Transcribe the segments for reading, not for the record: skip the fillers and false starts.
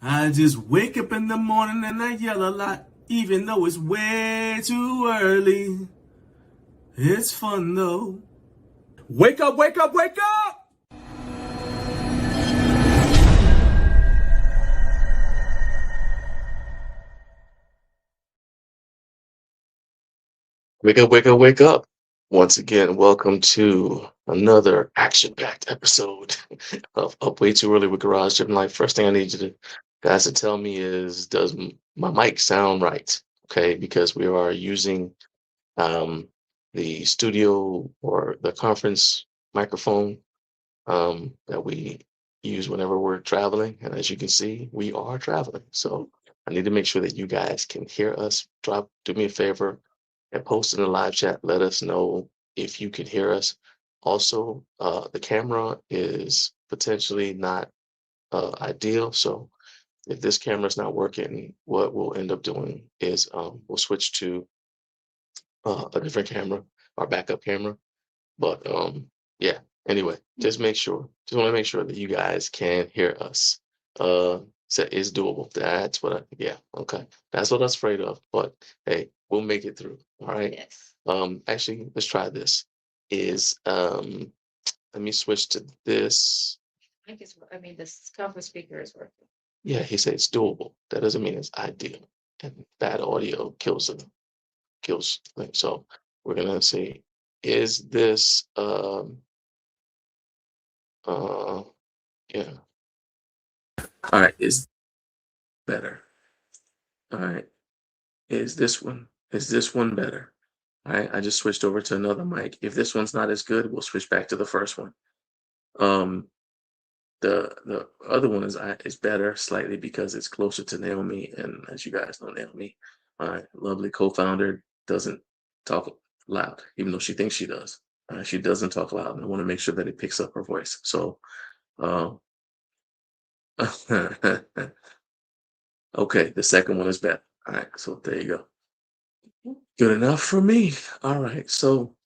I just wake up in the morning and I yell a lot, even though it's way too early. It's fun though. Wake up, wake up, wake up! Wake up, wake up, wake up. Once again, welcome to another action-packed episode of Up Way Too Early with Garage Gym Life. First thing I need you to guys to tell me is, does my mic sound right? Okay, because we are using um, the studio or the conference microphone that we use whenever we're traveling. And as you can see, we are traveling. So I need to make sure that you guys can hear us. Do me a favor and post in the live chat. Let us know if you can hear us. Also, the camera is potentially not ideal. So if this camera is not working, what we'll end up doing is we'll switch to a different camera, our backup camera. But yeah. Anyway, just want to make sure that you guys can hear us. So it's doable. That's what yeah, okay. That's what I was afraid of. But hey, we'll make it through. All right. Yes. Actually, let's try this. Is let me switch to this. This conference speaker is working. Yeah, he said it's doable. That doesn't mean it's ideal. And bad audio kills things. So we're gonna say, is this uh yeah. All right, is better. All right. Is this one better? All right, I just switched over to another mic. If this one's not as good, we'll switch back to the first one. Um the other one is better slightly because it's closer to Naomi, and as you guys know, Naomi, my lovely co-founder, doesn't talk loud, even though she thinks she does. She doesn't talk loud, and I want to make sure that it picks up her voice. So, uh, okay, the second one is better. All right, so there you go. Good enough for me. All right. So,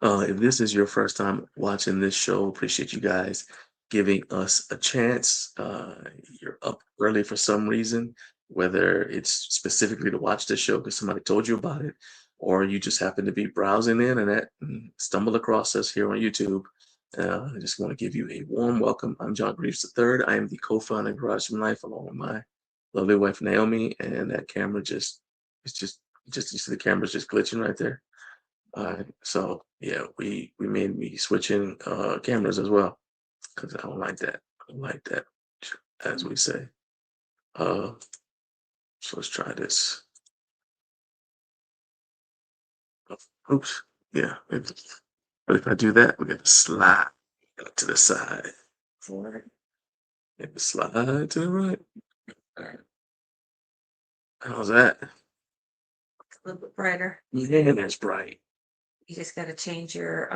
if this is your first time watching this show, appreciate you guys giving us a chance. You're up early for some reason, whether it's specifically to watch this show because somebody told you about it, or you just happen to be browsing the internet and stumble across us here on YouTube. I just want to give you a warm welcome. I'm John Greaves III. I am the co-founder of Garage Gym Life along with my lovely wife Naomi, and that camera it's just you see the camera's just glitching right there. So yeah, we made me switching cameras as well because I don't like that. I don't like that, as we say. Uh, so let's try this. Oops. Yeah. But if I do that, we're gonna slide to the side. Forward. Maybe slide to the right. All right. How's that? A little bit brighter. Yeah, that's bright. You just got to change your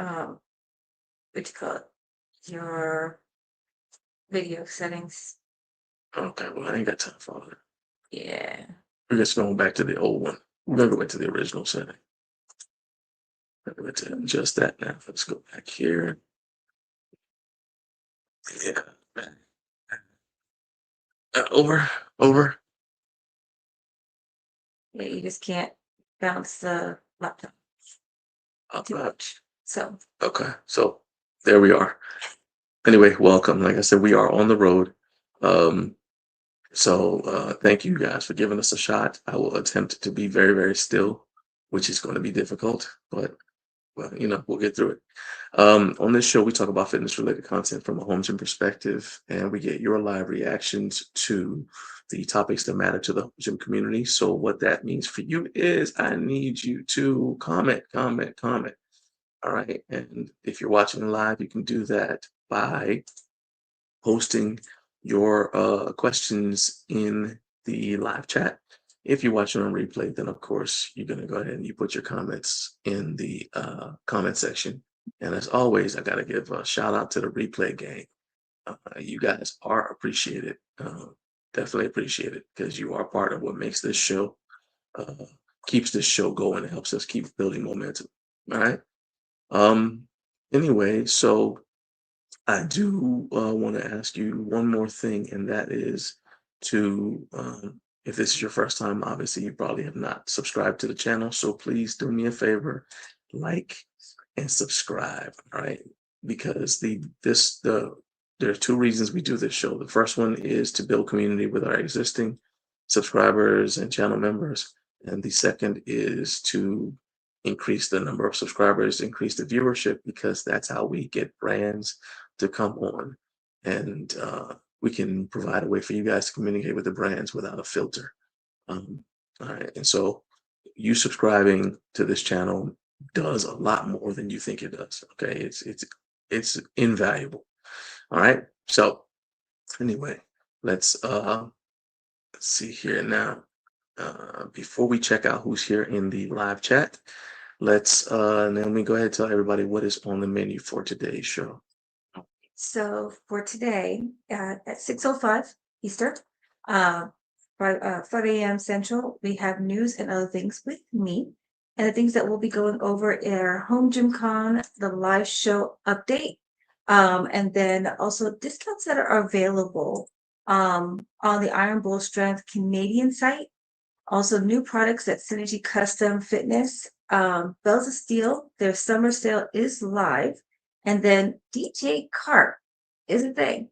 what you call it, your video settings. Okay, well I ain't got time for it. Yeah. We're just going back to the old one. We're gonna go back to the original setting. I'm going to adjust that now. Let's go back here. Yeah. Over. Yeah, you just can't bounce the laptop Up, too up. much. So Okay, so there we are. Anyway, welcome. Like I said, we are on the road. Um, thank you guys for giving us a shot. I will attempt to be very, very still, which is going to be difficult, but well, we'll get through it. On this show, we talk about fitness related content from a home gym perspective, and we get your live reactions to the topics that matter to the home gym community. So, what that means for you is I need you to comment, comment, comment. All right. And if you're watching live, you can do that by posting your questions in the live chat. If you're watching on replay, then of course you're going to go ahead and you put your comments in the comment section. And as always, I got to give a shout out to the replay gang. You guys are appreciated. Definitely appreciated because you are part of what makes this show, uh, keeps this show going. It helps us keep building momentum. All right. Um, anyway, so I do want to ask you one more thing, and that is to, if this is your first time, obviously you probably have not subscribed to the channel. So please do me a favor, like and subscribe, all right? Because there are two reasons we do this show. The first one is to build community with our existing subscribers and channel members. And the second is to increase the number of subscribers, increase the viewership, because that's how we get brands to come on. And we can provide a way for you guys to communicate with the brands without a filter. All right. And so you subscribing to this channel does a lot more than you think it does. Okay. It's invaluable. All right. So anyway, let's see here now. Before we check out who's here in the live chat, let's Naomi, go ahead and tell everybody what is on the menu for today's show. So for today at 6:05 Eastern, 5 a.m. Central, we have news and other things with me. And the things that we'll be going over are Home Gym Con, the live show update, and then also discounts that are available on the Iron Bull Strength Canadian site. Also new products at Synergy Custom Fitness, Bells of Steel, their summer sale is live. And then DJ Cart is a thing.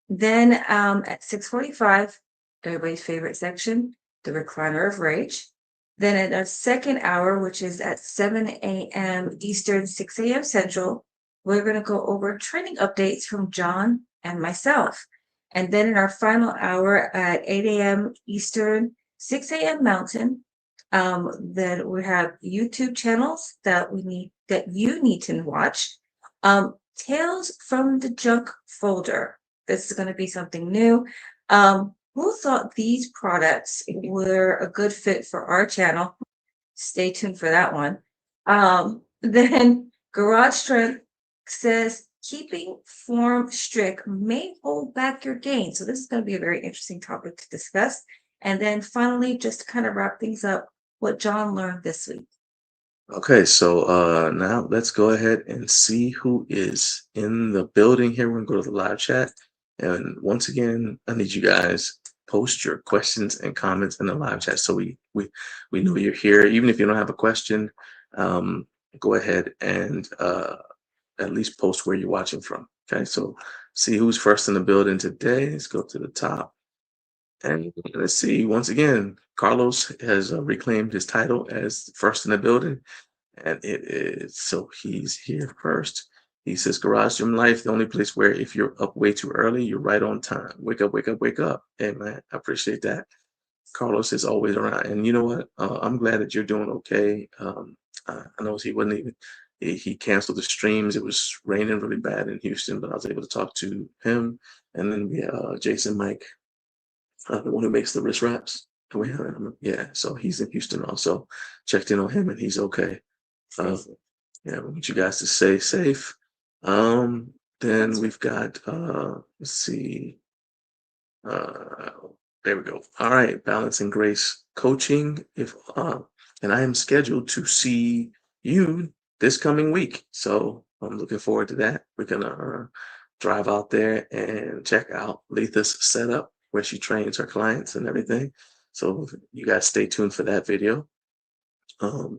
Then at 6:45, everybody's favorite section, the Recliner of Rage. Then at our second hour, which is at 7 a.m. Eastern, 6 a.m. Central, we're going to go over training updates from John and myself. And then in our final hour at 8 a.m. Eastern, 6 a.m. Mountain, then we have YouTube channels that you need to watch. Tales from the Junk Folder. This is going to be something new. Who thought these products were a good fit for our channel? Stay tuned for that one. Then Garage Strength says keeping form strict may hold back your gain. So this is going to be a very interesting topic to discuss. And then finally, just to kind of wrap things up, what John learned this week. Okay, so now let's go ahead and see who is in the building here. We're gonna go to the live chat. And once again, I need you guys post your questions and comments in the live chat so we know you're here. Even if you don't have a question, go ahead and at least post where you're watching from. Okay, so see who's first in the building today. Let's go to the top. And let's see, once again, Carlos has reclaimed his title as first in the building. And it is, so he's here first. He says, Garage Gym Life, the only place where if you're up way too early, you're right on time. Wake up, wake up, wake up. Hey, man, I appreciate that. Carlos is always around. And you know what? I'm glad that you're doing okay. I know he wasn't even, he canceled the streams. It was raining really bad in Houston, but I was able to talk to him. And then we Jason Mike, the one who makes the wrist wraps. We have him. Yeah, so he's in Houston also. Checked in on him and he's okay. Yeah, we want you guys to stay safe. Then we've got let's see. There we go. All right, Balance and Grace Coaching. And I am scheduled to see you this coming week. So I'm looking forward to that. We're gonna drive out there and check out Letha's setup where she trains her clients and everything. So you guys stay tuned for that video. I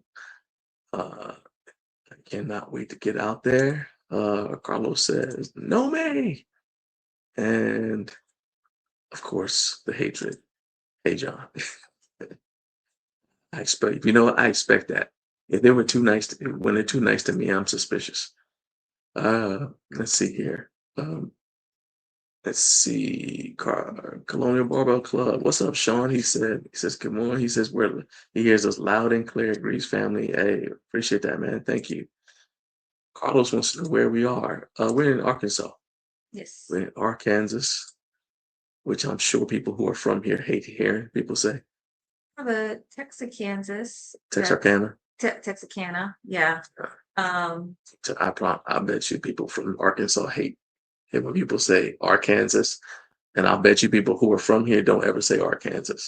cannot wait to get out there. Carlos says, no me. And of course, the hatred. Hey, John. I expect, you know what? I expect that. If they were too nice to me, when they're too nice to me, I'm suspicious. Let's see here. Let's see. Colonial Barbell Club. What's up, Sean? He says, good morning. He says, he hears us loud and clear. Greaves family. Hey, appreciate that, man. Thank you. Carlos wants to know where we are. We're in Arkansas. Yes. We're in Arkansas, which I'm sure people who are from here hate hearing people say. The Texarkansas. Texarkana. Texarkana, yeah. So I bet you people from Arkansas hate it when people say Arkansas, and I'll bet you people who are from here don't ever say Arkansas.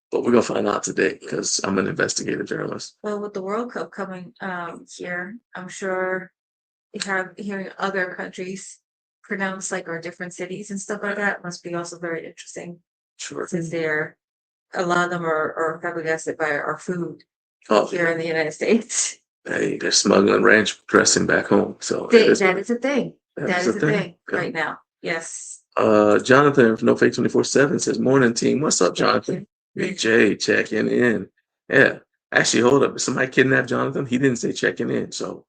But we're gonna find out today because I'm an investigative journalist. Well, with the World Cup coming here, I'm sure hearing other countries pronounce like our different cities and stuff like that must be also very interesting. Sure. since a lot of them are flabbergasted by our food Oh, here in the United States. hey, they're smuggling ranch dressing back home. So That is a thing. that That is is a a thing. thing Yeah. right now. Yes. Jonathan from No Fake 24/7 says, "Morning team, what's up, Jonathan? Big J checking in. Yeah, actually, hold up. Did somebody kidnapped Jonathan? He didn't say checking in, so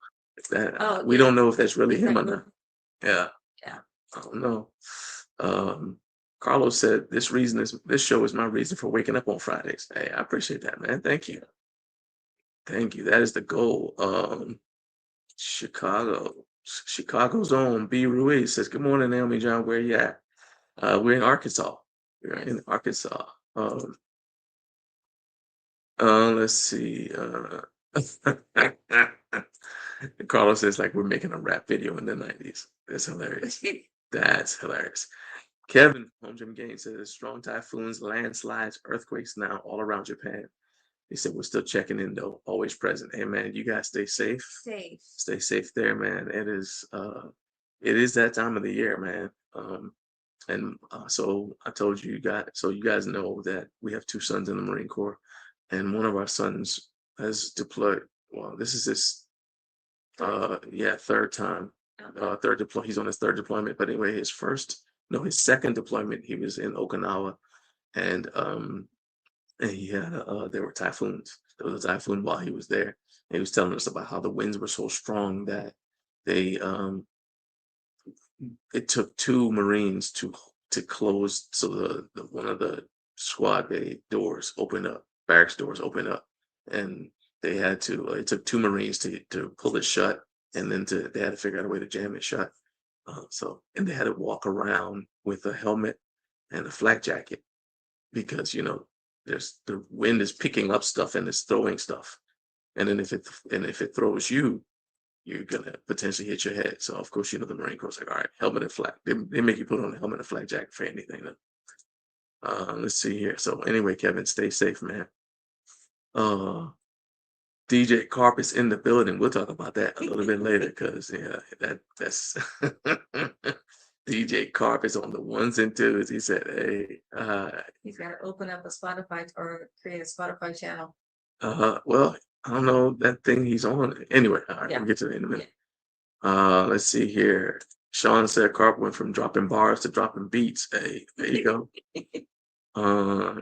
that we don't know if that's really him or not. Yeah, Yeah. I don't know. Carlos said, this show is my reason for waking up on Fridays. Hey, I appreciate that, man. Thank you. Thank you. That is the goal. Chicago's own B. Ruiz says, "Good morning, Naomi John. Where you at?" We're in Arkansas. We're in Arkansas. Let's see. Carlos says like we're making a rap video in the 90s. That's hilarious. That's hilarious. Kevin, Home Gym Game says strong typhoons, landslides, earthquakes now all around Japan. He said we're still checking in though, always present. Hey man, you guys stay safe. Stay safe there, man. It is that time of the year, man. So I told you guys, so you guys know that we have two sons in the Marine Corps, and one of our sons has deployed. Well, this is his third time, he's on his third deployment. But anyway, his second deployment, he was in Okinawa, and he had there were typhoons. There was a typhoon while he was there. And he was telling us about how the winds were so strong that they it took two Marines to close, so the one of the squad bay doors opened up, barracks doors opened up, and they had to. It took two Marines to pull it shut, and then they had to figure out a way to jam it shut. And they had to walk around with a helmet and a flak jacket because there's the wind is picking up stuff and it's throwing stuff, and then if it throws you, you're gonna potentially hit your head. So of course, the Marine Corps like, all right, helmet and flak. They make you put on a helmet and flak jacket for anything. Let's see here. So anyway, Kevin, stay safe, man. DJ Carp is in the building. We'll talk about that a little bit later, because that's DJ Carp is on the ones and twos. He said, "Hey, he's got to open up a Spotify or create a Spotify channel." Well, I don't know that thing he's on. Anyway, all right, Yeah. we'll get to that in a minute. Let's see here. Sean said Carp went from dropping bars to dropping beats. Hey, there you go.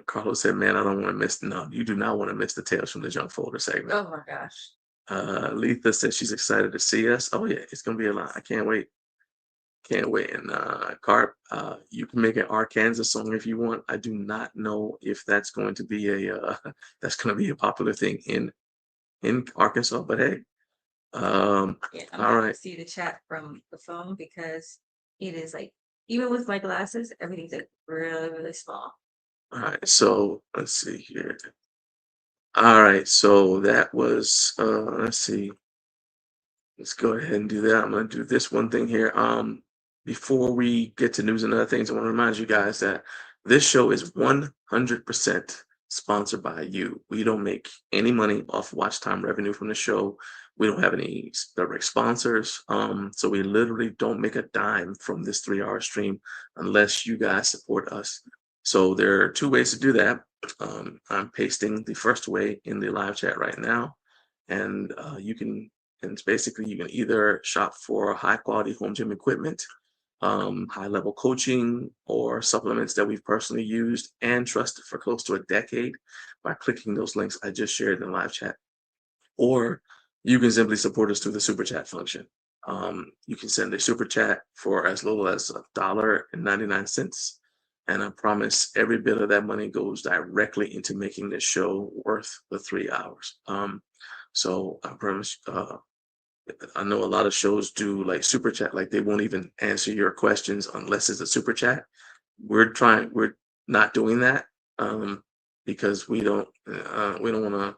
Carlos said, "Man, I don't want to miss." No, you do not want to miss the Tales from the Junk Folder segment. Oh my gosh. Letha said she's excited to see us. Oh yeah, it's gonna be a lot. I can't wait. Can't wait. And Carp, you can make an Arkansas song if you want. I do not know if that's going to be a popular thing in Arkansas, but hey. I'm all right. see the chat from the phone because it is like, even with my glasses, everything's like really, really small. All right, so let's see here. All right, so that was let's see. Let's go ahead and do that. I'm gonna do this one thing here. Before we get to news and other things, I want to remind you guys that this show is 100% sponsored by you. We don't make any money off watch time revenue from the show. We don't have any direct sponsors. So we literally don't make a dime from this 3-hour stream unless you guys support us. So there are two ways to do that. I'm pasting the first way in the live chat right now, and it's basically you can either shop for high quality home gym equipment, high level coaching, or supplements that we've personally used and trusted for close to a decade by clicking those links I just shared in the live chat. Or you can simply support us through the super chat function. You can send a super chat for as little as $1.99. And I promise every bit of that money goes directly into making this show worth the 3 hours. So I promise, I know a lot of shows do like super chat, like they won't even answer your questions unless it's a super chat. We're not doing that because we don't want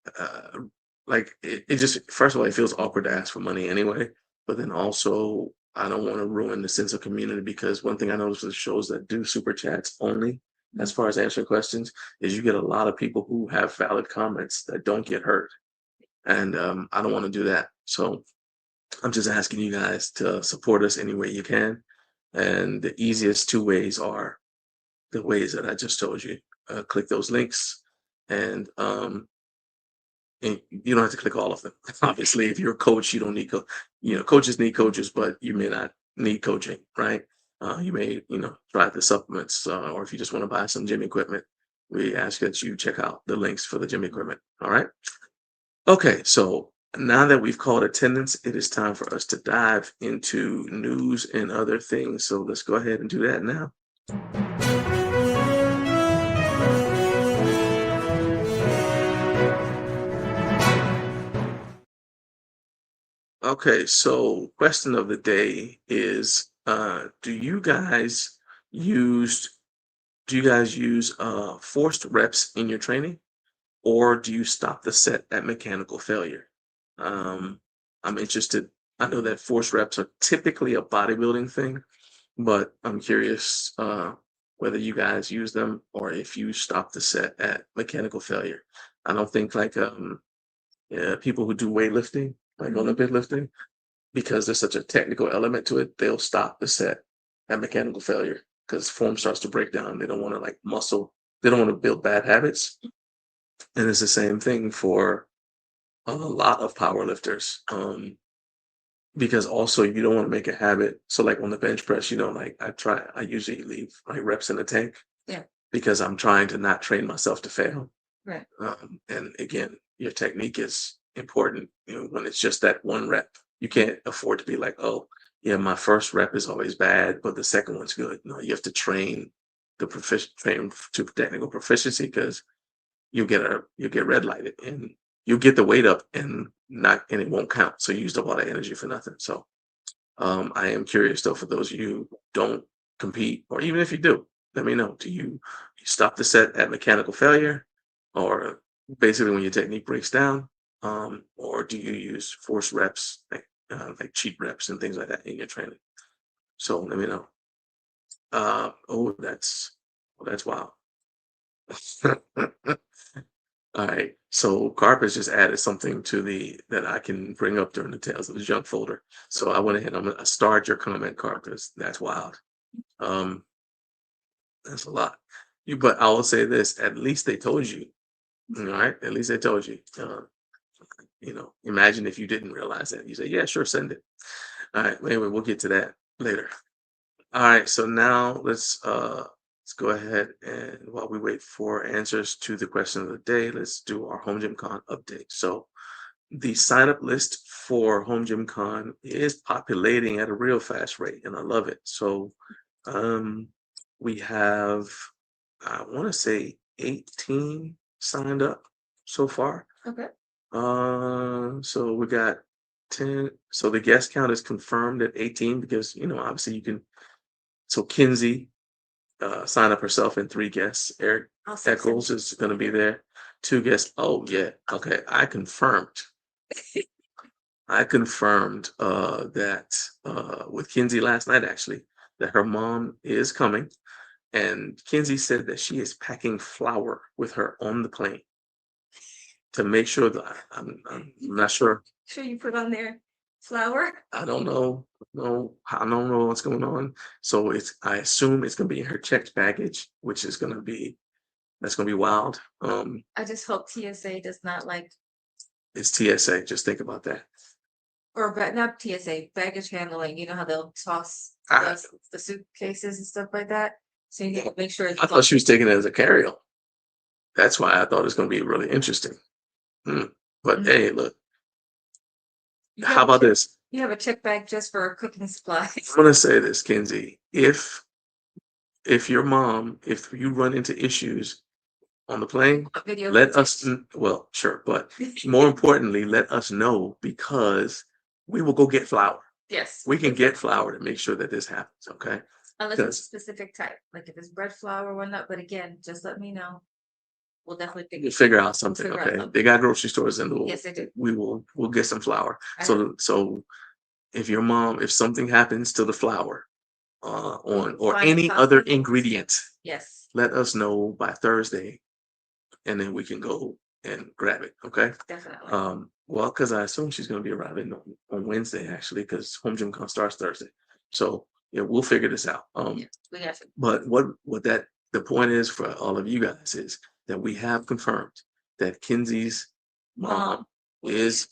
to like it just, first of all, it feels awkward to ask for money anyway, but then also I don't want to ruin the sense of community, because one thing I noticed with shows that do super chats only as far as answering questions is you get a lot of people who have valid comments that don't get heard. And I don't want to do that. So I'm just asking you guys to support us any way you can. And the easiest two ways are the ways that I just told you. Click those links, and you don't have to click all of them. Obviously, if you're a coach, you don't need coaches need coaches, but you may not need coaching, right? You may try the supplements, or if you just want to buy some gym equipment, we ask that you check out the links for the gym equipment. All right. Okay, so now that we've called attendance, it is time for us to dive into news and other things. So let's go ahead and do that now. Okay, so question of the day is, do you guys use forced reps in your training, or do you stop the set at mechanical failure? I'm interested. I know that forced reps are typically a bodybuilding thing, but I'm curious whether you guys use them or if you stop the set at mechanical failure. I don't think people who do weightlifting, like Olympic lifting, because there's such a technical element to it, they'll stop the set at mechanical failure because form starts to break down. They don't want to muscle. They don't want to build bad habits. And it's the same thing for a lot of power lifters. Because also you don't want to make a habit. So on the bench press, I usually leave my reps in the tank. Yeah. Because I'm trying to not train myself to fail. Right. And again, your technique is important. When it's just that one rep, you can't afford to be like, oh yeah, my first rep is always bad, but the second one's good. No, you have to train train to technical proficiency, because you'll get red lighted and you'll get the weight up and it won't count. So you used up all that energy for nothing. So I am curious though, for those of you who don't compete, or even if you do, let me know. Do you stop the set at mechanical failure, or basically when your technique breaks down, or do you use forced reps, like cheat reps and things like that in your training? So let me know. That's wild. All right. So Carp has just added something that I can bring up during the Tales of the Junk folder. So I went ahead. I'm gonna start your comment, Carp, because that's wild. That's a lot. But I will say this: at least they told you. All right. At least they told you. Imagine if you didn't realize that. You say, "Yeah, sure, send it." All right. Anyway, we'll get to that later. All right. So now let's go ahead, and while we wait for answers to the question of the day, let's do our Home Gym Con update. So the sign up list for Home Gym Con is populating at a real fast rate, and I love it. So we have, I want to say 18 signed up so far. Okay. So we got 10. So the guest count is confirmed at 18 because, obviously you can. So Kinsey sign up herself, and 3 guests. Eric Eccles is going to be there. 2 guests. Oh yeah. Okay. I confirmed that with Kinsey last night, actually, that her mom is coming. And Kinsey said that she is packing flour with her on the plane to make sure that I'm not sure. Sure you put on there flour? I don't know. No, I don't know what's going on. So I assume it's going to be in her checked baggage, which is going to be, that's going to be wild. I just hope TSA does not it's TSA. Just think about that. Or not TSA, baggage handling. You know how they'll toss the suitcases and stuff like that. So you need to make sure. I thought she was taking it as a carry-on. That's why I thought it was going to be really interesting. But hey, look. How about this? You have a check bag just for cooking supplies. I'm going to say this, Kinsey. If your mom, if you run into issues on the plane, let us, well, sure. But more importantly, let us know, because we will go get flour. Yes. We can get flour to make sure that this happens, okay? Unless it's a specific type, like if it's bread flour or whatnot. But again, just let me know. We'll definitely figure out something. Okay. They got grocery stores in the Yes, they do. We'll get some flour. So if something happens to the flour or any other ingredient, yes, let us know by Thursday, and then we can go and grab it. Okay. Definitely. Well, because I assume she's going to be arriving on Wednesday, actually, because Home Gym Con starts Thursday. So yeah, we'll figure this out. We got you. But what that the point is for all of you guys is that we have confirmed that Kenzie's mom is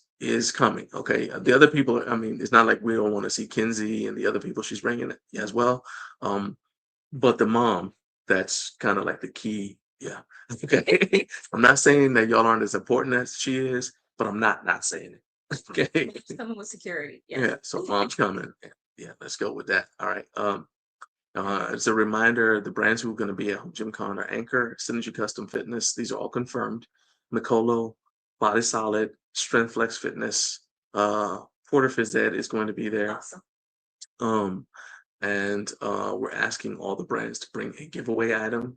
coming. Okay, the other people, I mean, it's not like we don't want to see Kenzie and the other people she's bringing as well. But the mom, that's kind of like the key. Yeah. Okay. I'm not saying that y'all aren't as important as she is, but I'm not saying it. Okay. Coming with security. Yeah. So mom's coming. Yeah. Let's go with that. All right. As a reminder, the brands who are going to be at Home Gym Con are Anchor, Synergy Custom Fitness. These are all confirmed. Mikolo, Body Solid, Strength Flex Fitness, Porter Phys Ed is going to be there. Awesome. And we're asking all the brands to bring a giveaway item.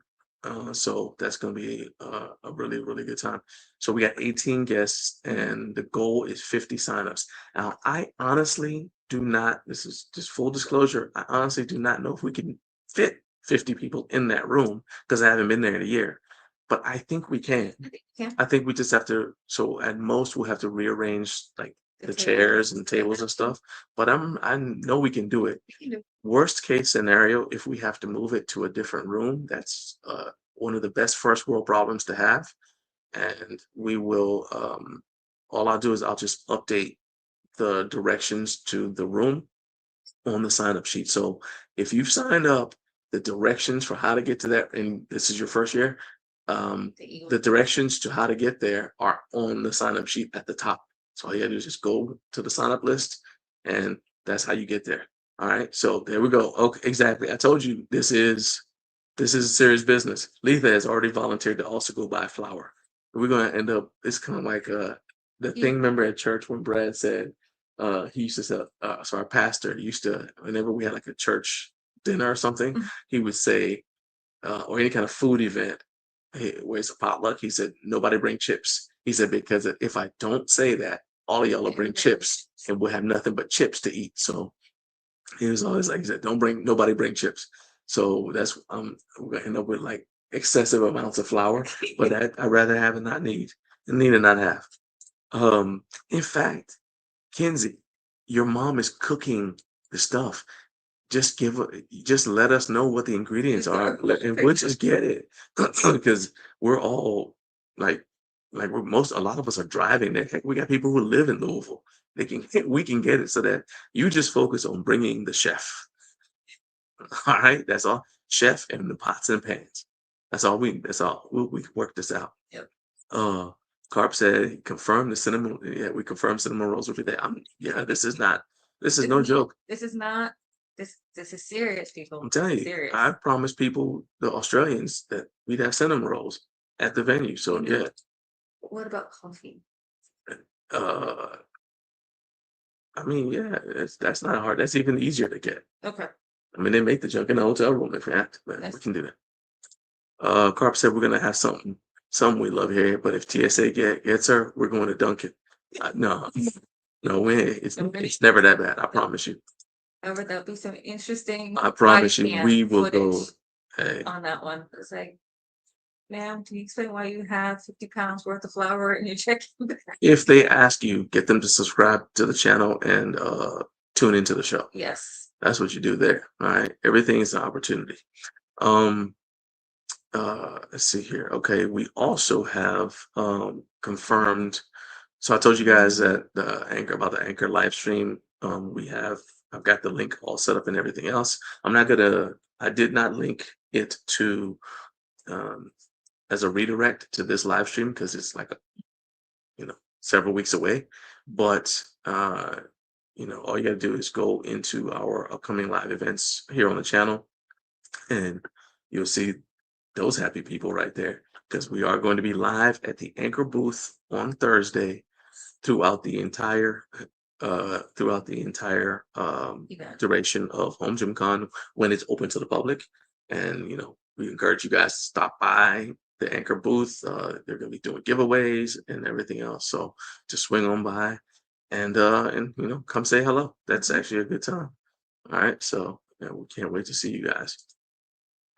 So that's going to be a really, really good time. So we got 18 guests and the goal is 50 signups. Now, I honestly do not, this is just full disclosure, I honestly do not know if we can fit 50 people in that room because I haven't been there in a year. But I think we can. I think we just have to, so at most we'll have to rearrange like the chairs and tables and stuff. But I know we can do it. Worst case scenario, if we have to move it to a different room, that's one of the best first world problems to have. And we will, all I'll do is I'll just update the directions to the room on the sign up sheet. So if you've signed up, the directions for how to get to that, and this is your first year, the directions to how to get there are on the sign up sheet at the top. So all you gotta do is just go to the sign up list and that's how you get there. All right. So there we go. Okay, exactly. I told you this is serious business. Letha has already volunteered to also go buy flour. We're gonna end up, it's kind of like the thing, remember at church when Brad said he used to say, so our pastor used to, whenever we had like a church dinner or something, he would say, or any kind of food event, where it's a potluck, he said, nobody bring chips. He said, because if I don't say that, all of y'all will bring chips and we'll have nothing but chips to eat. So he was always like, he said, nobody bring chips. So that's, we're gonna end up with like excessive amounts of flour, but that I'd rather have and not need and not have. In fact, Kenzie, your mom is cooking the stuff. Just let us know what the ingredients are and we'll just get it. Because we're all like a lot of us are driving there. Heck, we got people who live in Louisville. We can get it so that you just focus on bringing the chef. All right, that's all. Chef and the pots and pans. That's all we can work this out. Yep. Carp said confirm the cinnamon. Yeah, we confirm cinnamon rolls will be there. This is no joke. This is not this is serious, people. I'm telling you, serious. I promised people, the Australians, that we'd have cinnamon rolls at the venue. So yeah. What about coffee? I mean, yeah, that's not hard. That's even easier to get. Okay. I mean, they make the junk in the hotel room if we have to, but we can do that. Carp said we're gonna have something we love here, but if TSA gets her, we're going to Dunkin'. No, it's never that bad. I promise you. However, that'll be some interesting. I promise you, we will go. Hey. On that one, it's like, ma'am, can you explain why you have 50 pounds worth of flour in your checking bag? If they ask you, get them to subscribe to the channel and tune into the show. Yes. That's what you do there. All right. Everything is an opportunity. Let's see here. Okay. We also have confirmed. So I told you guys that about the Anchor live stream. I've got the link all set up and everything else. I did not link it to as a redirect to this live stream because it's like several weeks away. But all you gotta do is go into our upcoming live events here on the channel and you'll see those happy people right there, because we are going to be live at the Anchor booth on Thursday throughout the entire duration of Home Gym Con when it's open to the public. And we encourage you guys to stop by the Anchor booth. They're going to be doing giveaways and everything else, so just swing on by and come say hello. That's actually a good time. All right, so we can't wait to see you guys.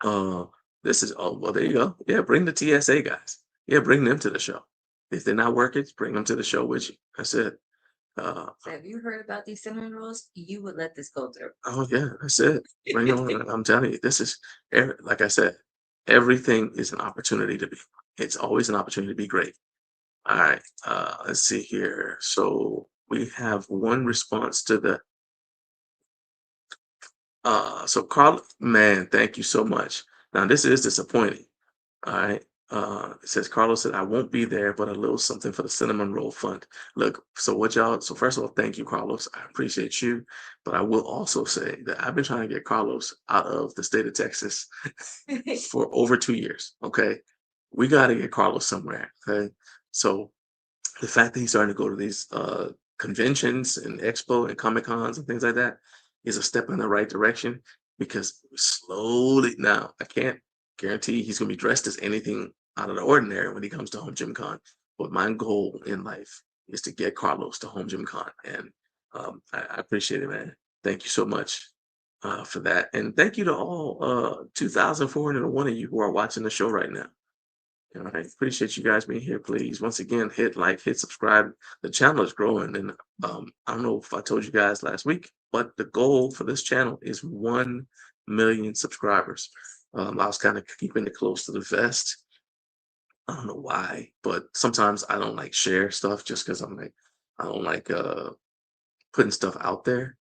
There you go. Yeah, bring the TSA guys. Yeah, bring them to the show. If they're not working, bring them to the show with you. That's it. So have you heard about these cinnamon rolls? You would let this go through. Oh yeah, that's it. Bring on. I'm telling you, this is, like I said, everything is an opportunity to be. It's always an opportunity to be great. All right. Let's see here. So we have one response to the. So Carl, man, thank you so much. Now this is disappointing. All right. It says Carlos said I won't be there, but a little something for the Cinnamon Roll Fund. Look, so what y'all? So first of all, thank you, Carlos. I appreciate you, but I will also say that I've been trying to get Carlos out of the state of Texas for over 2 years. Okay, we got to get Carlos somewhere. Okay, so the fact that he's starting to go to these conventions and expo and comic cons and things like that is a step in the right direction, because slowly now I can't guarantee he's going to be dressed as anything out of the ordinary when he comes to Home Gym Con, but my goal in life is to get Carlos to Home Gym Con, and I appreciate it, man. Thank you so much for that, and thank you to all 2,401 of you who are watching the show right now. All right, appreciate you guys being here. Please, once again, hit like, hit subscribe. The channel is growing, and I don't know if I told you guys last week, but the goal for this channel is 1 million subscribers. I was kind of keeping it close to the vest. I don't know why, but sometimes I don't like share stuff just because I don't like putting stuff out there.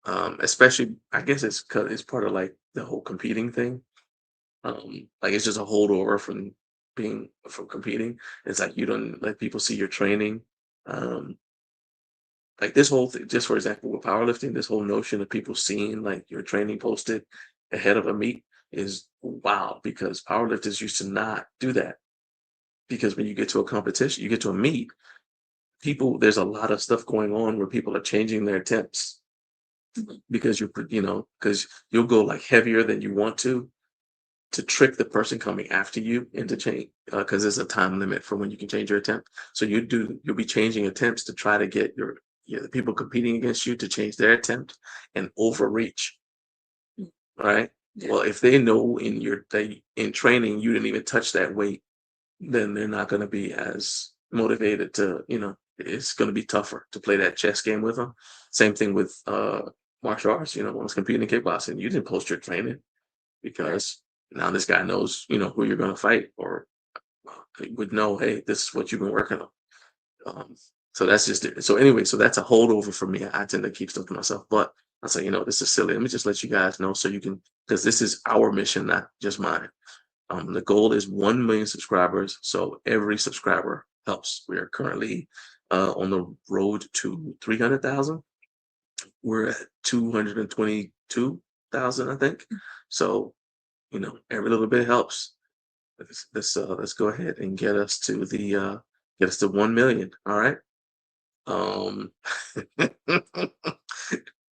Especially, I guess it's because it's part of like the whole competing thing. Like it's just a holdover from competing. It's like you don't let people see your training. Um, like this whole thing, just for example, with powerlifting, this whole notion of people seeing like your training posted ahead of a meet is wow, because powerlifters used to not do that. Because when you get to a competition, you get to a meet, there's a lot of stuff going on where people are changing their attempts because because you'll go like heavier than you want to trick the person coming after you into change, because there's a time limit for when you can change your attempt. So you'll be changing attempts to try to get the people competing against you to change their attempt and overreach. Right. Yeah. Well, if they know in training you didn't even touch that weight, then they're not going to be as motivated to, it's going to be tougher to play that chess game with them. Same thing with martial arts. When I was competing in kickboxing, you didn't post your training because now this guy knows, who you're going to fight, or would know, hey, this is what you've been working on. So that's just it. So anyway, so that's a holdover for me. I tend to keep stuff to myself, but I say, this is silly. Let me just let you guys know so you can, because this is our mission, not just mine. The goal is 1 million subscribers. So every subscriber helps. We are currently on the road to 300,000. We're at 222,000, I think. So, every little bit helps. Let's go ahead and get us to 1 million. All right.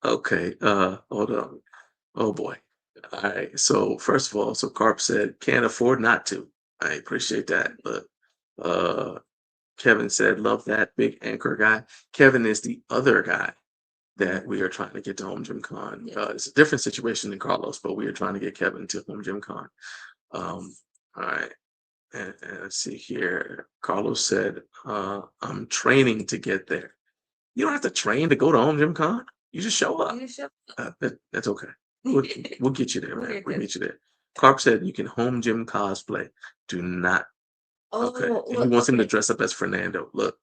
Okay. Hold on. Oh boy. All right. So first of all, Carp said can't afford not to. I appreciate that. But Kevin said love that big anchor guy. Kevin is the other guy that we are trying to get to Home Gym Con. It's a different situation than Carlos, but we are trying to get Kevin to Home Gym Con. All right. And let's see here. Carlos said, I'm training to get there. You don't have to train to go to Home Gym Con. You just show up. That's okay. We'll get you there, man. We'll get you there. Carp said you can Home Gym cosplay. Do not. Okay. He wants him to dress up as Fernando. Look.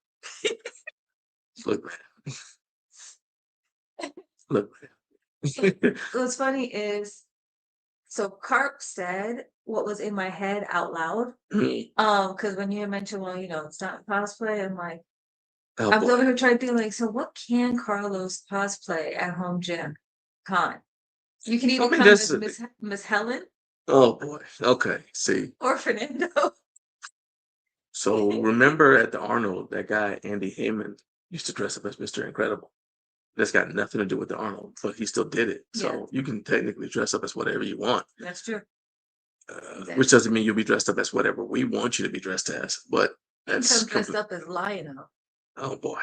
Look, man. Look, man. What's funny is, so Carp said what was in my head out loud. Because when you mentioned, well, it's not cosplay, I'm like, I'm over here trying to think like, so what can Carlos cosplay at Home Gym Con? You can even come as Miss Helen. Oh boy. Okay. See. Or Fernando. So remember at the Arnold, that guy Andy Heyman used to dress up as Mr. Incredible. That's got nothing to do with the Arnold, but he still did it. So you can technically dress up as whatever you want. That's true. Exactly. Which doesn't mean you'll be dressed up as whatever we want you to be dressed as, but that's dressed up as Lionel. Oh boy,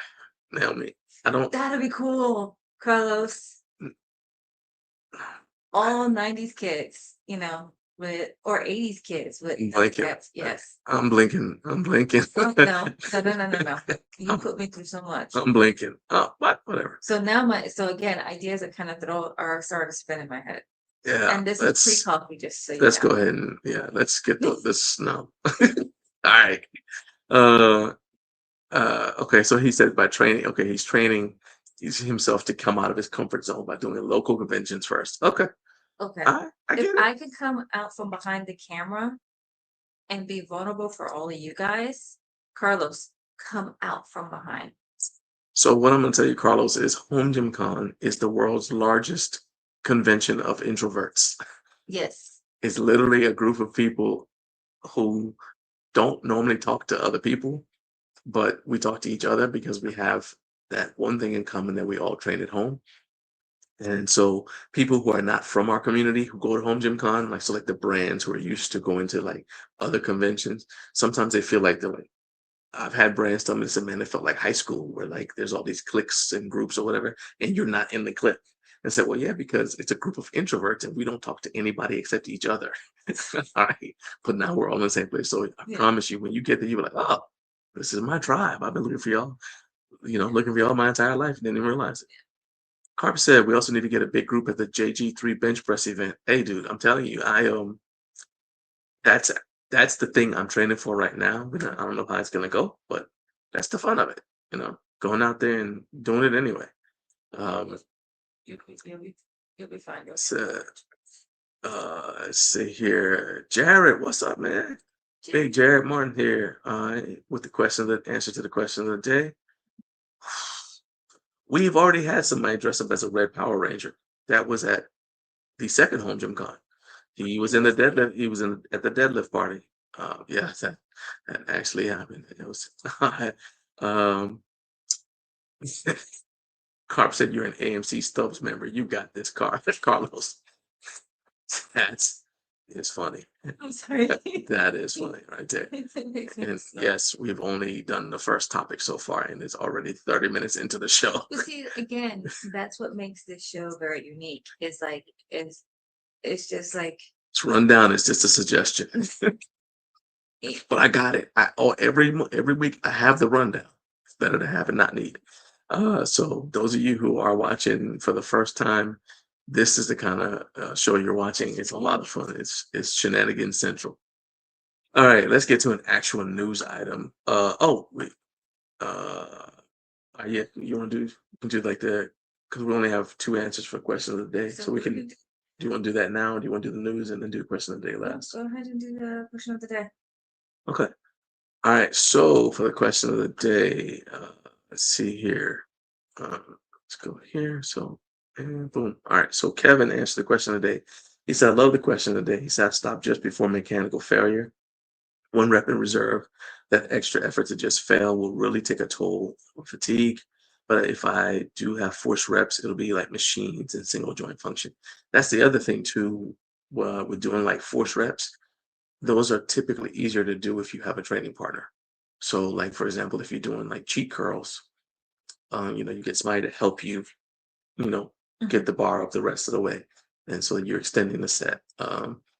Naomi, I don't. That'd be cool, Carlos. All 90s kids, or 80s kids with caps. Yes. I'm blinking. Oh, no. You put me through so much. I'm blinking. Oh, whatever. So now again, ideas that kind of are starting to spin in my head. Yeah, And this is pre-coffee, just so you let's know. go ahead and let's get this now. All right. Uh, okay, so he said by training. Okay, he's training himself to come out of his comfort zone by doing local conventions first. Okay, Okay. I If get it. I could come out from behind the camera and be vulnerable for all of you guys, Carlos, come out from behind. So what I'm going to tell you, Carlos, is Home Gym Con is the world's largest convention of introverts. Yes. It's literally a group of people who don't normally talk to other people, but we talk to each other because we have that one thing in common that we all train at home. And so people who are not from our community who go to Home Gym Con, like so like the brands who are used to going to like other conventions, sometimes they feel like they're like, I've had brands tell me this, and man, it felt like high school where like there's all these cliques and groups or whatever, and you're not in the clique. And said, well, yeah, because it's a group of introverts and we don't talk to anybody except each other. All right. But now we're all in the same place. So I promise you, when you get there, you're like, oh, this is my tribe. I've been looking for y'all, looking for y'all my entire life. Didn't even realize it. Carp said we also need to get a big group at the JG3 bench press event. Hey, dude, I'm telling you, that's that's the thing I'm training for right now. I don't know how it's gonna go, but that's the fun of it. Going out there and doing it anyway. You'll be fine. So, let's see here, Jared, what's up, man? Big Jared Martin here. With the answer to the question of the day. We've already had somebody dress up as a red Power Ranger. That was at the second Home Gym Con. He was in the deadlift. He was at the deadlift party. Yeah, that actually happened. It was. um, Carp said you're an AMC Stubbs member. You got this, Carlos. It's funny. I'm sorry. That is funny right there. And yes, we've only done the first topic so far, and it's already 30 minutes into the show. You see, again, that's what makes this show very unique. It's like it's just like It's run down. It's just a suggestion. But I got it. Every week I have the rundown. It's better to have and not need. So those of you who are watching for the first time, this is the kind of show you're watching. It's a lot of fun. It's Shenanigans Central. All right, let's get to an actual news item. Wait. Yeah, you want to do like because we only have 2 answers for question of the day, so we can. Do you want to do that now, or do you want to do the news and then do question of the day last? Go ahead and do the question of the day. Okay. All right. So for the question of the day, let's see here. Let's go here. So, and boom. All right. So Kevin answered the question of the day. He said, I love the question of the day. He said, I stopped just before mechanical failure. 1 rep in reserve. That extra effort to just fail will really take a toll on fatigue. But if I do have forced reps, it'll be like machines and single joint function. That's the other thing too. With doing like forced reps, those are typically easier to do if you have a training partner. So, like for example, if you're doing like cheat curls, you get somebody to help you, get the bar up the rest of the way, and so you're extending the set.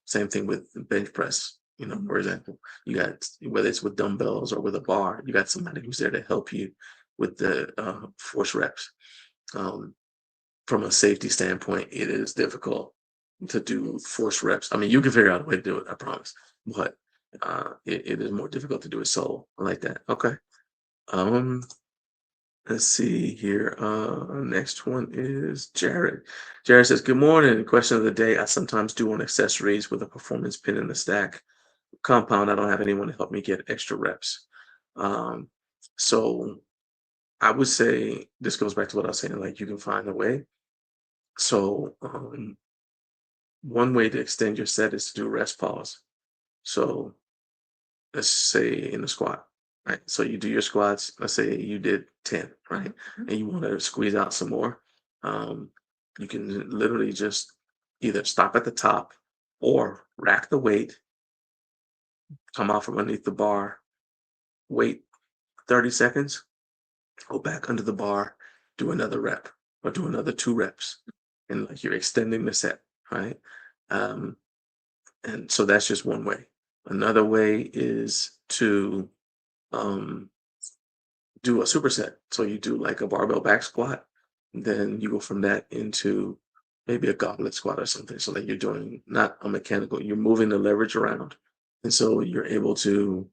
Same thing with bench press. For example, you got whether it's with dumbbells or with a bar, you got somebody who's there to help you with the force reps. From a safety standpoint, it is difficult to do force reps. I mean, you can figure out a way to do it, I promise, but it is more difficult to do it solo like that. Okay. Let's see here. Next one is Jared. Jared says, good morning. Question of the day. I sometimes do on accessories with a performance pin in the stack compound. I don't have anyone to help me get extra reps. So I would say this goes back to what I was saying, like you can find a way. So one way to extend your set is to do rest pause. So let's say in the squat, right? So you do your squats, let's say you did 10, right? And you want to squeeze out some more. You can literally just either stop at the top or rack the weight, come out from underneath the bar, wait 30 seconds, go back under the bar, do another rep or do another 2 reps. And like you're extending the set, right? And so that's just one way. Another way is to do a superset. So you do like a barbell back squat, then you go from that into maybe a goblet squat or something, so that you're doing not a mechanical, you're moving the leverage around. And so you're able to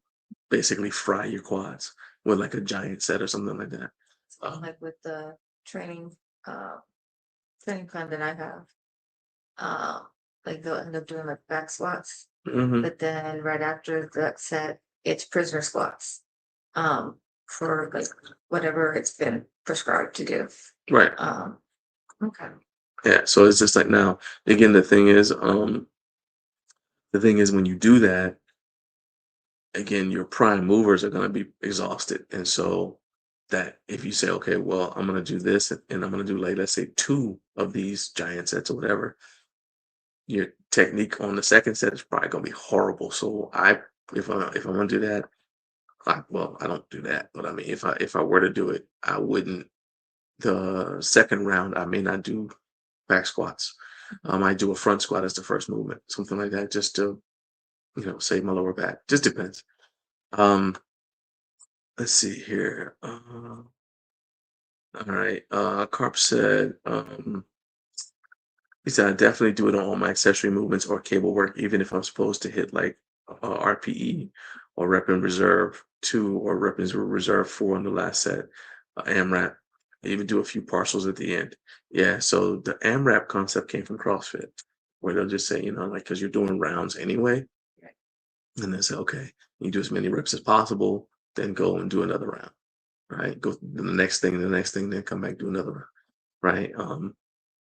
basically fry your quads with like a giant set or something like that. Like with the training uh training plan that I have, like they'll end up doing like back squats, Mhm. but then right after that set, it's prisoner squats. For like whatever it's been prescribed to do. Right. Okay. Yeah. So it's just like now, again, the thing is when you do that, again, your prime movers are going to be exhausted. And so that if you say, okay, well, I'm going to do this and I'm going to do like, let's say 2 of these giant sets or whatever, your technique on the second set is probably going to be horrible. So if I'm going to do that, I don't do that, but I mean, if I were to do it, I wouldn't. The second round, I may not do back squats. I might do a front squat as the first movement, something like that, just to save my lower back. Just depends. Um, let's see here. All right. Carp said, he said, I definitely do it on all my accessory movements or cable work, even if I'm supposed to hit like RPE or rep in reserve 2 or rep in reserve 4 on the last set, AMRAP. I even do a few partials at the end. Yeah, so the AMRAP concept came from CrossFit, where they'll just say, like, because you're doing rounds anyway, and they say, okay, you do as many reps as possible, then go and do another round, right? Go the next thing, then come back, do another round, right?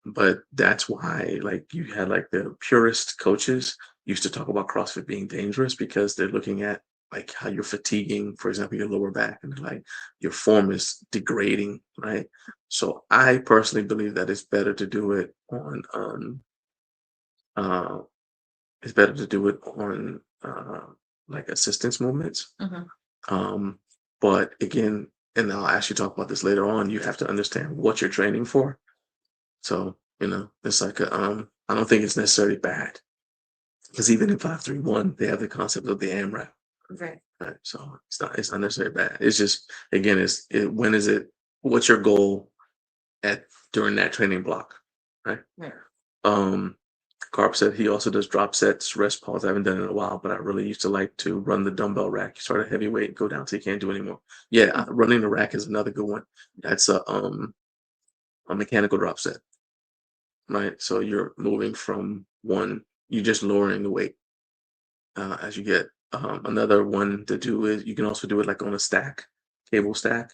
But that's why like you had like the purist coaches used to talk about CrossFit being dangerous because they're looking at like how you're fatiguing, for example, your lower back, and like your form is degrading, right? So I personally believe that uh it's better to do it on like assistance movements. Mhm. Um but again, and I'll actually talk about this later on, you have to understand what you're training for. So, it's like I don't think it's necessarily bad because even in 531, they have the concept of the AMRAP, Right. right? So it's not necessarily bad. It's just again, when is it? What's your goal at during that training block, right? Right. Um, Carp said he also does drop sets, rest pause. I haven't done it in a while, but I really used to like to run the dumbbell rack. You start at heavyweight, go down till you can't do anymore. Yeah, running the rack is another good one. That's a mechanical drop set. Right? So you're moving from one, you're just lowering the weight as you get. Another one to do is you can also do it like on a stack, cable stack,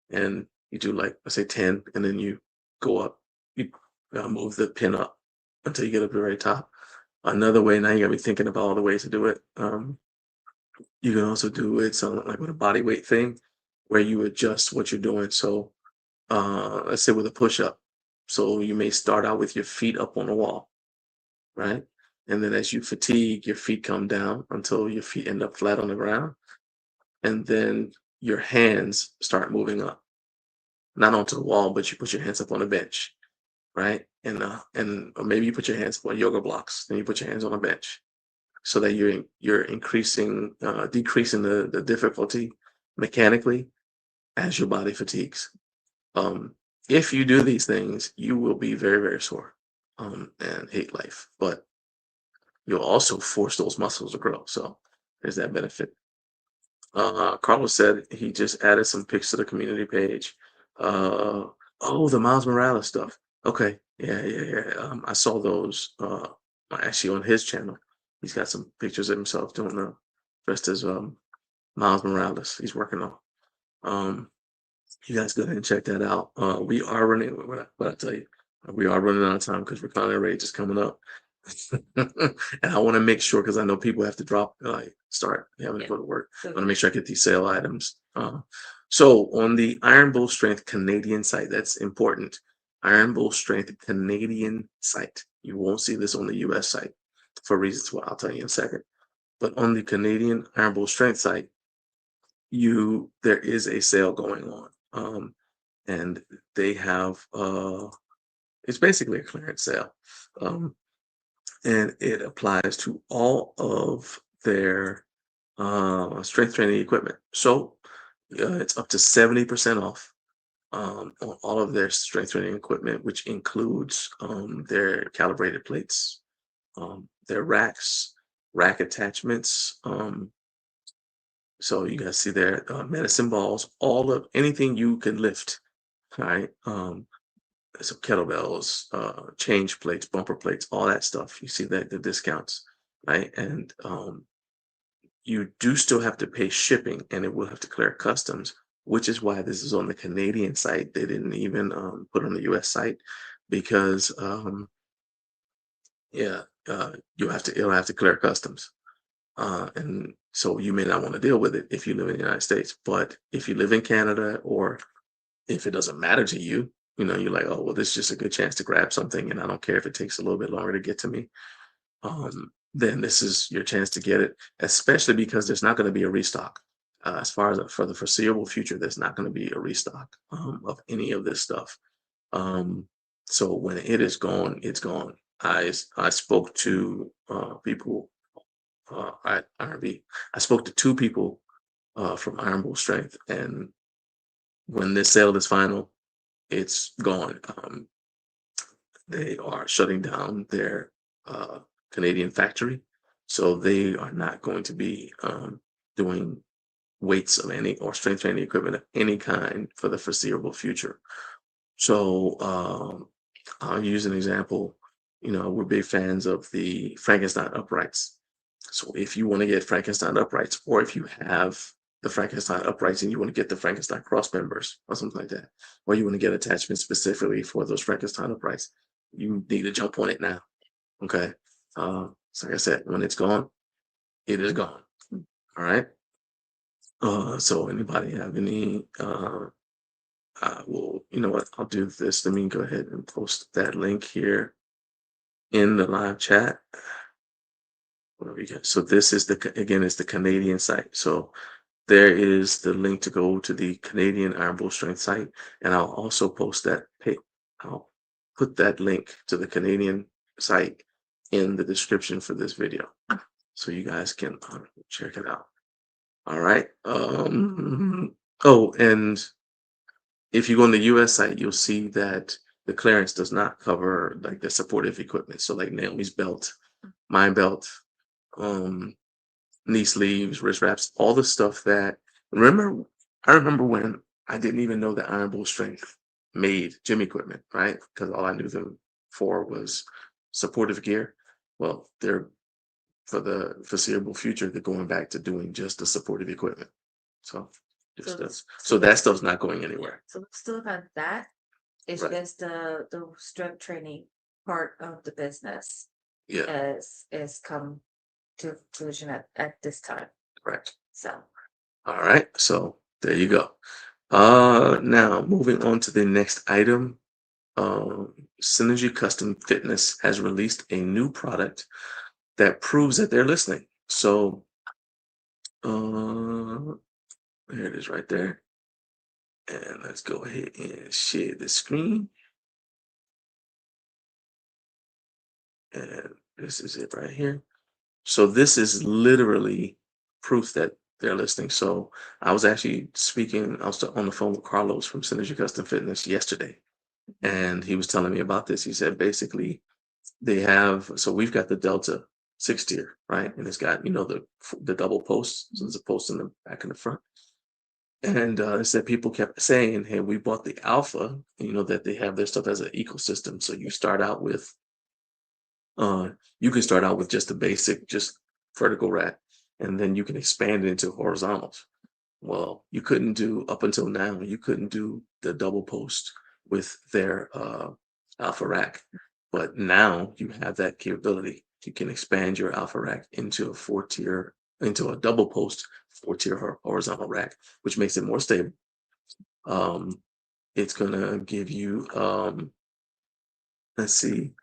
and you do like let's say 10, and then you go up, you move the pin up until you get up to the very top. Another way, now you gotta be thinking about all the ways to do it. You can also do it so like with a body weight thing, where you adjust what you're doing. So let's say with a push up, so you may start out with your feet up on the wall, right? And then as you fatigue, your feet come down until your feet end up flat on the ground. And then your hands start moving up, not onto the wall, but you put your hands up on a bench, right? And or maybe you put your hands on yoga blocks, then you put your hands on a bench, so that you're decreasing the difficulty mechanically as your body fatigues. Um, if you do these things, you will be very, very sore and hate life. But you'll also force those muscles to grow. So there's that benefit. Carlos said he just added some pics to the community page. Oh, the Miles Morales stuff. Okay, yeah. I saw those actually on his channel. He's got some pictures of himself doing dressed as Miles Morales. He's working on. Um, you guys go ahead and check that out. We are running. What I tell you, we are running out of time because Recliner Rage is coming up. And I want to make sure because I know people have to start having to go to work. I want to make sure I get these sale items. So on the Iron Bull Strength Canadian site, that's important. Iron Bull Strength Canadian site. You won't see this on the US site for reasons what I'll tell you in a second. But on the Canadian Iron Bull Strength site, there is a sale going on. And they have it's basically a clearance sale. And it applies to all of their strength training equipment. So it's up to 70% off. on all of their strength training equipment, which includes their calibrated plates, their racks, rack attachments. So you guys see there, medicine balls, all of anything you can lift, right? So kettlebells, change plates, bumper plates, all that stuff. You see that the discounts, right? And you do still have to pay shipping, and it will have to clear customs, which is why this is on the Canadian site. They didn't even put on the U.S. site because, yeah, it'll have to clear customs. And so you may not want to deal with it if you live in the United States. But if you live in Canada, or if it doesn't matter to you, you're like, oh, well, this is just a good chance to grab something, and I don't care if it takes a little bit longer to get to me. Then this is your chance to get it, especially because there's not going to be a restock. As far as for the foreseeable future, there's not going to be a restock of any of this stuff. So when it is gone, it's gone. I spoke to people at RB. I spoke to two people from Iron Bull Strength, and when this sale is final, it's gone. They are shutting down their Canadian factory, so they are not going to be doing weights of any or strength training equipment of any kind for the foreseeable future. So I'll use an example. We're big fans of the Frankenstein uprights. So if you want to get Frankenstein uprights, or if you have the Frankenstein uprights and you want to get the Frankenstein cross members or something like that, or you want to get attachments specifically for those Frankenstein uprights, you need to jump on it now. Okay. So like I said, when it's gone, it is gone. All right. So anybody have any, well, you know what, I'll do this. Let me go ahead and post that link here in the live chat. Whatever you get. So this is again, it's the Canadian site. So there is the link to go to the Canadian Iron Bull Strength site. And I'll also post that. I'll put that link to the Canadian site in the description for this video, so you guys can check it out. All right. Oh, and if you go on the US site, you'll see that the clearance does not cover like the supportive equipment. So like Naomi's belt, my belt, knee sleeves, wrist wraps, all the stuff that I remember when I didn't even know that Iron Bull Strength made gym equipment, right? Because all I knew them for was supportive gear. Well, they're for the foreseeable future, they're going back to doing just the supportive equipment. So so that stuff's not going anywhere. So we still have that. It's Right. just the strength training part of the business Yeah, is come to conclusion at this time. correct. So All right, so there you go. Now moving on to the next item. Synergy Custom Fitness has released a new product that proves that they're listening. So there it is right there. And let's go ahead and share the screen. And this is it right here. So this is literally proof that they're listening. So I was actually I was on the phone with Carlos from Synergy Custom Fitness yesterday, and he was telling me about this. He said basically so we've got the Delta 6 tier, right? And it's got, the double posts. So there's a post in the back and the front. And it said people kept saying, hey, we bought the Alpha, that they have their stuff as an ecosystem. So you start out with, you can start out with just a basic, just vertical rack, and then you can expand it into horizontals. Well, up until now, you couldn't do the double post with their Alpha rack. But now you have that capability. You can expand your Alpha rack into a double post 4-tier horizontal rack, which makes it more stable. It's gonna give you, let's see,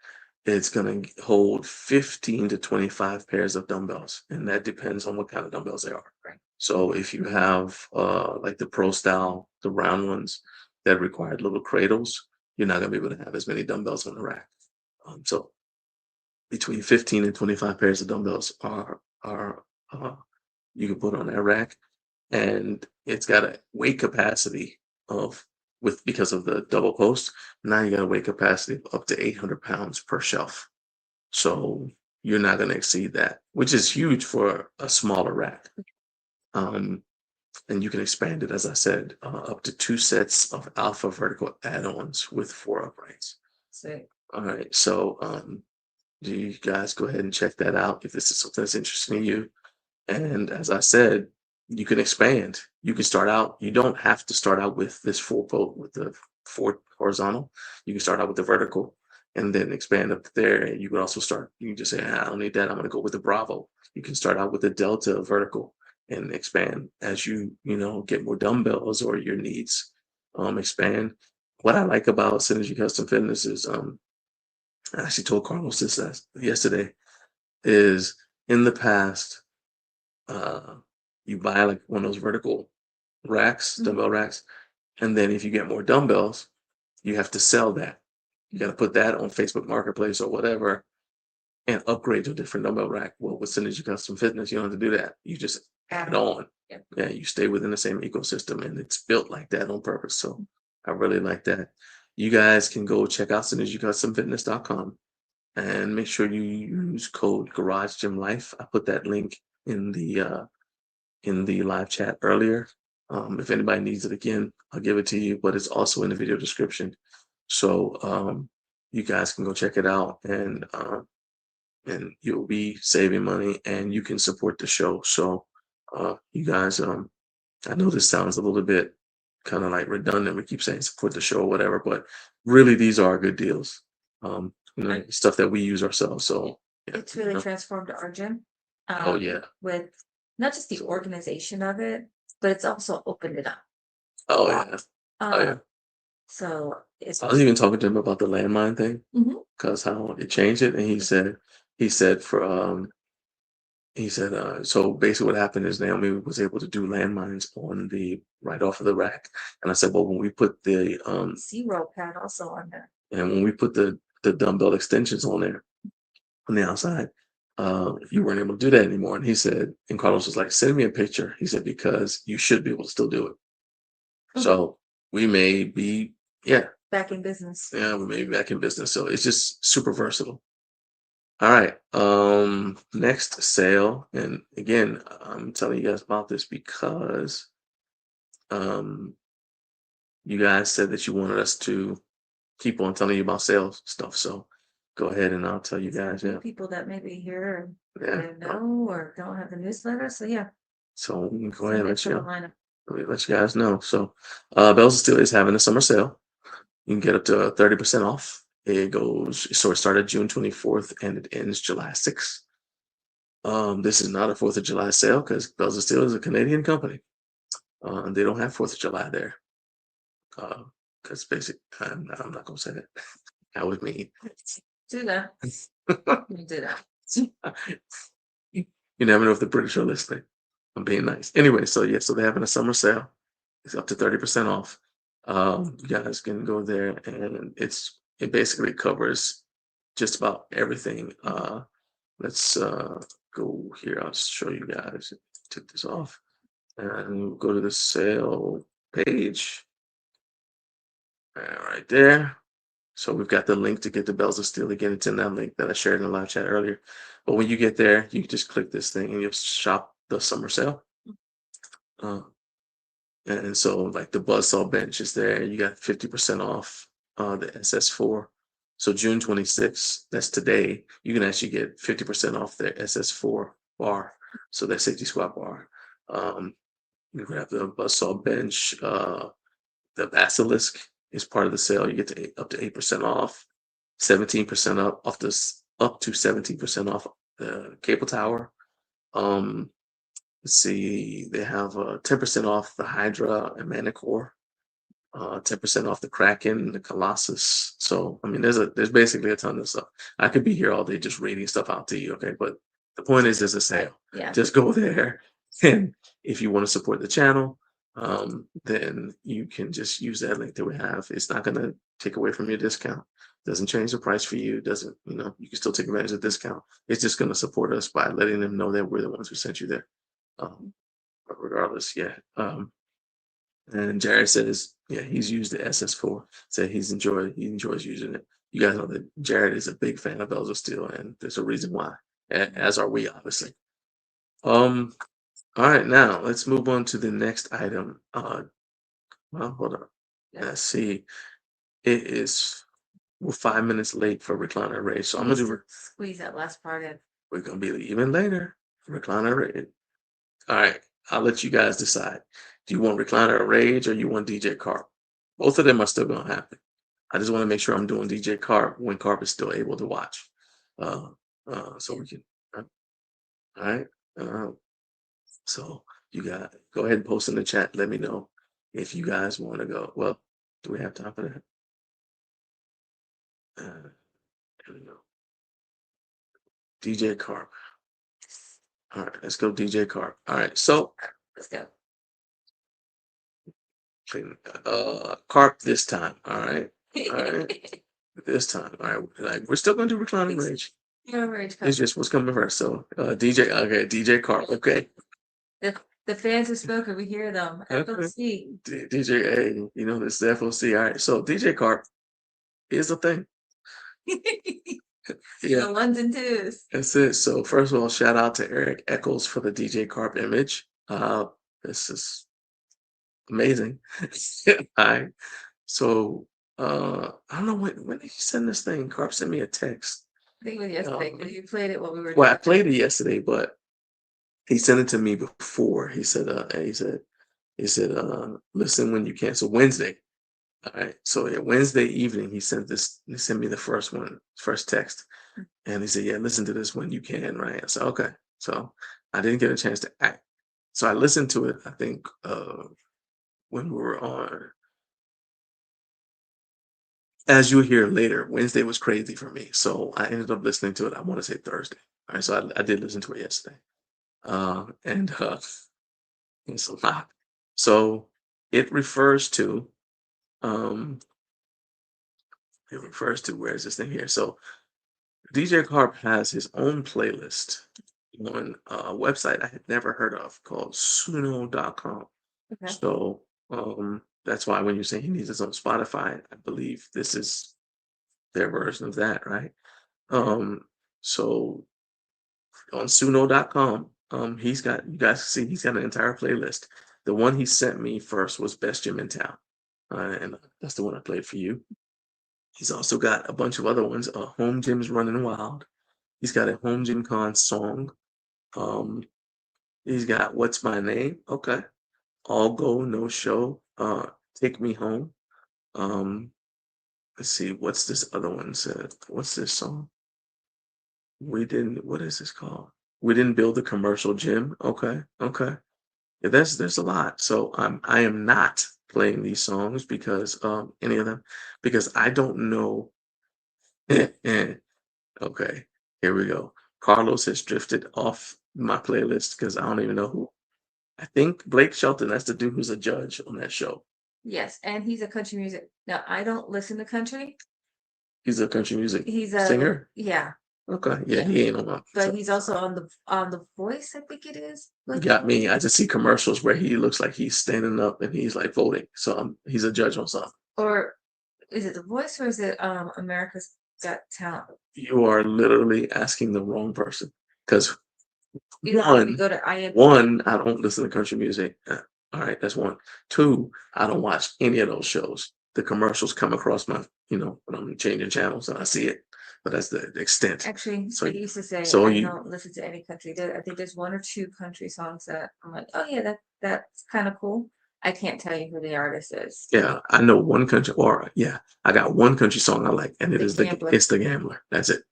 it's gonna hold 15 to 25 pairs of dumbbells, and that depends on what kind of dumbbells they are. Right. So if you have like the pro style, the round ones that require little cradles, you're not gonna be able to have as many dumbbells on the rack. So between 15 and 25 pairs of dumbbells are you can put on that rack, and it's got a weight capacity of because of the double post. Now you got a weight capacity of up to 800 pounds per shelf. So you're not going to exceed that, which is huge for a smaller rack. And you can expand it, as I said, up to 2 sets of alpha vertical add-ons with 4 uprights. Sick. All right, so do you guys go ahead and check that out if this is something that's interesting to you. And as I said, you can expand. You can start out. You don't have to start out with this with the 4 horizontal. You can start out with the vertical and then expand up there. And you can also start. You can just say, I don't need that. I'm going to go with the Bravo. You can start out with the Delta vertical and expand as you get more dumbbells or your needs expand. What I like about Synergy Custom Fitness is I actually told Carlos this yesterday, is in the past, you buy like one of those vertical racks, dumbbell racks, and then if you get more dumbbells, you have to sell that. You got to put that on Facebook Marketplace or whatever and upgrade to a different dumbbell rack. Well, with Synergy Custom Fitness, you don't have to do that. You just add it on. Yeah, you stay within the same ecosystem, and it's built like that on purpose. So I really like that. You guys can go check out synergycustomfitness.com and make sure you use code Garage Gym Life. I put that link in the live chat earlier. If anybody needs it again, I'll give it to you, but it's also in the video description. So you guys can go check it out, and you'll be saving money, and you can support the show. So you guys, I know this sounds a little bit kind of like redundant. We keep saying support the show or whatever, but really these are good deals. Stuff that we use ourselves. So yeah, it's really transformed our gym. Oh yeah. With not just the organization of it, but it's also opened it up. Oh yeah. Oh yeah. So it's. I was even talking to him about the landmine thing, Mhm. because how it changed it, and he said so basically what happened is Naomi was able to do landmines on the right off of the rack, and I said, well, when we put the 0 pad also on there, and when we put the dumbbell extensions on there on the outside, you weren't able to do that anymore. And he said, and Carlos was like, send me a picture. He said, because you should be able to still do it. So we may be, back in business. Yeah, we may be back in business. So it's just super versatile. All right. Next sale. And again, I'm telling you guys about this because you guys said that you wanted us to keep on telling you about sales stuff. So go ahead and I'll tell you guys. Yeah. People that may be here and Yeah. don't know or don't have the newsletter. So yeah. So go ahead and let you lineup. let you guys know. So Bells of Steel is having a summer sale. You can get up to 30% off. It started June 24th and it ends July 6th. This is not a 4th of July sale because Bells of Steel is a Canadian company. They don't have 4th of July there. Because basically, I'm not going to say that. That was mean. Do that. You do that. You never know if the British are listening. I'm being nice. Anyway, so they're having a summer sale. It's up to 30% off. You guys can go there, and it basically covers just about everything. Let's go here. I'll show you guys. Take this off, and we'll go to the sale page. Right there. So we've got the link to get the Bells of Steel. Again, it's in that link that I shared in the live chat earlier. But when you get there, you can just click this thing and you'll shop the summer sale. And so like the Buzzsaw bench is there. You got 50% off the SS4. So June 26th, that's today, you can actually get 50% off their SS4 bar. So that safety squat bar. You grab the Buzzsaw bench. The Basilisk is part of the sale. You get up to 8% off, 17% up to 17% off the cable tower. Let's see, they have 10% off the Hydra and Manicore, 10% off the Kraken, the Colossus. So I mean, there's basically a ton of stuff. I could be here all day just reading stuff out to you, okay? But the point is, there's a sale. Yeah. Just go there, and if you want to support the channel, then you can just use that link that we have. It's not going to take away from your discount. Doesn't change the price for you. Doesn't, you can still take advantage of the discount. It's just going to support us by letting them know that we're the ones who sent you there. But regardless, yeah. And Jared says, yeah, he's used the SS4. Said he enjoys using it. You guys know that Jared is a big fan of Bells of Steel, and there's a reason why. As are we, obviously. All right, now let's move on to the next item. Well, hold on. Let's see. It is we're 5 minutes late for recliner rage, so I'm gonna do. Squeeze that last part in. We're gonna be even later. Recliner rage. All right, I'll let you guys decide. Do you want recliner rage or you want DJ Carp? Both of them are still gonna happen. I just want to make sure I'm doing DJ Carp when Carp is still able to watch. So we can. All right. Uh, so you got go ahead and post in the chat. Let me know if you guys want to go. Well, do we have time for that? There we go. DJ Carp. All right, let's go DJ Carp. All right, so Let's go. Carp this time. All right. All right. This time. All right. Like we're still gonna do reclining rage. It's just what's coming first. So DJ Carp. Okay. The fans have spoken. We hear them. FOC. DJ A, you know, this is FOC. All right. So DJ Carp is a thing. The ones and twos. That's it. So first of all, shout out to Eric Eccles for the DJ Carp image. This is amazing. All right. So I don't know when did you send this thing? Carp sent me a text. I think it was yesterday. You played it while we were. Well, I played it yesterday, but he sent it to me before. He said, listen when you can. So Wednesday. All right. So yeah, Wednesday evening he sent me the first text. And he said, yeah, listen to this when you can, right? I said, okay. So I didn't get a chance to act. So I listened to it, I think, when we were on. As you'll hear later, Wednesday was crazy for me. So I ended up listening to it, I want to say Thursday. All right. So I did listen to it yesterday. And it's a lot. So it refers to, where is this thing here? So DJ Carp has his own playlist on a website I had never heard of called Suno.com. Okay. So that's why when you say he needs his own Spotify, I believe this is their version of that, right? So on Suno.com, he's got, you guys see, he's got an entire playlist. The one he sent me first was Best Gym in Town. And that's the one I played for you. He's also got a bunch of other ones. Home Gym's Running Wild. He's got a Home Gym Con song. He's got What's My Name? Okay. All Go, No Show. Take Me Home. Let's see, what's this other one said? What's this song? What is this called? We Didn't Build a Commercial Gym. Okay. Yeah, there's a lot. So I am not playing these songs because any of them, because I don't know. Okay, here we go. Carlos has drifted off my playlist because I don't even know who. I think Blake Shelton, that's the dude who's a judge on that show. Yes, and he's a country music. Now I don't listen to country. He's a country music He's a singer. Yeah. Okay, yeah, he ain't on my. But he's also on the Voice, I think it is. Got me. I just see commercials where he looks like he's standing up and he's like voting. So he's a judge on something. Or is it The Voice or is it America's Got Talent? You are literally asking the wrong person because one, go to IMDb. One, I don't listen to country music. All right, that's one. Two, I don't watch any of those shows. The commercials come across my, when I'm changing channels and I see it, but that's the extent. Actually, so I used to say I don't listen to any country. I think there's one or two country songs that I'm like, oh yeah, that's kind of cool. I can't tell you who the artist is. Yeah, I know one country, I got one country song I like, and it's The Gambler. That's it.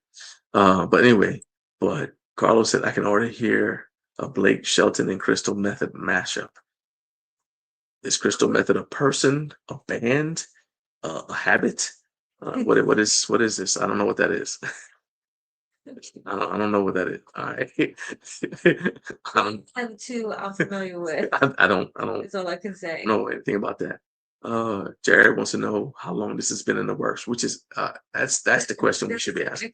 But anyway, Carlos said I can already hear a Blake Shelton and Crystal Method mashup. Is Crystal Method a person, a band, a habit? What is this? I don't know what that is. I don't know what that is. All right. I have two I'm familiar with. I don't. That's all I can say. Know anything about that. Jared wants to know how long this has been in the works, which is that's the question we should be asking.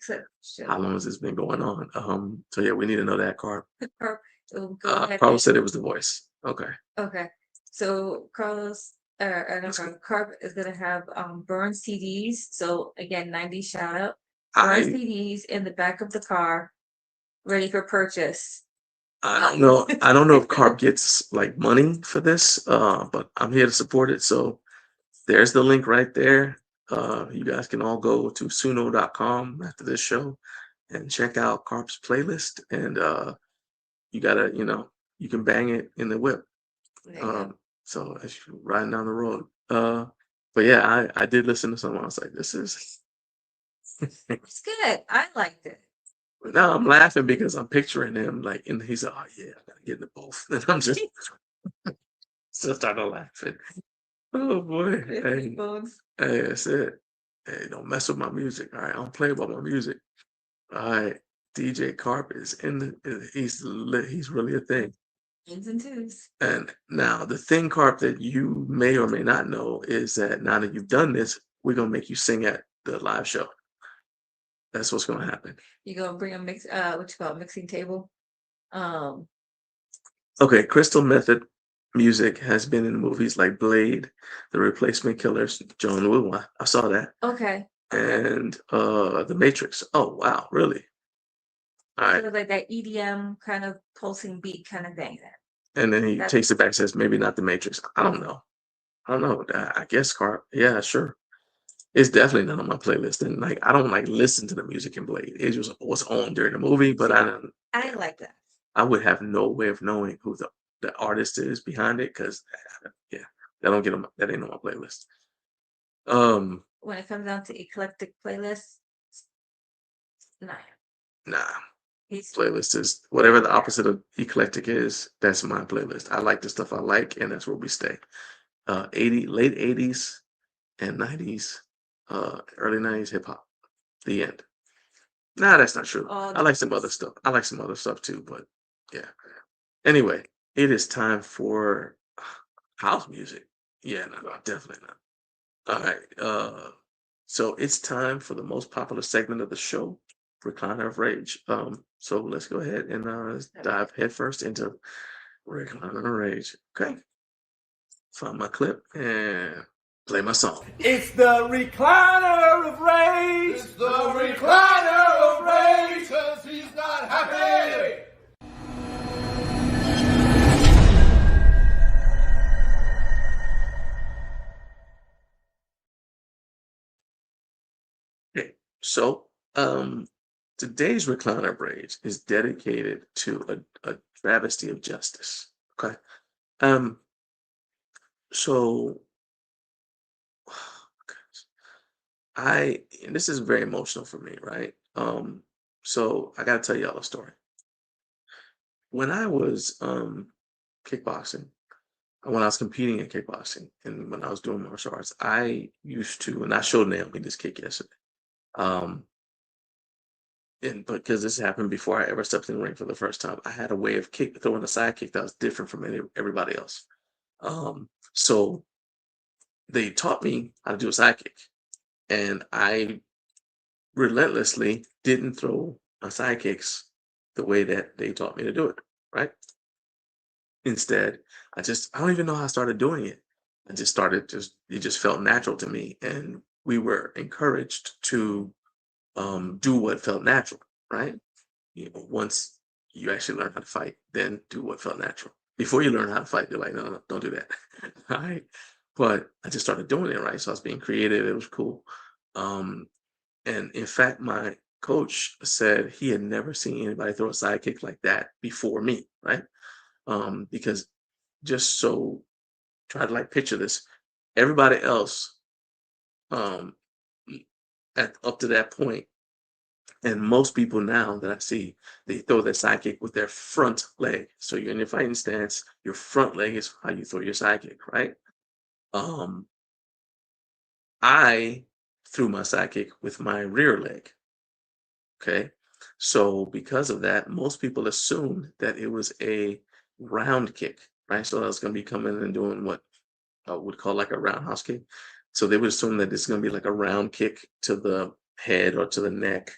How long has this been going on? So yeah, we need to know that, Carl. Carlos said it was The Voice. Okay. So Carlos, Carp is gonna have burn CDs. So again, 90s shout out. Burn I CDs in the back of the car, ready for purchase. I don't know. I don't know if Carp gets like money for this, but I'm here to support it. So there's the link right there. You guys can all go to suno.com after this show and check out Carp's playlist. And you gotta, you can bang it in the whip. There you go. So as you're riding down the road. But yeah, I did listen to someone. I was like, this is. It's good. I liked it. But now I'm laughing because I'm picturing him like, and he's like, oh yeah, I gotta get into both. And I'm just still starting laughing. Oh boy. Hey, hey, that's it. Hey, don't mess with my music. All right, I don't play about my music. All right, DJ Carp is he's really a thing. Ones and twos. And now the thing, Carp, that you may or may not know is that now that you've done this, we're gonna make you sing at the live show. That's what's gonna happen. You gonna bring a mixing table? Okay, Crystal Method music has been in movies like Blade, The Replacement Killers, John Woo. I saw that. Okay. And The Matrix. Oh wow, really? All right. So like that EDM kind of pulsing beat kind of thing. And then he takes it back and says, maybe not The Matrix. I don't know. I guess Carp. Yeah, sure. It's definitely not on my playlist. And like I don't like listen to the music in Blade. It just was on during the movie, but I like that. I would have no way of knowing who the artist is behind it because yeah, that ain't on my playlist. When it comes down to eclectic playlists, nah. Playlist is whatever the opposite of eclectic is. That's my playlist. I like the stuff I like, and that's where we stay. Late 80s and 90s, early 90s hip hop. The end. Nah, that's not true. I like some other stuff. I like some other stuff too, but yeah. Anyway, it is time for house music. Yeah, no, definitely not. All right. So it's time for the most popular segment of the show, Recliner of Rage. So let's go ahead and let's dive headfirst into Recliner of Rage. Okay. Find my clip and play my song. It's the recliner of rage. It's the recliner of rage, 'cause he's not happy. Okay. So today's Recliner of Rage is dedicated to a travesty of justice. Okay. So and this is very emotional for me, right? So I gotta tell y'all a story. When I was kickboxing, when I was competing in kickboxing and when I was doing martial arts, I used to, and I showed Naomi this kick yesterday. And because this happened before I ever stepped in the ring for the first time, I had a way of throwing a side kick that was different from everybody else. So they taught me how to do a side kick, and I relentlessly didn't throw my side kicks the way that they taught me to do it, right? Instead, I don't even know how I started doing it. I just started, it just felt natural to me. And we were encouraged to do what felt natural, right? Once you actually learn how to fight, then do what felt natural. Before you learn how to fight, you're like, no, don't do that. All right. But I just started doing it, right? So I was being creative. It was cool. And in fact, my coach said he had never seen anybody throw a side kick like that before me, right? Because just so try to like picture this, everybody else up to that point, and most people now that I see, they throw their side kick with their front leg. So you're in your fighting stance, your front leg is how you throw your side kick, right? I threw my side kick with my rear leg. Okay. So because of that, most people assumed that it was a round kick, right? So I was going to be coming and doing what I would call like a roundhouse kick. So they would assume that it's going to be like a round kick to the head or to the neck,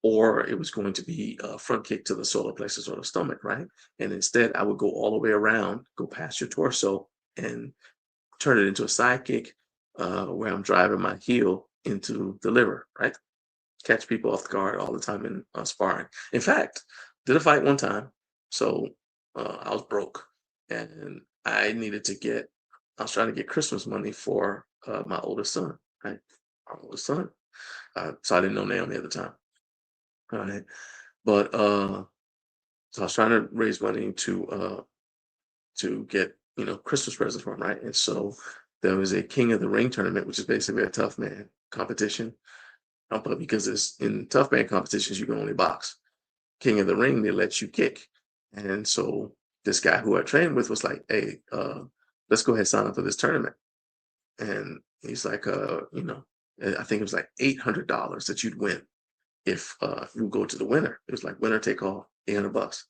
or it was going to be a front kick to the solar plexus or the stomach, right? And instead, I would go all the way around, go past your torso, and turn it into a sidekick where I'm driving my heel into the liver, right? Catch people off guard all the time in sparring. In fact, did a fight one time. So I was broke and I was trying to get Christmas money for my oldest son, right? Our oldest son. So I didn't know Naomi at the time. Right. But so I was trying to raise money to get, Christmas presents for him, right? And so there was a King of the Ring tournament, which is basically a tough man competition. But because it's in tough man competitions, you can only box. King of the Ring, they let you kick. And so this guy who I trained with was like, hey, let's go ahead and sign up for this tournament. And he's like, I think it was like $800 that you'd win if you go to the winner. It was like winner take all, $800.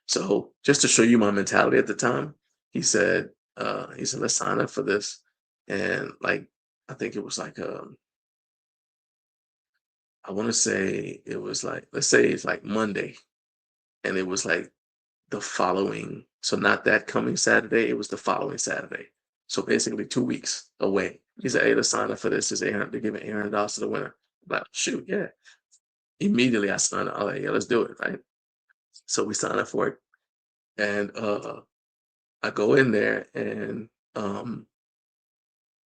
So just to show you my mentality at the time, he said, let's sign up for this. And like, I think it was like, I want to say it was like, let's say it's like Monday. And it was like the following, so not that coming Saturday, it was the following Saturday. So basically 2 weeks away. He said, hey, let's sign up for this. It's 800, they're giving $800 to the winner. I'm like, shoot, yeah. Immediately I signed up. I'm like, yeah, let's do it, right? So we signed up for it. And I go in there and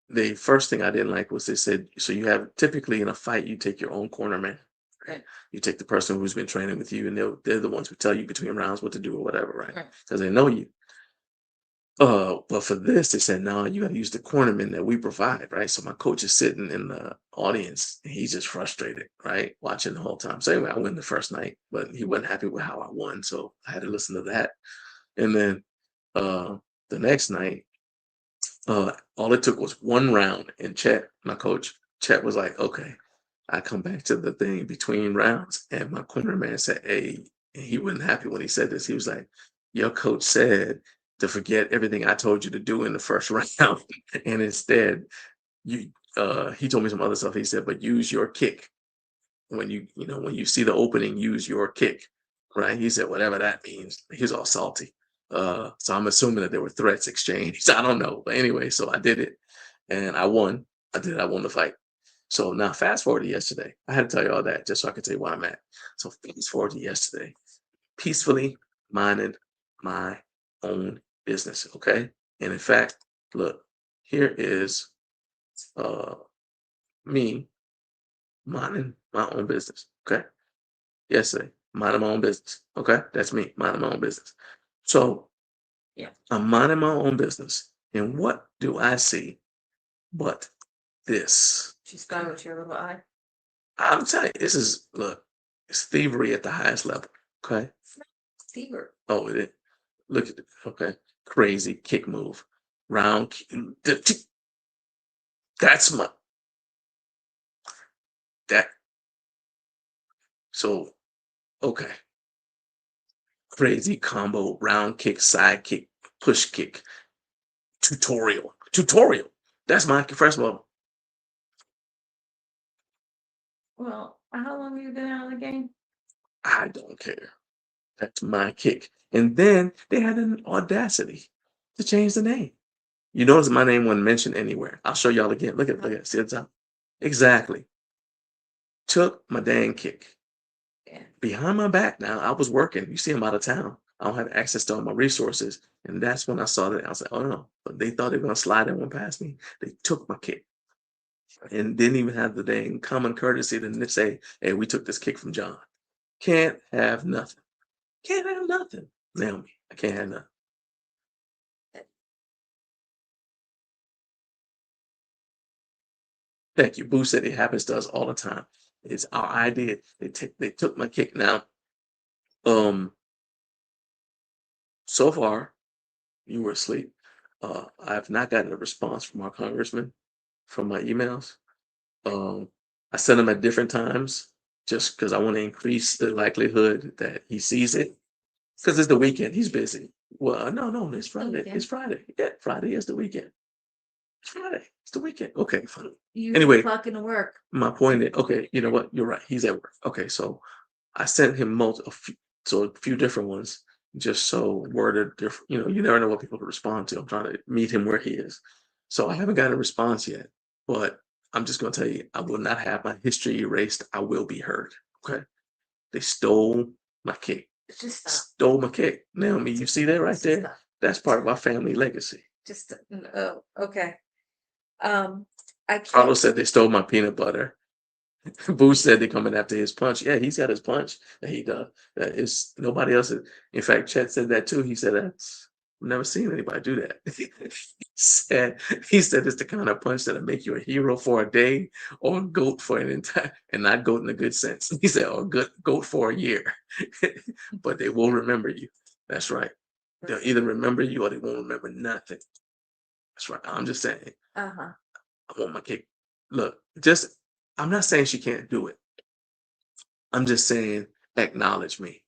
the first thing I didn't like was they said, so you have typically in a fight, you take your own corner man. Right. You take the person who's been training with you, and they're the ones who tell you between rounds what to do or whatever, right? Because they know you. But for this, they said, no, you got to use the cornerman that we provide, right? So my coach is sitting in the audience, and he's just frustrated, right? Watching the whole time. So anyway, I win the first night, but he wasn't happy with how I won, so I had to listen to that. And then the next night, all it took was one round, and Chet, my coach, Chet was like, okay. I come back to the thing between rounds, and my corner man said, hey, and he wasn't happy when he said this. He was like, your coach said to forget everything I told you to do in the first round. And instead, he told me some other stuff. He said, but use your kick. When when you see the opening, use your kick. Right. He said, whatever that means. He was all salty. So I'm assuming that there were threats exchanged. I don't know. But anyway, so I did it and I won. I won the fight. So now fast forward to yesterday. I had to tell you all that just so I could tell you where I'm at. So fast forward to yesterday. Peacefully minding my own business. Okay. And in fact, look, here is me minding my own business. Okay. Yesterday, minding my own business. Okay. That's me minding my own business. So yeah, I'm minding my own business. And what do I see but this? She's gone with your little eye. I'm telling you, it's thievery at the highest level. Okay. Thievery. Oh, look at it. Okay. Crazy kick move. Round. That's that. So, okay. Crazy combo, round kick, side kick, push kick, tutorial. That's my, first of all. Well, how long have you been out of the game? I don't care. That's my kick. And then they had an audacity to change the name. You notice my name wasn't mentioned anywhere. I'll show y'all again. Look at it. See the top? Exactly. Took my dang kick. Yeah. Behind my back now, I was working. You see, I'm out of town. I don't have access to all my resources. And that's when I saw that. I was like, oh no. But they thought they were going to slide that one past me. They took my kick. And didn't even have the dang common courtesy to say, hey, we took this kick from John. Can't have nothing. Can't have nothing. Naomi, I can't have nothing. Thank you. Boo said it happens to us all the time. It's our idea. They took my kick. Now, so far, you were asleep. I have not gotten a response from our congressman from my emails. I send them at different times just because I want to increase the likelihood that he sees it. Because it's the weekend. He's busy. Well, no, it's Friday. It's Friday. Yeah, Friday is the weekend. It's Friday. It's the weekend. Okay, fine. Anyway, clocking to work. My point is, okay, you know what? You're right. He's at work. Okay, so I sent him a few different ones. just so worded different. You never know what people respond to. I'm trying to meet him where he is. So I haven't gotten a response yet, but I'm just going to tell you, I will not have my history erased. I will be heard. Okay. They stole my cake. Just stop. Stole my cake. Naomi, you see that right Just there? stop. That's part of our family legacy. Just okay. I can't. Carlos said they stole my peanut butter. Boo said they're coming after his punch. Yeah, he's got his punch that he does. That is nobody else. In fact, Chet said that too. He said that's I've never seen anybody do that. he said it's the kind of punch that'll make you a hero for a day or a goat for an entire, and not goat in a good sense. He said, or good goat for a year. But they will remember you. That's right. They'll either remember you or they won't remember nothing. That's right. I'm just saying. Uh-huh. I want my cake. Look, I'm not saying she can't do it. I'm just saying acknowledge me.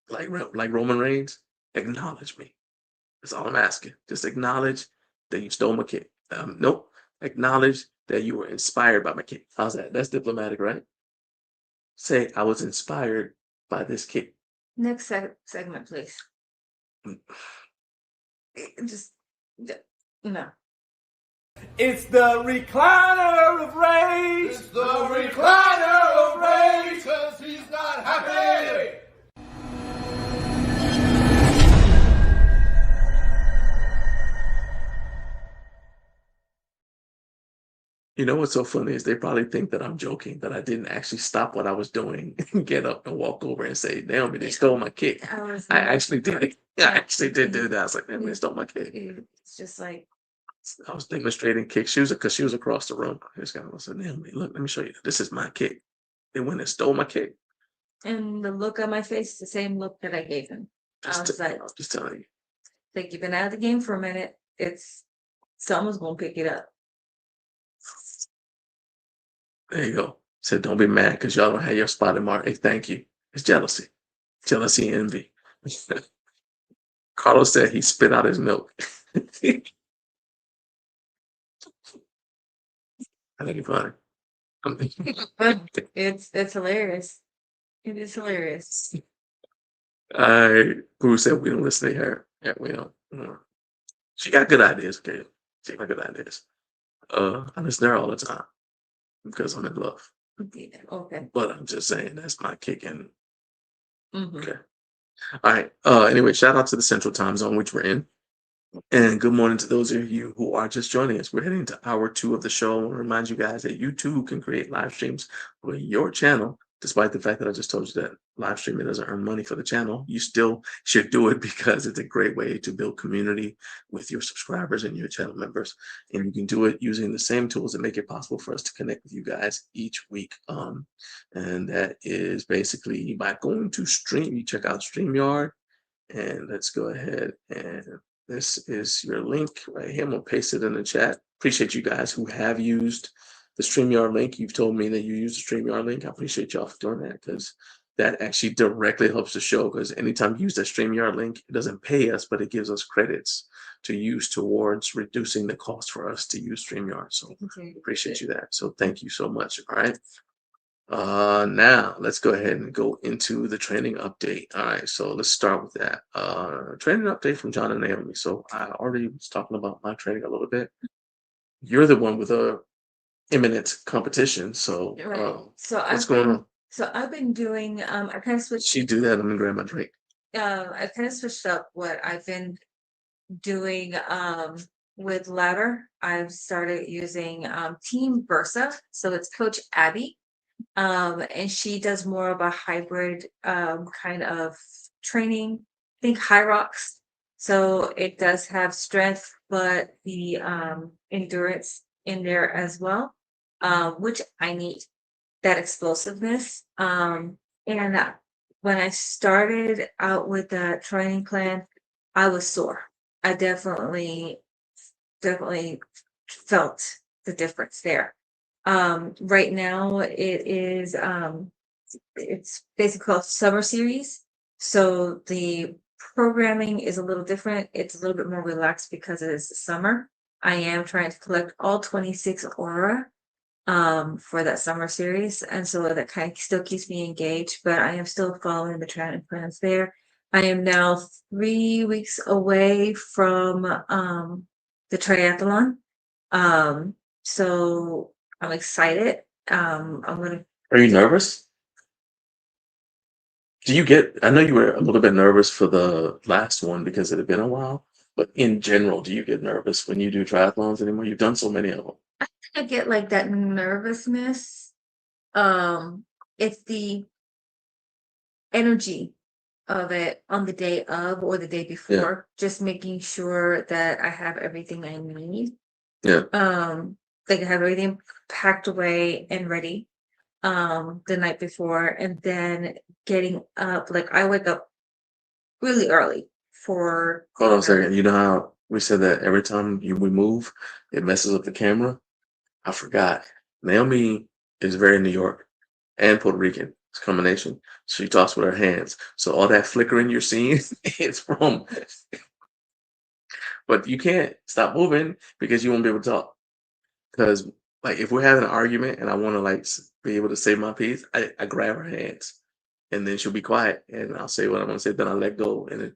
Like Roman Reigns, acknowledge me. That's all I'm asking. Just acknowledge that you stole my cake. Nope. Acknowledge that you were inspired by my cake. How's that? That's diplomatic, right? Say, I was inspired by this cake. Next segment, please. Just no. It's the recliner of rage. It's the recliner of rage. Because he's not happy. You know what's so funny is they probably think that I'm joking, that I didn't actually stop what I was doing and get up and walk over and say, Naomi, they stole my cake. I actually did it. I actually did do that. I was like, Naomi, they stole my cake. It's just like I was demonstrating cake. Because she was across the room. I just got to say, Naomi, look, let me show you. This is my cake. They went and stole my cake. and the look on my face is the same look that I gave him. I was like, Just telling you. like you've been out of the game for a minute. Someone's gonna pick it up. There you go. Said, don't be mad because y'all don't have your spotted mark. Hey, thank you. It's jealousy. Jealousy and envy. Carlos said he spit out his milk. I think it's funny. It's hilarious. It is hilarious. Who said we don't listen to her? Yeah, we don't. She got good ideas, okay? She got good ideas. I listen to her all the time because I'm in love. Okay. But I'm just saying that's my kicking. Mm-hmm. Okay. All right. Anyway, shout out to the Central Time Zone, which we're in. And good morning to those of you who are just joining us. We're heading to hour 2 of the show. I want to remind you guys that you too can create live streams for your channel. Despite the fact that I just told you that live streaming doesn't earn money for the channel, you still should do it because it's a great way to build community with your subscribers and your channel members. And you can do it using the same tools that make it possible for us to connect with you guys each week. And that is basically by going to Stream. You check out StreamYard, and let's go ahead and this is your link right here. I'm going to paste it in the chat. Appreciate you guys who have used the StreamYard link. You've told me that you use the StreamYard link. I appreciate y'all for doing that because that actually directly helps the show, because anytime you use that StreamYard link, it doesn't pay us, but it gives us credits to use towards reducing the cost for us to use StreamYard. So appreciate you that. So thank you so much. All right. Now let's go ahead and go into the training update. All right, so let's start with that. Training update from John and Naomi. So I already was talking about my training a little bit. You're the one with a imminent competition. So, what's going on? So I've been doing. I kind of switched. She do that. I'm gonna grab my drink. I kind of switched up what I've been doing. With ladder, I've started using Team Versa. So it's Coach Abby. And she does more of a hybrid kind of training. Think high rocks. So it does have strength, but the endurance in there as well, which I need that explosiveness. And when I started out with that training plan, I was sore. I definitely felt the difference there. Right now it is it's basically called Summer Series. So the programming is a little different. It's a little bit more relaxed because it is summer. I am trying to collect all 26 aura for that summer series, and so that kind of still keeps me engaged, but I am still following the training plans there. I am now 3 weeks away from the triathlon. So I'm excited. I'm gonna. Are you nervous? I know you were a little bit nervous for the last one because it had been a while, but in general, do you get nervous when you do triathlons anymore? You've done so many of them. I get like that nervousness. It's the energy of it on the day of or the day before, just making sure that I have everything I need. Yeah. Like I have everything packed away and ready the night before, and then getting up. Like I wake up really early for. Hold on a second. You know how we said that every time we move, it messes up the camera? I forgot. Naomi is very New York and Puerto Rican. It's a combination. She talks with her hands. So all that flickering you're seeing is from. But you can't stop moving because you won't be able to talk. Because like if we're having an argument and I want to like be able to say my piece, I grab her hands and then she'll be quiet and I'll say what I want to say. Then I let go and then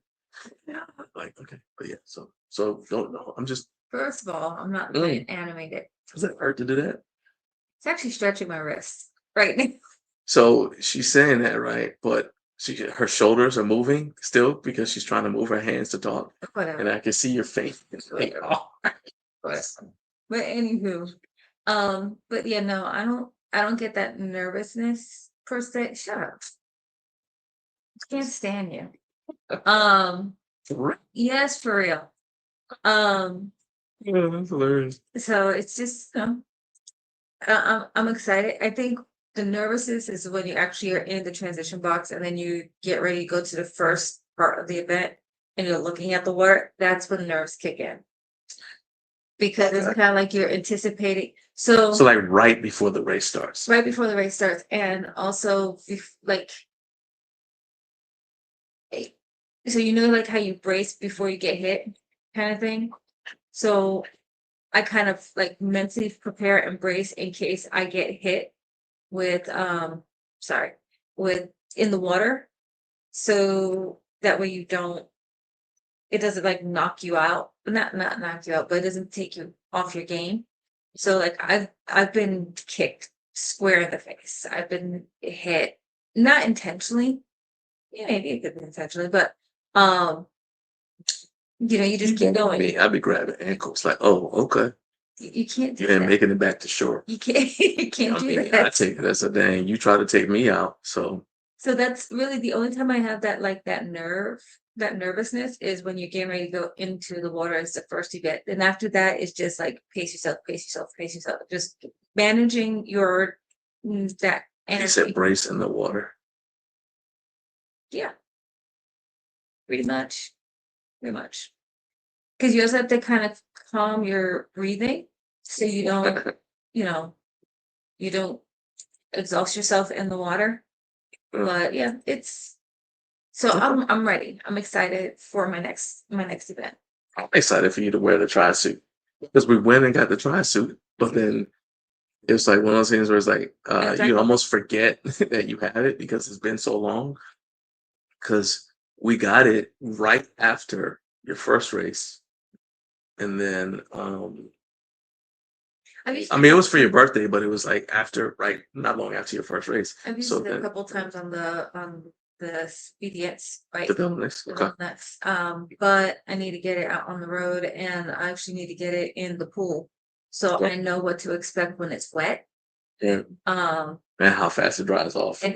like okay, but yeah. So don't know. I'm just. First of all, I'm not very animated. Does it hurt to do that? It's actually stretching my wrist right now. So she's saying that right, but her shoulders are moving still because she's trying to move her hands to talk, Whatever. and I can see your face. It's like, oh. But anywho, but yeah, no, I don't get that nervousness per se. Shut up. I can't stand you. Yes, for real. Yeah, that's hilarious. So it's just, I'm excited. I think the nervousness is when you actually are in the transition box and then you get ready to go to the first part of the event and you're looking at the water. That's when the nerves kick in. Because it's kind of like you're anticipating. So like right before the race starts. Right before the race starts. And also like, so you know like how you brace before you get hit kind of thing. So I kind of like mentally prepare and brace in case I get hit with in the water. So that way it doesn't like knock you out, not knock you out, but it doesn't take you off your game. So like I've been kicked square in the face. I've been hit, not intentionally. Yeah, maybe it could be intentionally, but you just keep going. I'd be grabbing ankles like, oh, okay. You can't do You ain't that. making it back to shore. You can't do that. I take it as a dang. You try to take me out, so that's really the only time I have that like that nervousness is when you're getting ready to go into the water as the first event. And after that, it's just like pace yourself. Just managing that energy. You said brace in the water. Yeah. Pretty much. Because you also have to kind of calm your breathing so you don't, you don't exhaust yourself in the water. But yeah, so I'm ready. I'm excited for my next event. I'm excited for you to wear the tri-suit because we went and got the tri-suit, but then it's like one of those things where it's like you almost forget that you have it because it's been so long. Because we got it right after your first race, and then I mean it was for your birthday, but it was like not long after your first race. I've used it a couple times on the expedience, right? The wellness. Okay. But I need to get it out on the road, and I actually need to get it in the pool, so I know what to expect when it's wet. Yeah. And how fast it dries off. And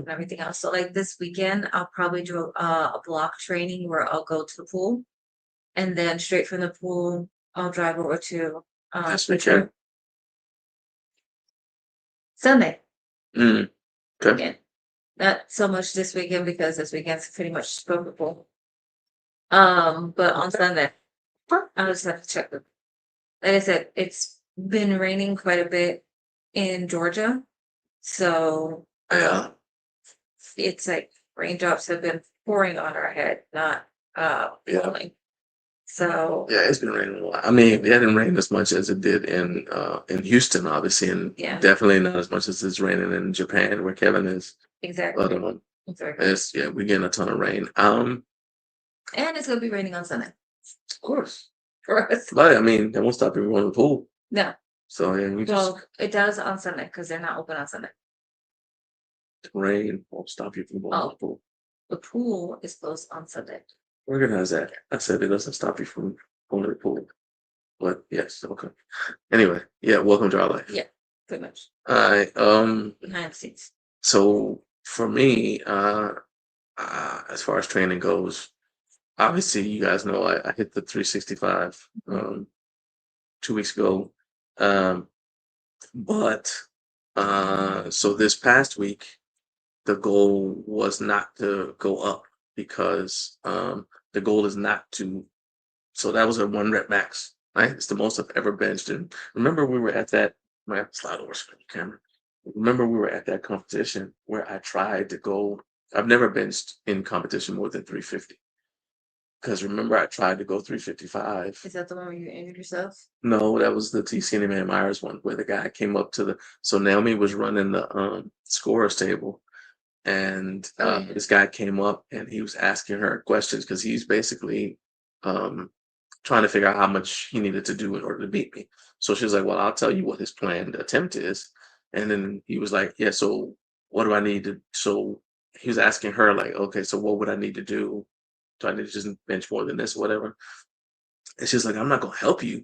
everything else. So like this weekend, I'll probably do a block training where I'll go to the pool, and then straight from the pool, I'll drive over to Sunday. Okay. Again. Not so much this weekend because this weekend's pretty much spoken pool. But on Sunday, I'll just have to check them. Like I said, it's been raining quite a bit in Georgia. So it's like raindrops have been pouring on our head, not falling. So yeah, it's been raining a lot. I mean, it didn't rain as much as it did in Houston, obviously, and definitely not as much as it's raining in Japan, where Kevin is. Exactly. But Exactly. We're getting a ton of rain. And it's gonna be raining on Sunday Of course. for us. But I mean, that won't stop you from going to the pool. No, So yeah, we just well, it does on Sunday because they're not open on Sunday. rain won't stop you from going to the pool. The pool is closed on Sunday. Organize that. I said it doesn't stop you from going to the pool. But yes, okay. Anyway, yeah, welcome to our life. Yeah, pretty much All right. behind the scenes. So for me, as far as training goes, obviously you guys know I hit the 365 2 weeks ago. But so this past week the goal was not to go up because the goal is not to, so that was a 1 rep max, right? It's the most I've ever benched. And remember we were at that, I have to slide over the camera. Remember we were at that competition where I tried to go, I've never benched in competition more than 350. Because remember I tried to go 355. Is that the one where you injured yourself? No, that was the TC Man Myers one where the guy came up to the, so Naomi was running the scorers table, and this guy came up and he was asking her questions because he's basically trying to figure out how much he needed to do in order to beat me. So she was like, well, I'll tell you what his planned attempt is. And then he was like, yeah, so what do I need to, so he was asking her like, okay, so what would I need to do? Do I need to just bench more than this or whatever? And she's like, I'm not gonna help you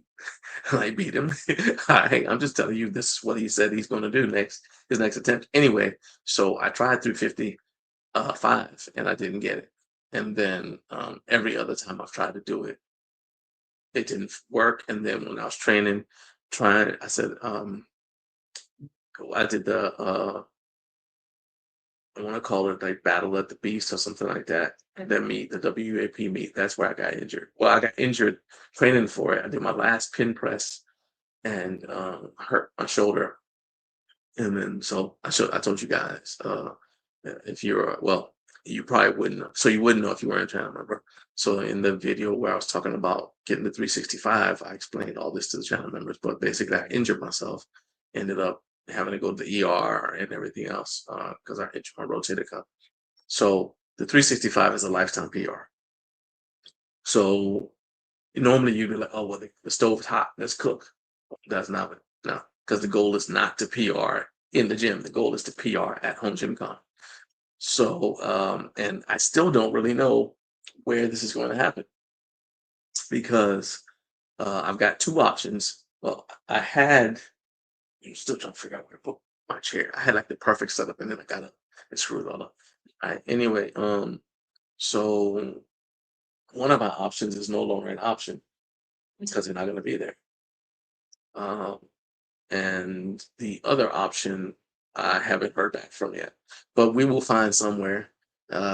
like beat him. I'm just telling you this is what he said he's gonna do his next attempt. Anyway, so I tried 355 and I didn't get it. And then every other time I've tried to do it, it didn't work. And then when I was trying, I said, I did the I want to call it like Battle at the Beast or something like that. That meet, the WAP meet, that's where I got injured. Well, I got injured training for it. I did my last pin press and hurt my shoulder. And then so I told you guys, if you're, well, you probably wouldn't know. So you wouldn't know if you weren't a channel member. So in the video where I was talking about getting the 365, I explained all this to the channel members, but basically I injured myself, ended up having to go to the ER and everything else because I injured my rotator cuff. So the 365 is a lifetime PR. So normally you'd be like, oh, well, the stove's hot, let's cook. That's not it. No, because the goal is not to PR in the gym. The goal is to PR at Home Gym Con. So, and I still don't really know where this is going to happen because I've got 2 options. Well, I'm still trying to figure out where to put my chair. I had like the perfect setup and then I got it screwed all up. All right. Anyway, so one of my options is no longer an option because they're not going to be there. And the other option I haven't heard back from yet, but we will find somewhere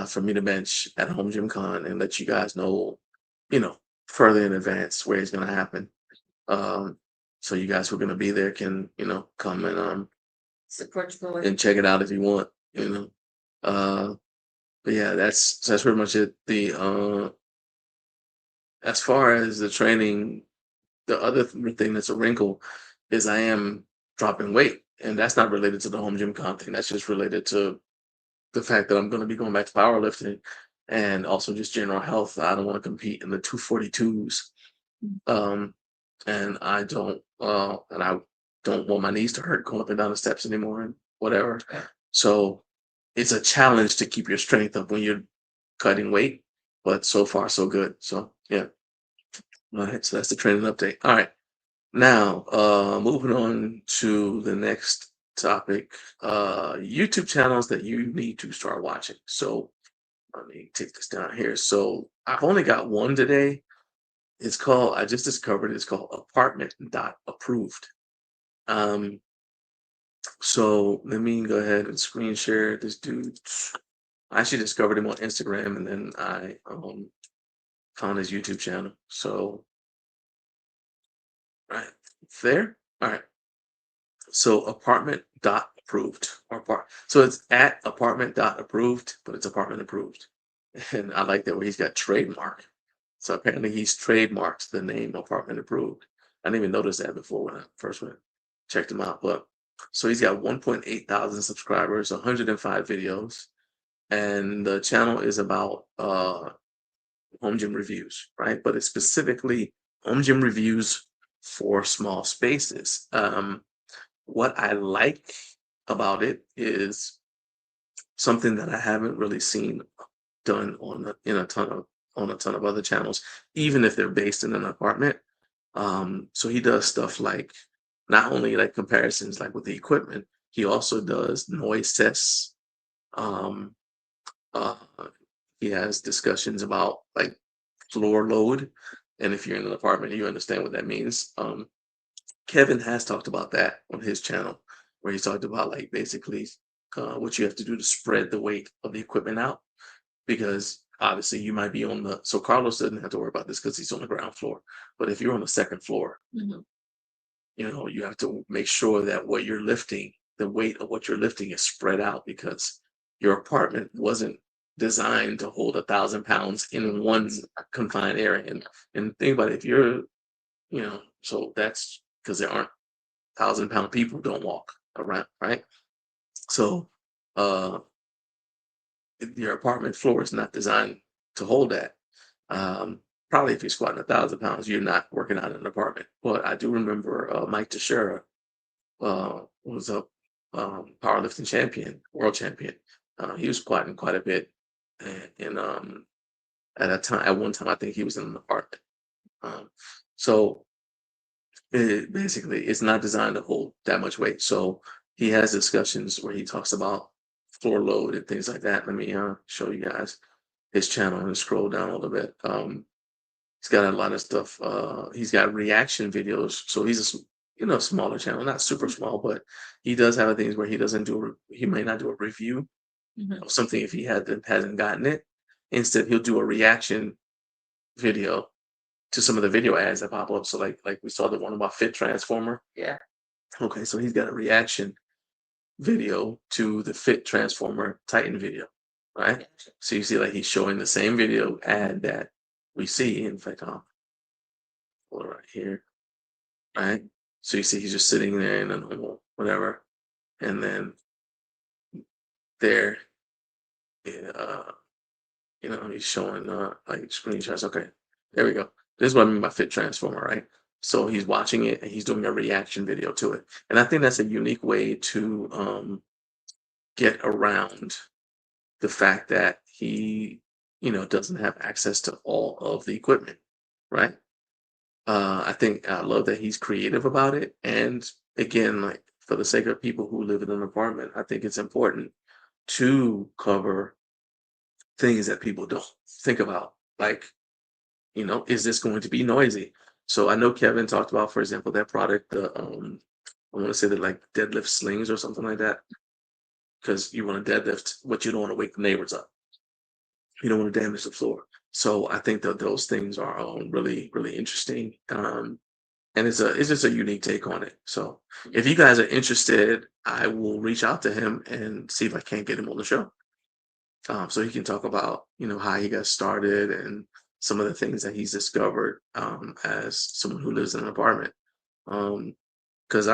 for me to bench at Home Gym Con and let you guys know, further in advance where it's going to happen. So you guys who are going to be there can, come and Support your and check it out if you want, But yeah, that's pretty much it. The as far as the training, the other thing that's a wrinkle is I am dropping weight, and that's not related to the Home Gym Con thing. That's just related to the fact that I'm going to be going back to powerlifting and also just general health. I don't want to compete in the 242s. And I don't want my knees to hurt going up and down the steps anymore and whatever. So it's a challenge to keep your strength up when you're cutting weight, but so far so good. So yeah. All right, so that's the training update. All right. Now, moving on to the next topic, YouTube channels that you need to start watching. So let me take this down here. So I've only got one today. It's called, I just discovered it's called apartment.approved. So let me go ahead and screen share this dude. I actually discovered him on Instagram and then I found his YouTube channel. So right there. All right. So apartment.approved so it's at apartment.approved, but it's apartment approved. And I like that where he's got trademark. So apparently he's trademarked the name apartment approved. I didn't even notice that before when I first checked him out. But so he's got 1.8 thousand subscribers, 105 videos. and the channel is about home gym reviews, right? But it's specifically home gym reviews for small spaces. What I like about it is something that I haven't really seen done in a ton of on a ton of other channels, even if they're based in an apartment. So he does stuff like not only like comparisons like with the equipment, he also does noise tests. Um, uh, he has discussions about like floor load, and if you're in an apartment, you understand what that means. Kevin has talked about that on his channel, where he's talked about like basically what you have to do to spread the weight of the equipment out, because obviously you might be on the, so Carlos doesn't have to worry about this because he's on the ground floor, but if you're on the second floor, Mhm. you have to make sure that what you're lifting, the weight of what you're lifting is spread out, because your apartment wasn't designed to hold 1,000 pounds in one confined area. And think about it, if you're, so that's because there aren't 1,000 pound people don't walk around, right? So uh your apartment floor is not designed to hold that. Um, Probably if you're squatting 1,000 pounds, you're not working out in an apartment. But I do remember Mike Teixeira was a powerlifting champion, world champion. He was squatting quite a bit, and at one time, I think he was in an apartment. So basically, it's not designed to hold that much weight. So he has discussions where he talks about floor load and things like that. Let me show you guys his channel and scroll down a little bit. He's got a lot of stuff. He's got reaction videos. So he's smaller channel, not super small, but he does have things where he may not do a review Mhm. of something if he hasn't gotten it. Instead, he'll do a reaction video to some of the video ads that pop up. So like we saw the one about Fit Transformer. Yeah. Okay, so he's got a reaction video to the Fit Transformer Titan video, right? Gotcha. So you see like he's showing the same video ad that we see. In fact, I'll pull it right here, right? So you see he's just sitting there in a normal whatever, and then there, uh, he's showing like screenshots. Okay, there we go. This is what I mean by Fit Transformer, right? So he's watching it and he's doing a reaction video to it, and I think that's a unique way to get around the fact that he, doesn't have access to all of the equipment, right? I love that he's creative about it. And again, like for the sake of people who live in an apartment, I think it's important to cover things that people don't think about. Like, is this going to be noisy? So I know Kevin talked about, for example, that product, I want to say that like deadlift slings or something like that, because you want to deadlift, but you don't want to wake the neighbors up. You don't want to damage the floor. So I think that those things are really, really interesting. And it's just a unique take on it. So if you guys are interested, I will reach out to him and see if I can't get him on the show. So he can talk about, how he got started and some of the things that he's discovered as someone who lives in an apartment. Because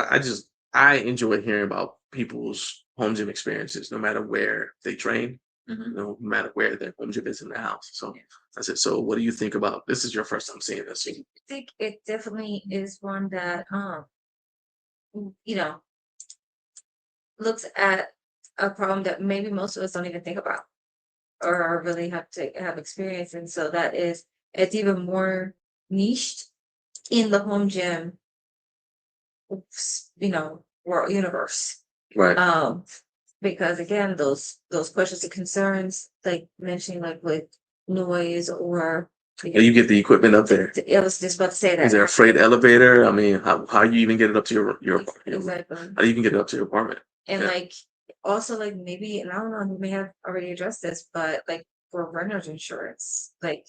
I enjoy hearing about people's home gym experiences, no matter where they train, Mhm. no matter where their home gym is in the house. So Yeah. that's it. So what do you think about this? Is your first time seeing this? I think it definitely is one that you know looks at a problem that maybe most of us don't even think about or really have to have experience in. So that is, it's even more niched in the home gym, world universe. Right. Because again, those questions and concerns, like mentioning like with noise or How do you get the equipment up there? I was just about to say that. Is there a freight elevator? I mean, how you even get it up to your Exactly. how do you even get it up to your apartment? And Yeah. like also like maybe, and I don't know, you may have already addressed this, but like for renter's insurance, like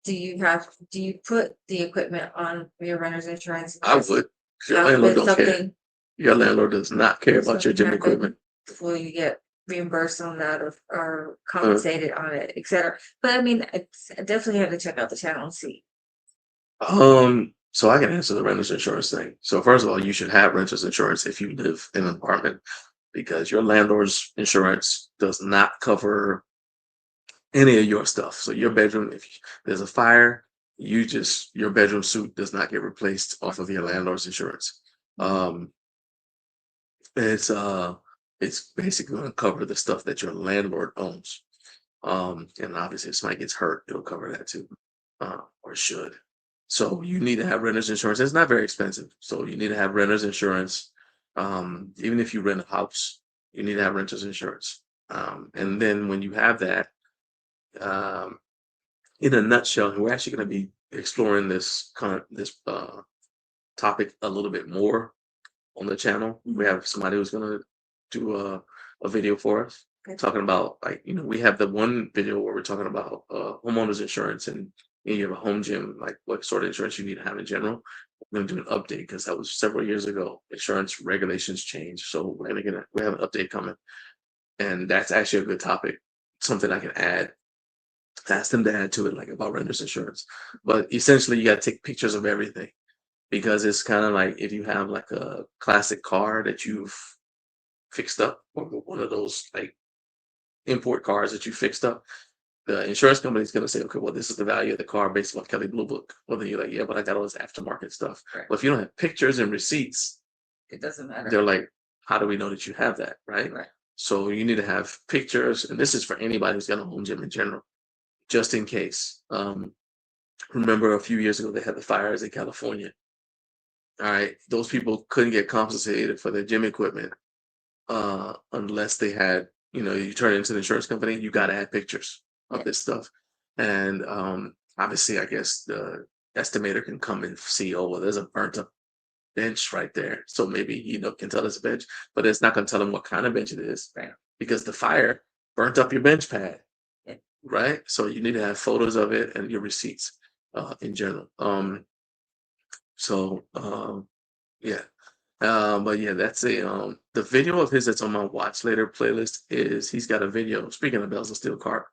do you put the equipment on your renter's insurance? I would. 'Cause your God landlord forbid don't care. something Your landlord does not care about your something gym happen, equipment. will you get reimbursed on that or compensated on it, etc. But I mean, I definitely have to check out the channel and see. So I can answer the renter's insurance thing. So first of all, you should have renter's insurance if you live in an apartment, because your landlord's insurance does not cover any of your stuff. So your bedroom, if there's a fire, your bedroom suite does not get replaced off of your landlord's insurance. Um, it's it's basically going to cover the stuff that your landlord owns. And obviously if somebody gets hurt, it'll cover that too, or should. So you need to have renter's insurance. It's not very expensive. So you need to have renter's insurance. Even if you rent a house, you need to have renter's insurance. And then when you have that, um, in a nutshell, and we're actually going to be exploring this topic a little bit more on the channel. We have somebody who's going to do a video for us talking about, like, we have the one video where we're talking about homeowners insurance, and you have a home gym, like what sort of insurance you need to have in general. We're going to do an update because that was several years ago. Insurance regulations change, so we have an update coming, and that's actually a good topic, something I can ask them to add to it, like about renter's insurance. But essentially, you got to take pictures of everything, because it's kind of like if you have like a classic car that you've fixed up, or one of those like import cars that you fixed up, the insurance company is going to say, okay, well, this is the value of the car based on Kelly Blue Book. Well, then you're like, yeah, but I got all this aftermarket stuff. Right. Well, if you don't have pictures and receipts, It doesn't matter. they're like, how do we know that you have that, right? So you need to have pictures, and this is for anybody who's got a home gym in general, just in case. Remember a few years ago they had the fires in California. All right, those people couldn't get compensated for their gym equipment unless they had, you turn it into the insurance company, you got to add pictures of this stuff. And obviously, I guess the estimator can come and see, oh, well, there's a burnt up bench right there. So maybe, can tell us a bench, but it's not going to tell them what kind of bench it is, because the fire burnt up your bench pad, right? So you need to have photos of it and your receipts in general. Yeah. But yeah, that's the video of his that's on my watch later playlist is he's got a video. Speaking of bells and steel car,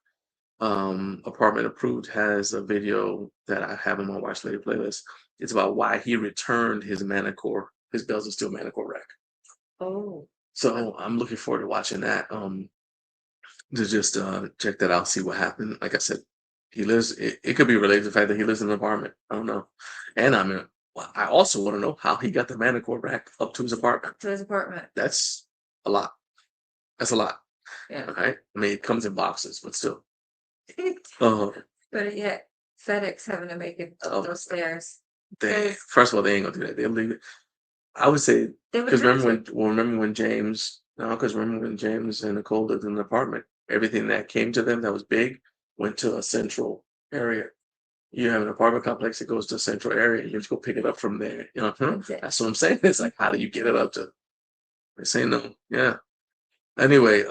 Apartment Approved has a video that I have on my watch later playlist. It's about why he returned his Manicore, his bells and steel Manicore rack. Oh. So I'm looking forward to watching that. To just check that out, see what happened. Like I said, he lives. It could be related to the fact that he lives in an apartment. I don't know. And I also want to know how he got the Manicore rack up to his apartment. That's a lot. That's a lot. Yeah. Right. I mean, it comes in boxes, but still. But yet, FedEx having to make it up those stairs. First of all, they ain't gonna do that. They'll leave it. I would say because remember when James and Nicole lived in an apartment, everything that came to them that was big went to a central area. You have an apartment complex that goes to a central area, you just go pick it up from there. That's what I'm saying. It's like, how do you get it up to? They say no. Yeah. Anyway,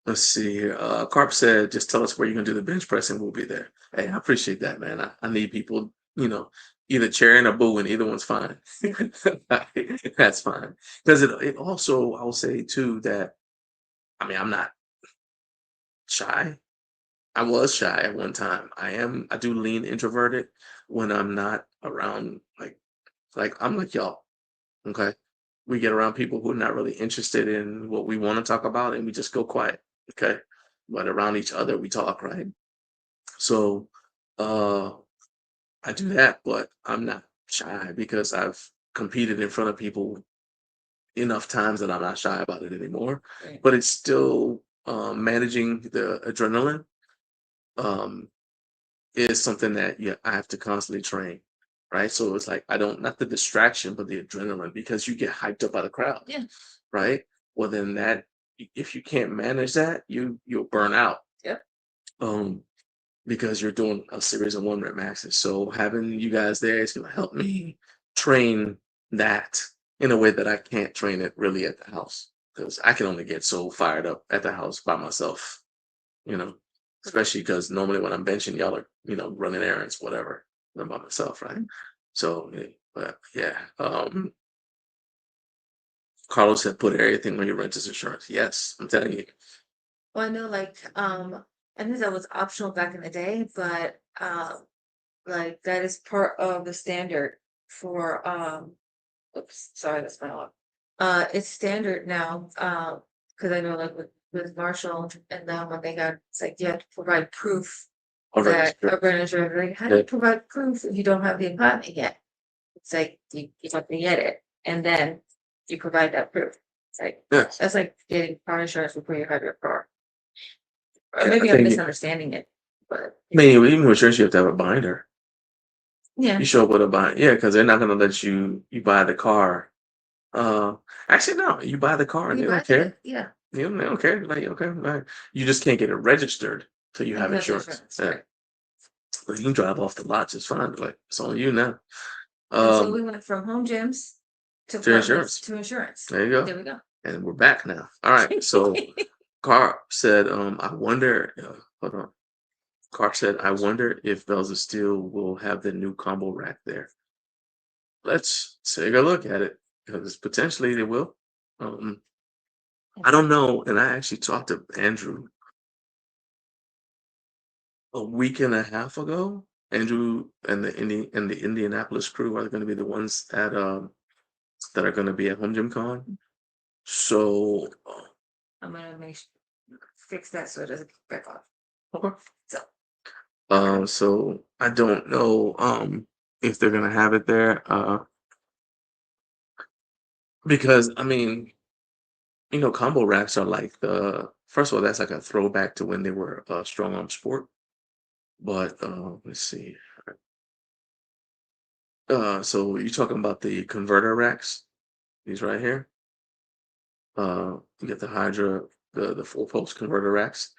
let's see here. Carp said, just tell us where you're gonna do the bench press and we'll be there. Hey, I appreciate that, man. I need people, either cheering or booing, either one's fine. That's fine. Because it also, I will say too that, I'm not shy. I was shy at one time. I do lean introverted when I'm not around, like I'm like y'all. Okay. We get around people who are not really interested in what we want to talk about and we just go quiet. Okay. But around each other we talk, right? So I do that, but I'm not shy because I've competed in front of people enough times that I'm not shy about it anymore. Right. But it's still managing the adrenaline is something that I have to constantly train, right? So it's like not the distraction, but the adrenaline, because you get hyped up by the crowd, right? Well, then if you can't manage that, you'll burn out, because you're doing a series of 1 rep maxes. So having you guys there is going to help me train that in a way that I can't train it really at the house, because I can only get so fired up at the house by myself, especially because normally when I'm benching, y'all are, running errands, whatever, I'm by myself, right? So, but yeah. Carlos said, put everything on your renter's insurance. Yes, I'm telling you. Well, I know, I think that was optional back in the day, but that is part of the standard for oops, sorry, that's my alarm. It's standard now, because I know with with Marshall and them when they got, it's like you have to provide proof Of that registration. a register, like, how do you provide proof if you don't have the apartment yet? It's like you have to get it and then you provide that proof. It's like Yes. that's like getting car insurance before you have your car. Or Yeah, maybe I I'm think- misunderstanding it, but I mean, even with insurance, you have to have a binder. yeah. You show up with a binder, yeah, because they're not going to let you buy the car. Actually, no, you buy the car and You they buy don't care. yeah. They don't care. Like, okay, right. You just can't get it registered till you You have have insurance. insurance, Yeah. right. But you can drive off the lot just fine. Like, it's on you now. And so we went from home gyms to apartments insurance. to insurance. There you go. There we go. And we're back now. All right. So Carr said, I wonder, hold on. Carr said, I wonder if Bells of Steel will have the new combo rack there. Let's take a look at it because potentially they will. I don't know. And I actually talked to Andrew a week and a half ago. Andrew and the Indianapolis crew are going to be the ones that are going to be at Home Gym Con. So I'm gonna fix that so it doesn't kick back off. okay. So So I don't know if they're gonna have it there. Because I mean, combo racks are like first of all, that's like a throwback to when they were a strong arm sport. But let's see. So you're talking about the converter racks, these right here. You get the Hydra, the 4-post converter racks.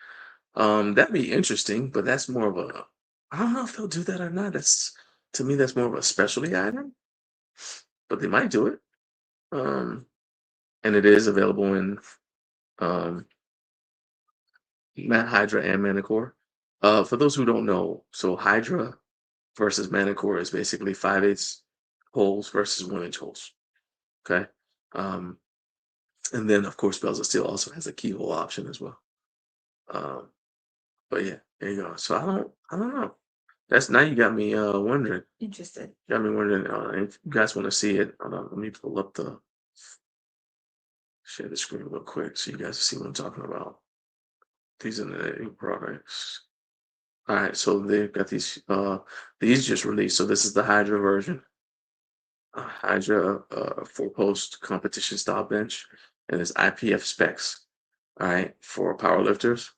That'd be interesting, but that's more of a, I don't know if they'll do that or not. To me, that's more of a specialty item, but they might do it. And it is available in Matte Hydra and Manicore. For those who don't know, so Hydra versus Manicore is basically 5/8 holes versus 1-inch holes. Okay. And then of course Bells of Steel also has a keyhole option as well. But yeah, there you go. So I don't know. That's now you got me wondering. interested. Got me wondering if you guys want to see it. Let me pull up share the screen real quick so you guys see what I'm talking about. These are the new products. All right, so they've got these just released. So this is the Hydra version. Hydra 4-post competition style bench, and it's IPF specs. All right, for power lifters.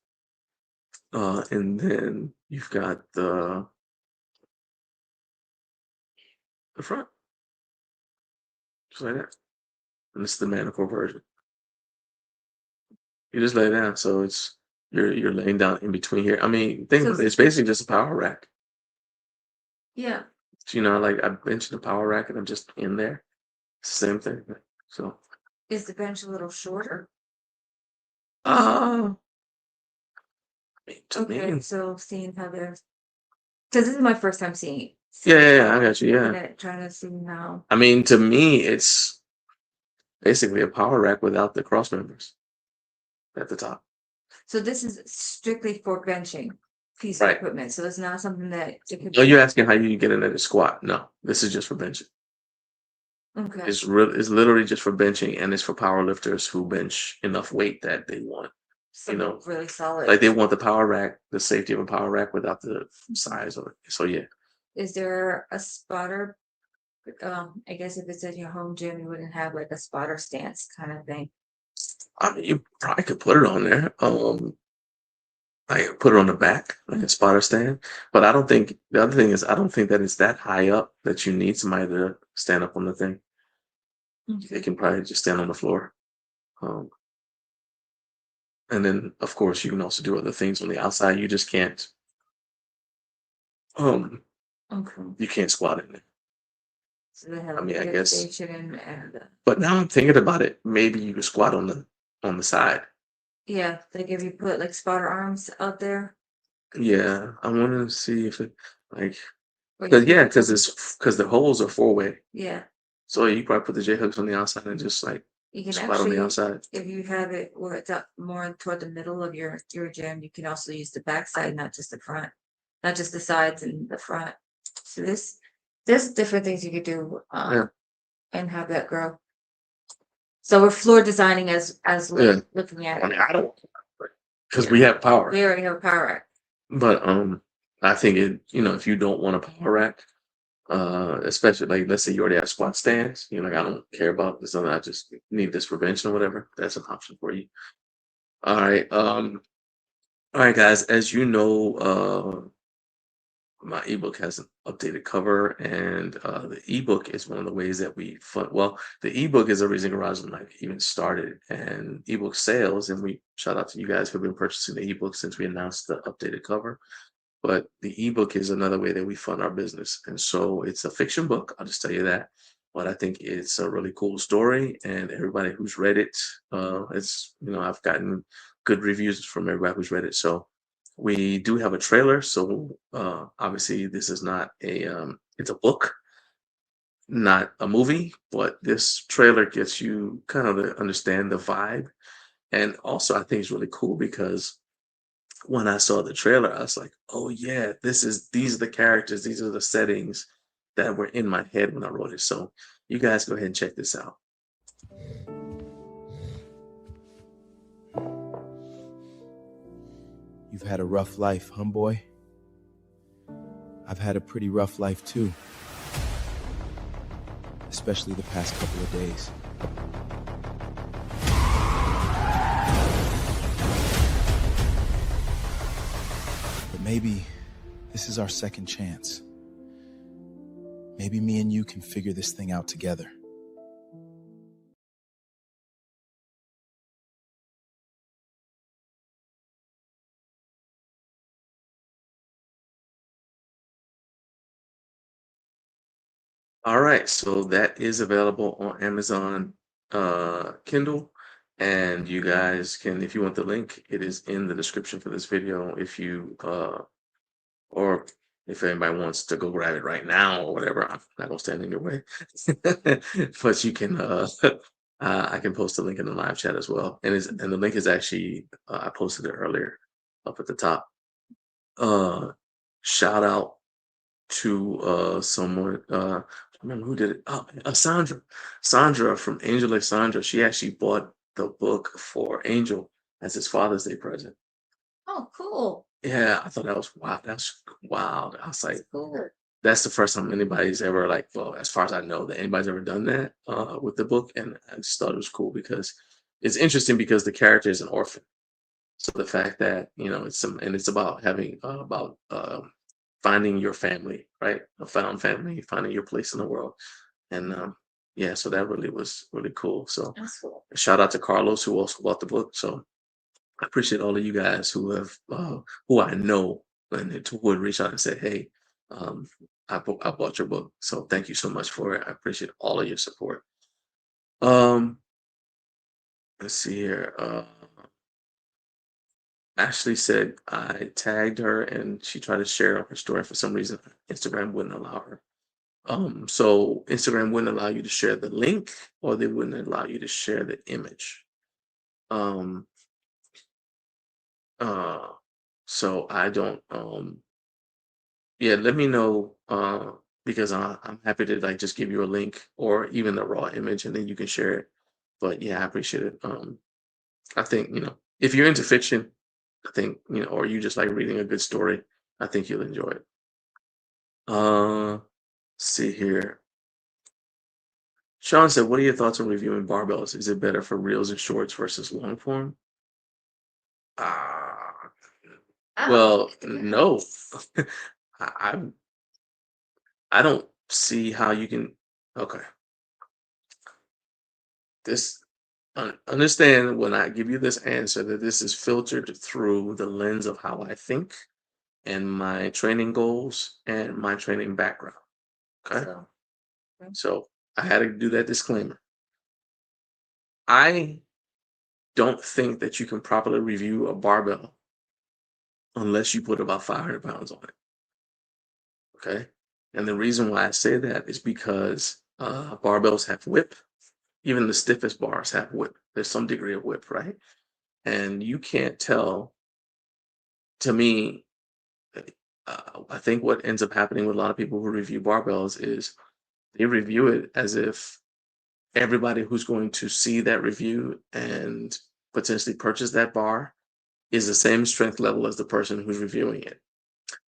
And then you've got the front, just like that. And this is the Manicore version. You just lay it down, so it's you're laying down in between here. I mean, think about it, it's basically just a power rack. Yeah. So, like I mentioned the power rack, and I'm just in there. Same thing. So, Is the bench a little shorter? to Okay, me, so seeing how they're, because this is my first time seeing it. yeah, I got you. Yeah, Trying to see now. I mean, to me, it's basically a power rack without the cross members at the top. So this is strictly for benching piece Right. of equipment. So it's not something that it could Oh, you're asking how you get in at a squat? No, this is just for benching. Okay. It's literally just for benching, and it's for power lifters who bench enough weight that they want. Something really solid. Like they want the power rack, the safety of a power rack without the size of it. So yeah. Is there a spotter? I guess if it's at your home gym, you wouldn't have like a spotter stance kind of thing. I mean, you probably could put it on there. Like put it on the back, like a spotter stand. But I don't think the other thing is I don't think that it's that high up that you need somebody to stand up on the thing. They can probably just stand on the floor. And then of course you can also do other things on the outside. You just can't Okay. you can't squat in there. So they have I mean, I a guess. station and But now I'm thinking about it, maybe you could squat on the side. yeah, like if you put like spotter arms out there. Yeah, I want to see if it like or you because the holes are 4-way. Yeah, So you probably put the J hooks on the outside and just like you can squat on the actually, outside. if you have it where it's up more toward the middle of your gym, you can also use the back side, not just the front, not just the sides and the front. So there's different things you could do Yeah. and have that grow. So we're floor designing as Yeah. looking at I it. mean, I don't because we have power. We already have a power rack. But I think it, if you don't want a power rack, especially like let's say you already have squat stands, you're like, I don't care about this, I just need this for bench or whatever. That's an option for you. All right. All right, guys. As you know, my ebook has an updated cover, and the ebook is one of the ways that we fund. Well, the ebook is the reason Garage Life even started, and ebook sales. And we shout out to you guys who've been purchasing the ebook since we announced the updated cover. But the ebook is another way that we fund our business, and so it's a fiction book. I'll just tell you that. But I think it's a really cool story, and everybody who's read it, I've gotten good reviews from everybody who's read it. So we do have a trailer. So obviously this is not it's a book, not a movie, but this trailer gets you kind of to understand the vibe. And also I think it's really cool because when I saw the trailer, I was like, oh yeah, these are the characters, these are the settings that were in my head when I wrote it. So you guys go ahead and check this out. You've had a rough life, boy? I've had a pretty rough life too. Especially the past couple of days. But maybe this is our second chance. Maybe me and you can figure this thing out together. All right, so that is available on Amazon Kindle, and you guys can, if you want the link, it is in the description for this video. If you or if anybody wants to go grab it right now or whatever, I'm not gonna stand in your way. But you can I can post the link in the live chat as well. And the link is actually I posted it earlier up at the top. Shout out to someone I remember who did it. Oh, Sandra from Angel Alexandra. She actually bought the book for Angel as his Father's Day present. Oh, cool. Yeah, I thought that was wild. That's wild. I was like, Cool. that's the first time anybody's ever well, as far as I know, that anybody's ever done that with the book. And I just thought it was cool because it's interesting because the character is an orphan. So the fact that, it's about having finding your family, right? A found family, finding your place in the world. And yeah, so that really was really cool. So That's cool. shout out to Carlos who also bought the book. So I appreciate all of you guys who have who I know and who would reach out and say, hey, I bought your book. So thank you so much for it. I appreciate all of your support. Let's see here. Ashley said I tagged her and she tried to share it on her story. For some reason, Instagram wouldn't allow her. So Instagram wouldn't allow you to share the link, or they wouldn't allow you to share the image. So I don't. Yeah, let me know. Because I'm happy to just give you a link or even the raw image, and then you can share it. But yeah, I appreciate it. I think if you're into fiction, I think or you just like reading a good story, I think you'll enjoy it. See here. Sean said, "What are your thoughts on reviewing barbells? Is it better for reels and shorts versus long form?" Well, no. I I don't see how you can. Okay, this understand when I give you this answer that this is filtered through the lens of how I think and my training goals and my training background. Okay, so I had to do that disclaimer. I don't think that you can properly review a barbell unless you put about 500 pounds on it. Okay. And the reason why I say that is because barbells have whip. Even the stiffest bars have whip. There's some degree of whip, right? And you can't tell, to me, I think what ends up happening with a lot of people who review barbells is they review it as if everybody who's going to see that review and potentially purchase that bar is the same strength level as the person who's reviewing it.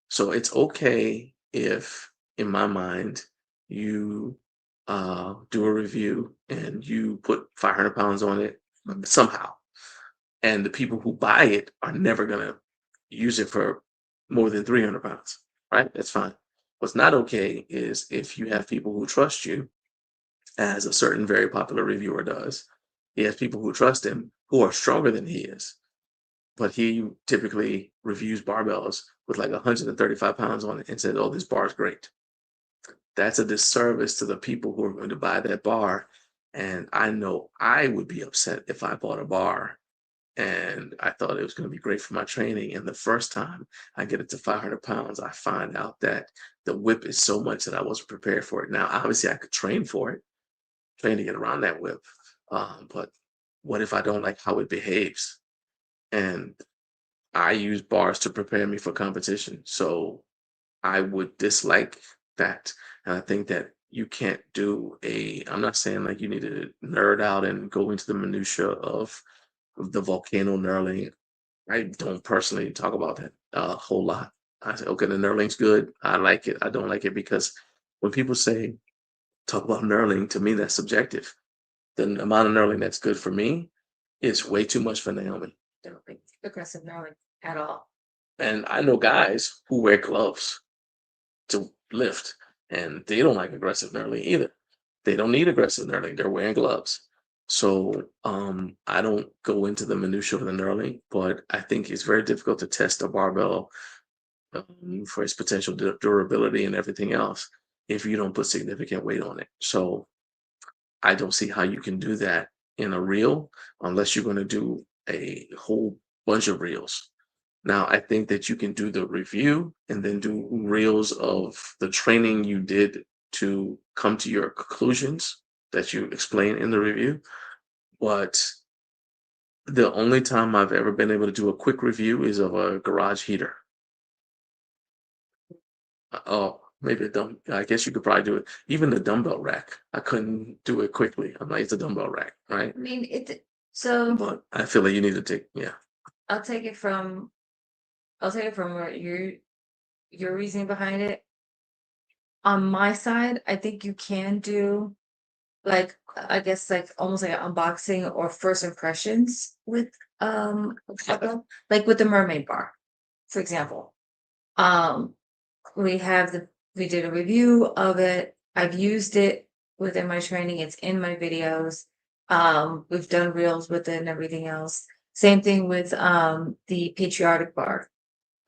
So it's okay if, in my mind, you do a review and you put 500 pounds on it somehow, and the people who buy it are never going to use it for more than 300 pounds, right? That's fine. What's not okay is if you have people who trust you, as a certain very popular reviewer does. He has people who trust him who are stronger than he is, but he typically reviews barbells with like 135 pounds on it and says, "Oh, this bar is great." That's a disservice to the people who are going to buy that bar. And I know I would be upset if I bought a bar and I thought it was going to be great for my training. And the first time I get it to 500 pounds, I find out that the whip is so much that I wasn't prepared for it. Now, obviously, I could train for it, train to get around that whip. But what if I don't like how it behaves? And I use bars to prepare me for competition. So I would dislike that. And I think that you can't do I'm not saying like you need to nerd out and go into the minutia of the volcano knurling. I don't personally talk about that a whole lot. I say, okay, the knurling's good. I like it. I don't like it because when people say talk about knurling, to me, that's subjective. The amount of knurling that's good for me is way too much for Naomi. I don't think aggressive knurling at all. And I know guys who wear gloves to lift, and they don't like aggressive knurling either. They don't need aggressive knurling. They're wearing gloves. So I don't go into the minutia of the knurling, but I think it's very difficult to test a barbell for its potential durability and everything else if you don't put significant weight on it. So I don't see how you can do that in a reel unless you're going to do a whole bunch of reels. Now, I think that you can do the review and then do reels of the training you did to come to your conclusions that you explain in the review. But the only time I've ever been able to do a quick review is of a garage heater. Oh, maybe I guess you could probably do it. Even the dumbbell rack, I couldn't do it quickly. I'm like, it's a dumbbell rack, right? I mean, But I feel like you need to take, I'll take it from where your reasoning behind it. On my side, I think you can do like, I guess, like almost like an unboxing or first impressions with like with the mermaid bar, for example. We did a review of it. I've used it within my training. It's in my videos. We've done reels with it and everything else. Same thing with the patriotic bar.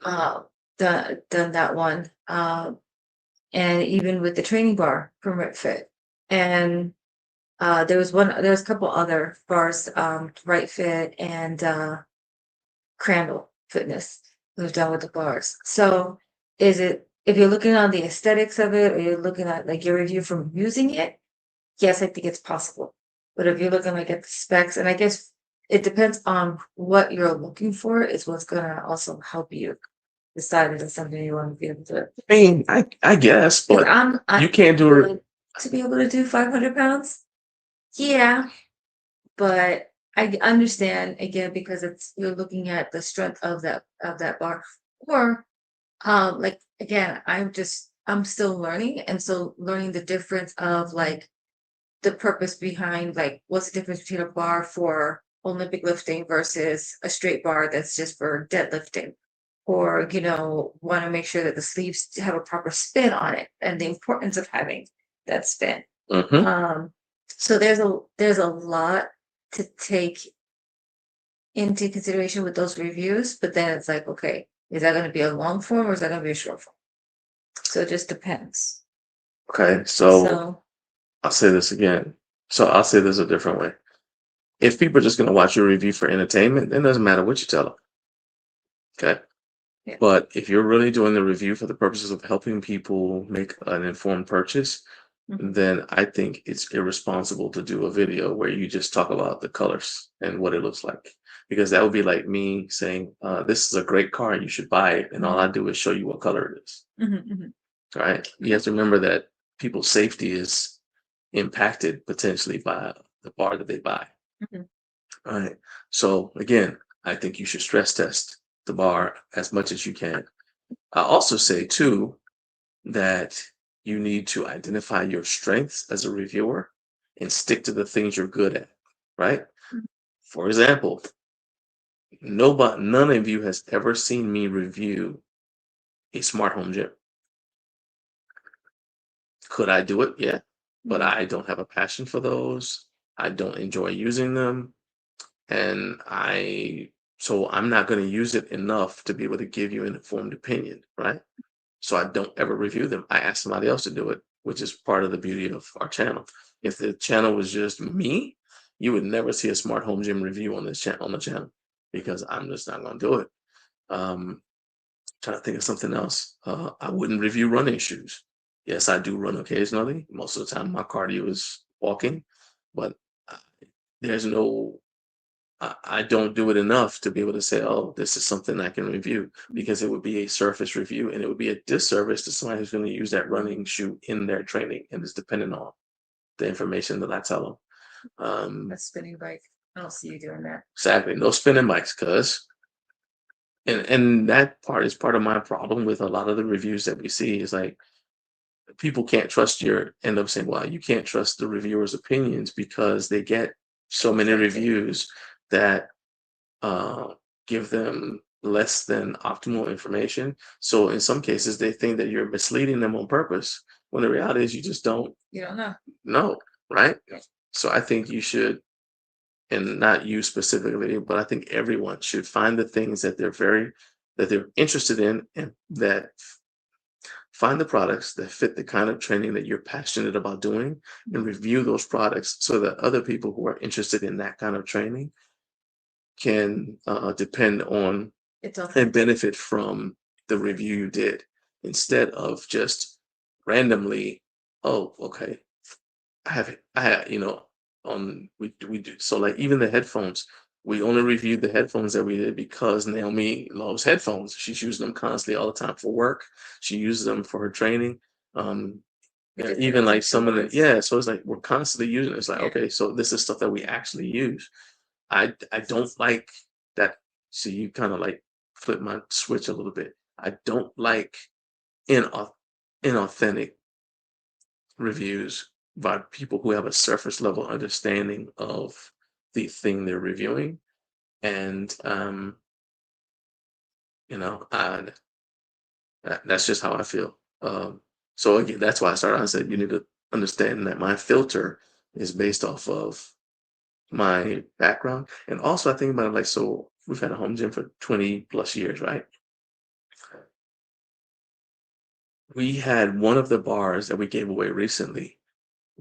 Done that one. And even with the training bar from RightFit. And there's a couple other bars, RightFit and Crandall Fitness, who've done with the bars. So if you're looking on the aesthetics of it, or you're looking at like your review from using it, yes, I think it's possible. But if you're looking like at the specs, and I guess it depends on what you're looking for, is what's gonna also help you decide if it's something you want to be able to. I mean, I guess, but you can't do it to be able to do 500 pounds. Yeah, but I understand again because you're looking at the strength of that bar, or like again, I'm still learning, and so learning the difference of like the purpose behind like what's the difference between a bar for Olympic lifting versus a straight bar that's just for deadlifting, or want to make sure that the sleeves have a proper spin on it, and the importance of having that spin. So there's a lot to take into consideration with those reviews, but then it's like, okay, is that going to be a long form or is that going to be a short form? So it just depends. Okay, so I'll say this again. So I'll say this a different way. If people are just going to watch your review for entertainment, then it doesn't matter what you tell them. Okay. Yeah. But if you're really doing the review for the purposes of helping people make an informed purchase, then I think it's irresponsible to do a video where you just talk about the colors and what it looks like. Because that would be like me saying, this is a great car, you should buy it. And all I do is show you what color it is. Right? You have to remember that people's safety is impacted potentially by the bar that they buy. All right. So again, I think you should stress test the bar as much as you can. I also say too that you need to identify your strengths as a reviewer and stick to the things you're good at, right? For example, none of you has ever seen me review a smart home gym. Could I do it? Yeah, but I don't have a passion for those. I don't enjoy using them, and so I'm not going to use it enough to be able to give you an informed opinion, right? So I don't ever review them. I ask somebody else to do it, which is part of the beauty of our channel. If the channel was just me, you would never see a smart home gym review on this channel because I'm just not going to do it. Trying to think of something else. I wouldn't review running shoes. Yes, I do run occasionally. Most of the time, my cardio is walking, but uh, there's no. I don't do it enough to be able to say, "Oh, this is something I can review," because it would be a surface review, and it would be a disservice to somebody who's going to use that running shoe in their training and is dependent on the information that I tell them. A spinning bike. I don't see you doing that. Exactly, no spinning bikes, cuz. And that part is part of my problem with a lot of the reviews that we see is like people can't trust end up saying, well, you can't trust the reviewer's opinions because they get so many reviews that give them less than optimal information. So in some cases, they think that you're misleading them on purpose when the reality is you just don't You don't know. know, right? Yeah. So I think you should, and not you specifically, but I think everyone should find the things that they're interested in and that find the products that fit the kind of training that you're passionate about doing and review those products so that other people who are interested in that kind of training can depend on and benefit from the review you did instead of just randomly, oh, okay, I have, we do. So like even the headphones, we only reviewed the headphones that we did because Naomi loves headphones. She's using them constantly all the time for work. She uses them for her training. Even like some of the, yeah. So it's like, we're constantly using it. It's like, okay, so this is stuff that we actually use. I don't like that. See, you kind of like flip my switch a little bit. I don't like inauthentic reviews by people who have a surface level understanding of the thing they're reviewing. And, that's just how I feel. So again, that's why I said you need to understand that my filter is based off of my background. And also I think about it like, so we've had a home gym for 20 plus years, right? We had one of the bars that we gave away recently.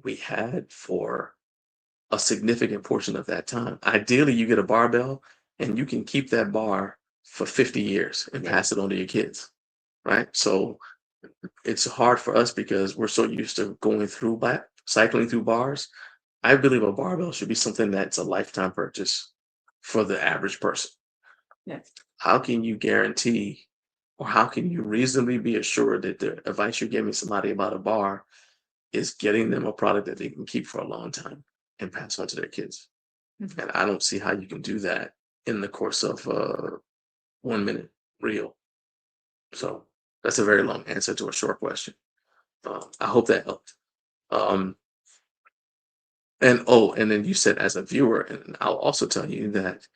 We had for a significant portion of that time. Ideally, you get a barbell and you can keep that bar for 50 years and pass it on to your kids, right? So it's hard for us because we're so used to cycling through bars. I believe a barbell should be something that's a lifetime purchase for the average person. Yes. How can you guarantee or how can you reasonably be assured that the advice you're giving somebody about a bar is getting them a product that they can keep for a long time and pass on to their kids? Mhm. And I don't see how you can do that in the course of 1 minute reel. So that's a very long answer to a short question. I hope that helped. And then you said as a viewer, and I'll also tell you that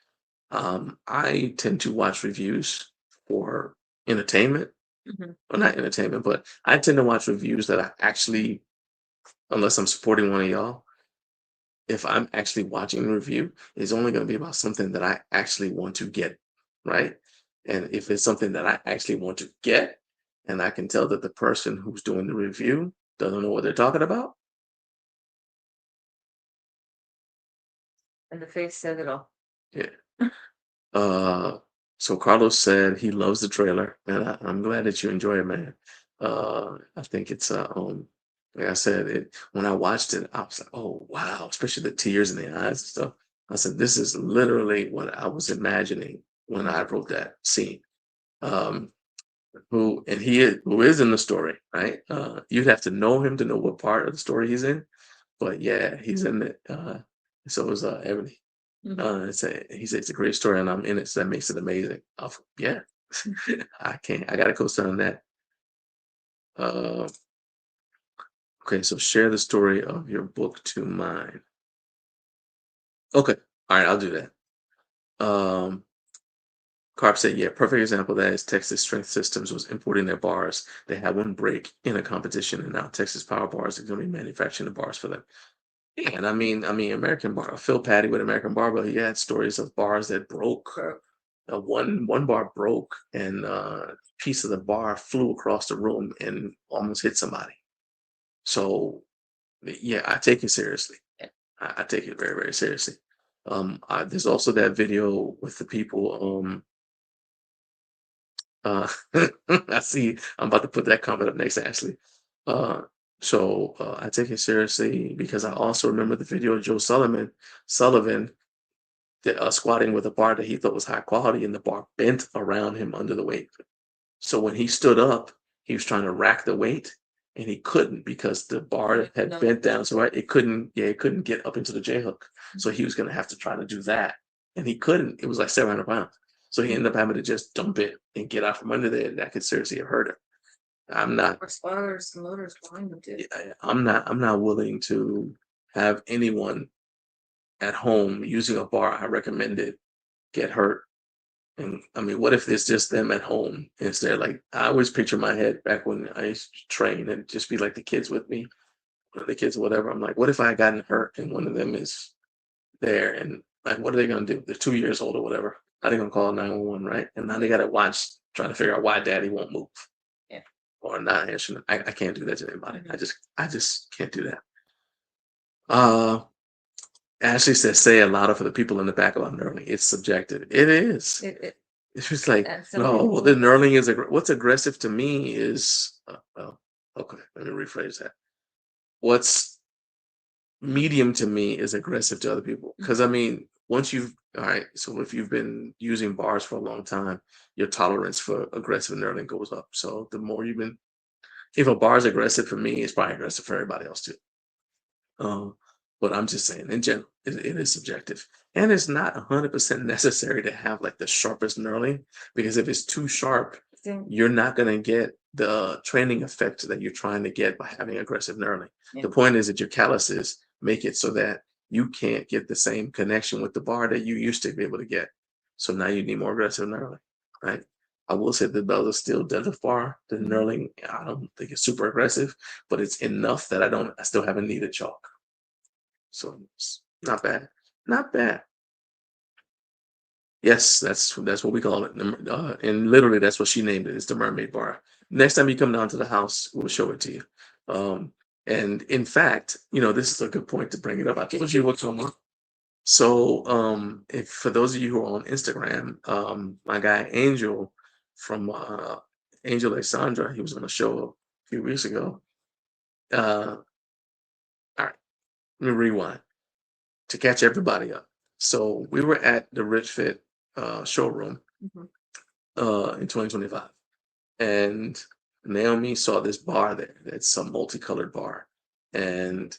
I tend to watch reviews for entertainment. Mhm. Well, not entertainment, but I tend to watch reviews that I actually, unless I'm supporting one of y'all, if I'm actually watching a review, it's only going to be about something that I actually want to get, right? And if it's something that I actually want to get, and I can tell that the person who's doing the review doesn't know what they're talking about, And the face said it all. yeah. So Carlos said he loves the trailer, and I'm glad that you enjoy it, man. I think it's like I said, when I watched it, I was like, oh wow, especially the tears in the eyes and stuff. I said, this is literally what I was imagining when I wrote that scene. Who is in the story, right? You'd have to know him to know what part of the story he's in, but yeah, he's in it. So is Ebony. He said it's a great story, and I'm in it, so that makes it amazing. Yeah, I got to co-sign on that. Okay, so share the story of your book to mine. Okay, all right, I'll do that. Carp said, yeah, perfect example of that is Texas Strength Systems was importing their bars. They had one break in a competition, and now Texas Power Bars is going to be manufacturing the bars for them. Yeah, and I mean, American Bar, Phil Patty with American Barbell, he had stories of bars that broke. One bar broke, and a piece of the bar flew across the room and almost hit somebody. So, yeah, I take it seriously. I take it very, very seriously. There's also that video with the people. I see. I'm about to put that comment up next, Ashley. I take it seriously because I also remember the video of Joe Sullivan squatting with a bar that he thought was high quality, and the bar bent around him under the weight. So when he stood up, he was trying to rack the weight, and he couldn't because the bar had bent down. So it couldn't get up into the J hook. So he was going to have to try to do that, and he couldn't. It was like 700 pounds. So he ended up having to just dump it and get out from under there. That could seriously have hurt him. I'm not. Or spotters and loaders behind them too. I'm not willing to have anyone at home using a bar I recommended get hurt. And I mean, what if it's just them at home instead? Like, I always picture my head back when I used to train and just be like the kids with me, or the kids, or whatever. I'm like, what if I had gotten hurt and one of them is there, and like, what are they gonna do? They're 2 years old or whatever. How they gonna call 911, right? And now they gotta watch, trying to figure out why daddy won't move. Yeah. Or not answering. I can't do that to anybody. I just can't do that. Ashley says, say it louder for the people in the back about knurling. It's subjective. It is. It's just like, no, well, the knurling is what's aggressive to me is, well, okay, let me rephrase that. What's medium to me is aggressive to other people. Because I mean, all right, so if you've been using bars for a long time, your tolerance for aggressive knurling goes up. So the more if a bar is aggressive for me, it's probably aggressive for everybody else too. But I'm just saying, in general, it is subjective. And it's not 100% necessary to have like the sharpest knurling, because if it's too sharp, you're not going to get the training effect that you're trying to get by having aggressive knurling. Yeah. The point is that your calluses make it so that you can't get the same connection with the bar that you used to be able to get. So now you need more aggressive knurling, right? I will say the Bella Steel deadlift bar, the knurling, I don't think it's super aggressive, but it's enough that I still haven't needed chalk. So it's not bad. Not bad. Yes, that's what we call it. And literally that's what she named it. It's the mermaid bar. Next time you come down to the house, we'll show it to you. And in fact, this is a good point to bring it up. I told you what's going on. So if for those of you who are on Instagram, my guy Angel from Angel Alexandra, he was on a show a few weeks ago. All right, let me rewind to catch everybody up. So we were at the Rich Fit showroom in 2025, and Naomi saw this bar there. That's some multicolored bar, and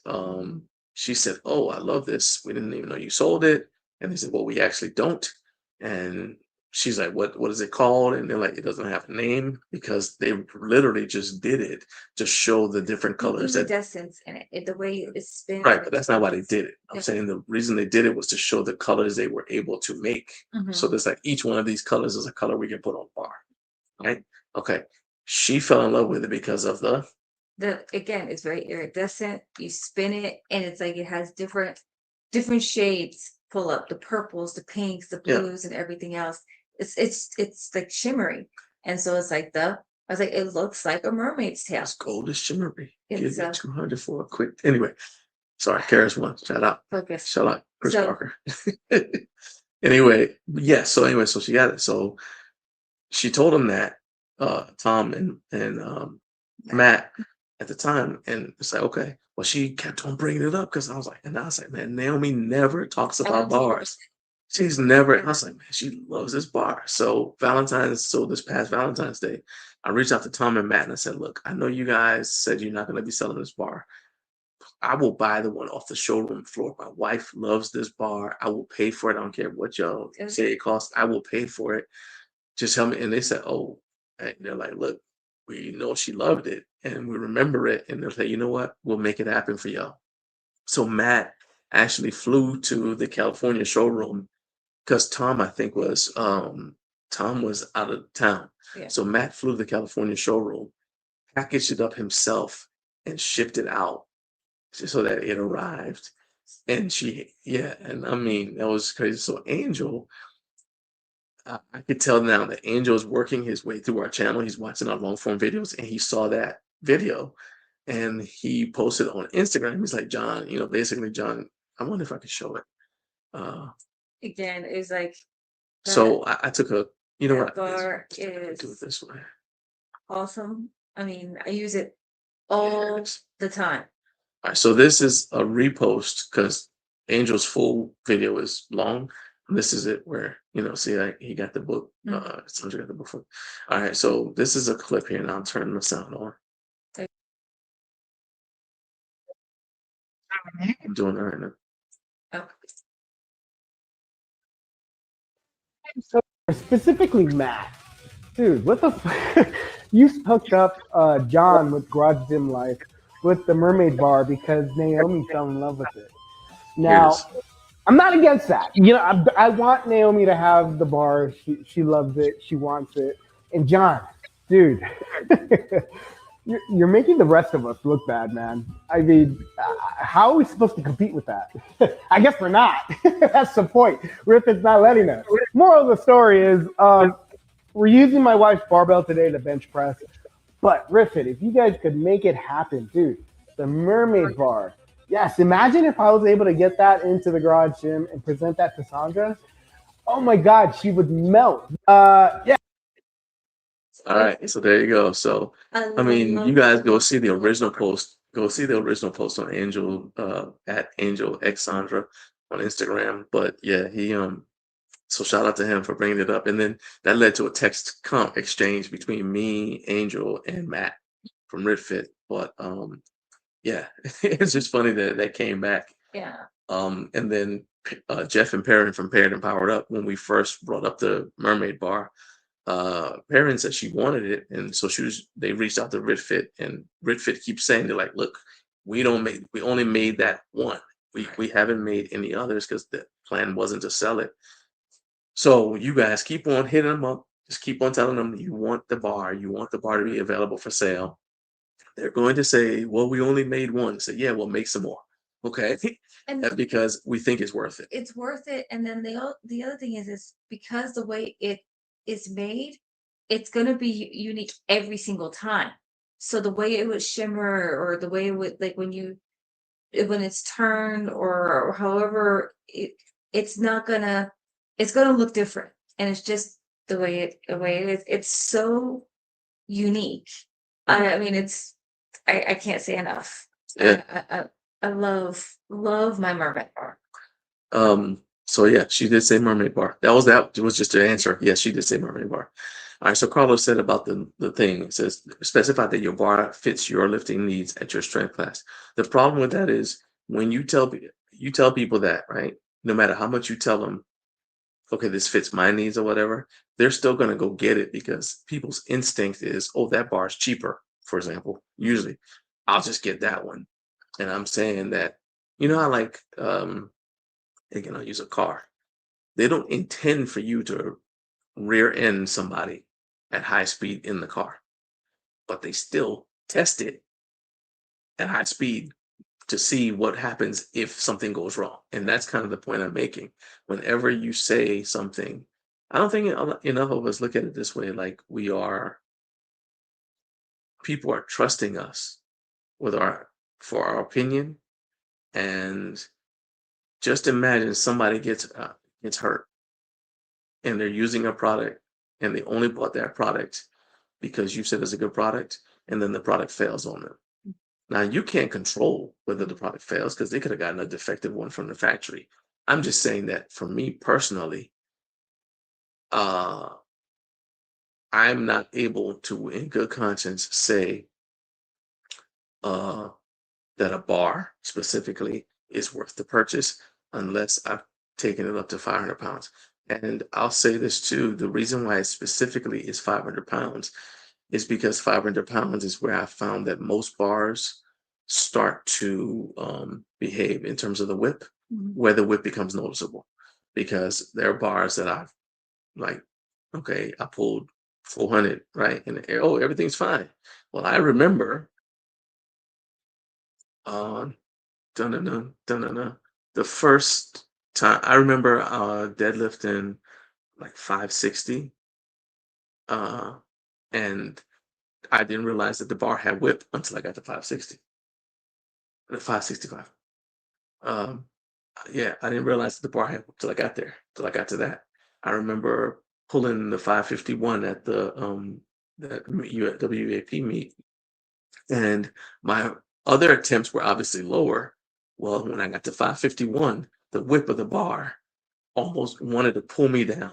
she said, "Oh, I love this. We didn't even know you sold it." And they said, "Well, we actually don't." And she's like, "What is it called?" And they're like, "It doesn't have a name," because they literally just did it to show the different colors. Iridescence in it, the way it's spinning. Right, but that's not why they did it. I'm saying the reason they did it was to show the colors they were able to make. So there's like each one of these colors is a color we can put on bar, right? Okay, she fell in love with it because of again, it's very iridescent. You spin it, and it's like it has different shades. Pull up the purples, the pinks, the blues, and everything else. It's like shimmery, and so it's like I was like, it looks like a mermaid's tail. It's gold is shimmery. Give you 200 for a quick. Anyway, sorry, Karis one. Shout out. Focus. Shout out, Chris Parker. Anyway, yeah. So she got it. So she told him that Tom and Matt at the time, and it's like, okay. Well, she kept on bringing it up because I was like, man, Naomi never talks about bars. She's never. I was like, man, she loves this bar. So this past Valentine's Day, I reached out to Tom and Matt and I said, look, I know you guys said you're not going to be selling this bar. I will buy the one off the showroom floor. My wife loves this bar. I will pay for it. I don't care what y'all say it costs. I will pay for it. Just help me. And they said, oh, and they're like, look, we know she loved it and we remember it. And they'll say, you know what? We'll make it happen for y'all. So Matt actually flew to the California showroom because Tom, I think, Tom was out of town. Yeah. So Matt flew to the California showroom, packaged it up himself, and shipped it out so that it arrived. And and I mean, that was crazy. So Angel, I could tell now that Angel is working his way through our channel. He's watching our long form videos and he saw that video and he posted on Instagram. He's like, John, basically, John, I wonder if I could show it. Again, it's like So I took that bar do it is this way. awesome. I mean, I use it all the time. All right, so this is a repost because Angel's full video is long. This is it where, see, he got the book. Sandra got the book. All right, so this is a clip here, and I'll turn the sound on. Okay. I'm doing it right now. Oh. So specifically Matt, dude, what the you hooked up John with Garage Gym Life with the Mermaid Bar because Naomi fell in love with it. Now, I'm not against that. I want Naomi to have the bar. She loves it. She wants it. And John, dude, you're making the rest of us look bad, man. I mean, how are we supposed to compete with that? I guess we're not. That's the point. Riffin's not letting us. Moral of the story is we're using my wife's barbell today to bench press. But Riffin, if you guys could make it happen, dude, the Mermaid Bar. Yes, imagine if I was able to get that into the garage gym and present that to Sandra. Oh my God, she would melt. Yeah. All right, so there you go. So I mean, you guys go see the original post. Go see the original post on Angel at Angel X Sandra on Instagram. But yeah, so shout out to him for bringing it up, and then that led to a text exchange between me, Angel, and Matt from RidFit. But yeah, it's just funny that came back. Yeah. And then Jeff and Perrin from Paired and Powered Up, when we first brought up the Mermaid Bar, Perrin said she wanted it, and so they reached out to RidFit, and RidFit keeps saying, they're like, look, we only made that one. We haven't made any others because the plan wasn't to sell it. So you guys keep on hitting them up. Just keep on telling them you want the bar. You want the bar to be available for sale. They're going to say, well, we only made one. Say, yeah, we'll make some more. Okay. And because we think it's worth it. it's worth it. And then the other thing is because the way it is made, it's going to be unique every single time. So the way it would shimmer or the way it would, like when it's turned or however it's gonna look different. And it's just the way it is. It's so unique. I mean, I can't say enough. Yeah. I love my Mermaid Bar. So yeah, she did say Mermaid Bar. That was just her answer. Yes, she did say Mermaid Bar. All right, so Carlos said about the thing. It says, specify that your bar fits your lifting needs at your strength class. The problem with that is when you tell people that, right, no matter how much you tell them, okay, this fits my needs or whatever, they're still going to go get it because people's instinct is, oh, that bar is cheaper, for example. Usually, I'll just get that one. And I'm saying that, I like, again, I'll use a car. They don't intend for you to rear end somebody at high speed in the car, but they still test it at high speed to see what happens if something goes wrong. And that's kind of the point I'm making. Whenever you say something, I don't think enough of us look at it this way, like people are trusting us for our opinion. And just imagine somebody gets hurt and they're using a product and they only bought that product because you said it's a good product, and then the product fails on them. Now, you can't control whether the product fails because they could have gotten a defective one from the factory. I'm just saying that for me personally, I'm not able to, in good conscience, say that a bar specifically is worth the purchase unless I've taken it up to 500 pounds. And I'll say this too, the reason why it specifically is 500 pounds is because 500 pounds is where I found that most bars start to behave in terms of the whip, where the whip becomes noticeable. Because there are bars that I've like, okay, I pulled 400, right? And oh, everything's fine. Well, I remember dun-dun-dun, dun-dun-dun, the first time I remember deadlifting like 560, and I didn't realize that the bar had whip until I got to 560, the 565. Yeah, I didn't realize that the bar had whip till I got there, till I got to that. I remember pulling the 551 at the that WAP meet, and my other attempts were obviously lower. Well, when I got to 551, the whip of the bar almost wanted to pull me down,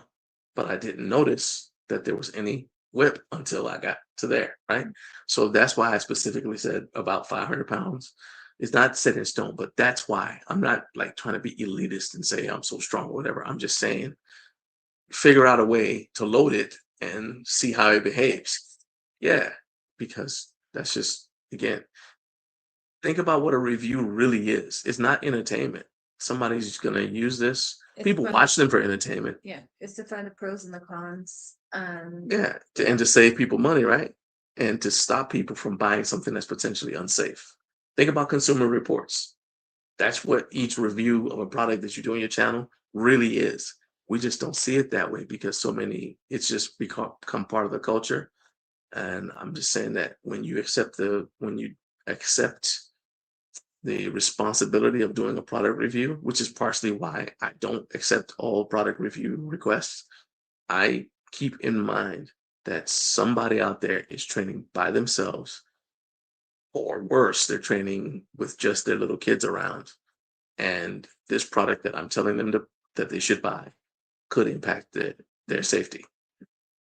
but I didn't notice that there was any whip until I got to there, right? So that's why I specifically said about 500 pounds. It's not set in stone, but that's why I'm not like trying to be elitist and say I'm so strong or whatever. I'm just saying figure out a way to load it and see how it behaves. Yeah, because that's just, again, think about what a review really is. It's not entertainment. Somebody's going to use this. It's People fun. watch them for entertainment. Yeah, it's to find the pros and the cons. Yeah, and to save people money, right? And to stop people from buying something that's potentially unsafe. Think about Consumer Reports. That's what each review of a product that you do on your channel really is. We just don't see it that way because so many, it's just become part of the culture. And I'm just saying that when you accept the responsibility of doing a product review, which is partially why I don't accept all product review requests, I keep in mind that somebody out there is training by themselves, or worse, they're training with just their little kids around. And this product that I'm telling them that they should buy could impact their safety.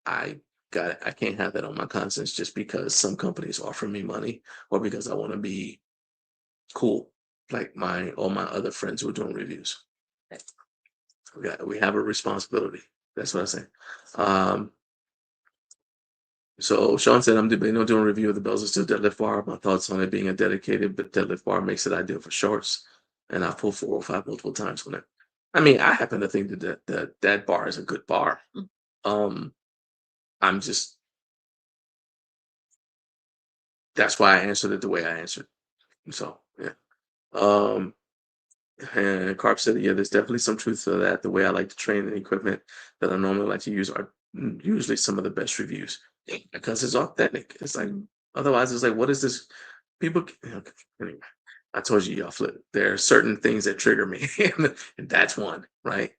I can't have that on my conscience just because some companies offer me money or because I want to be cool, like all my other friends who are doing reviews. We have a responsibility. That's what I say. So Sean said, I'm debating on doing a review of the bells and steel deadlift bar. My thoughts on it being a dedicated deadlift bar makes it ideal for shorts, and I've pulled 405 multiple times on it. I mean, I happen to think that bar is a good bar. I'm just, that's why I answered it the way I answered. So yeah. And Carp said, yeah, there's definitely some truth to that. The way I like to train and equipment that I normally like to use are usually some of the best reviews because it's authentic. It's like, otherwise it's like, what is this? People, okay, anyway, I told you y'all flip. There are certain things that trigger me, and that's one, right?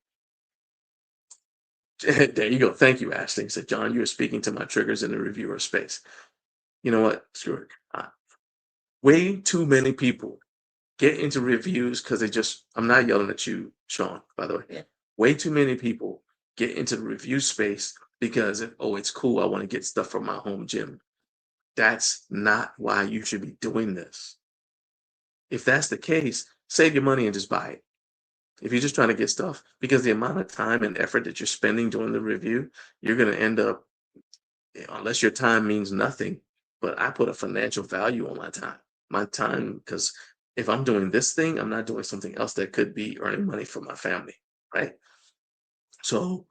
There you go. Thank you, Ashley. Said, John, you are speaking to my triggers in the reviewer space. You know what? Screw it. Way too many people get into reviews because I'm not yelling at you, Sean, by the way. Yeah. Way too many people get into the review space because, it's cool. I want to get stuff from my home gym. That's not why you should be doing this. If that's the case, save your money and just buy it. If you're just trying to get stuff, because the amount of time and effort that you're spending doing the review, you're going to end up, unless your time means nothing, but I put a financial value on my time, because if I'm doing this thing, I'm not doing something else that could be earning money for my family, right? So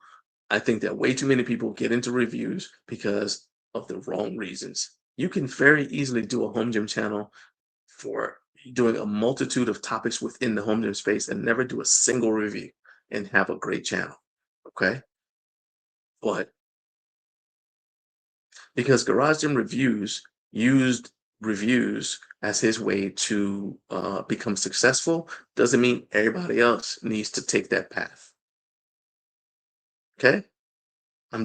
I think that way too many people get into reviews because of the wrong reasons. You can very easily do a home gym channel for doing a multitude of topics within the home gym space and never do a single review and have a great channel, okay? But because Garage Gym Reviews used reviews as his way to become successful, doesn't mean everybody else needs to take that path. Okay? I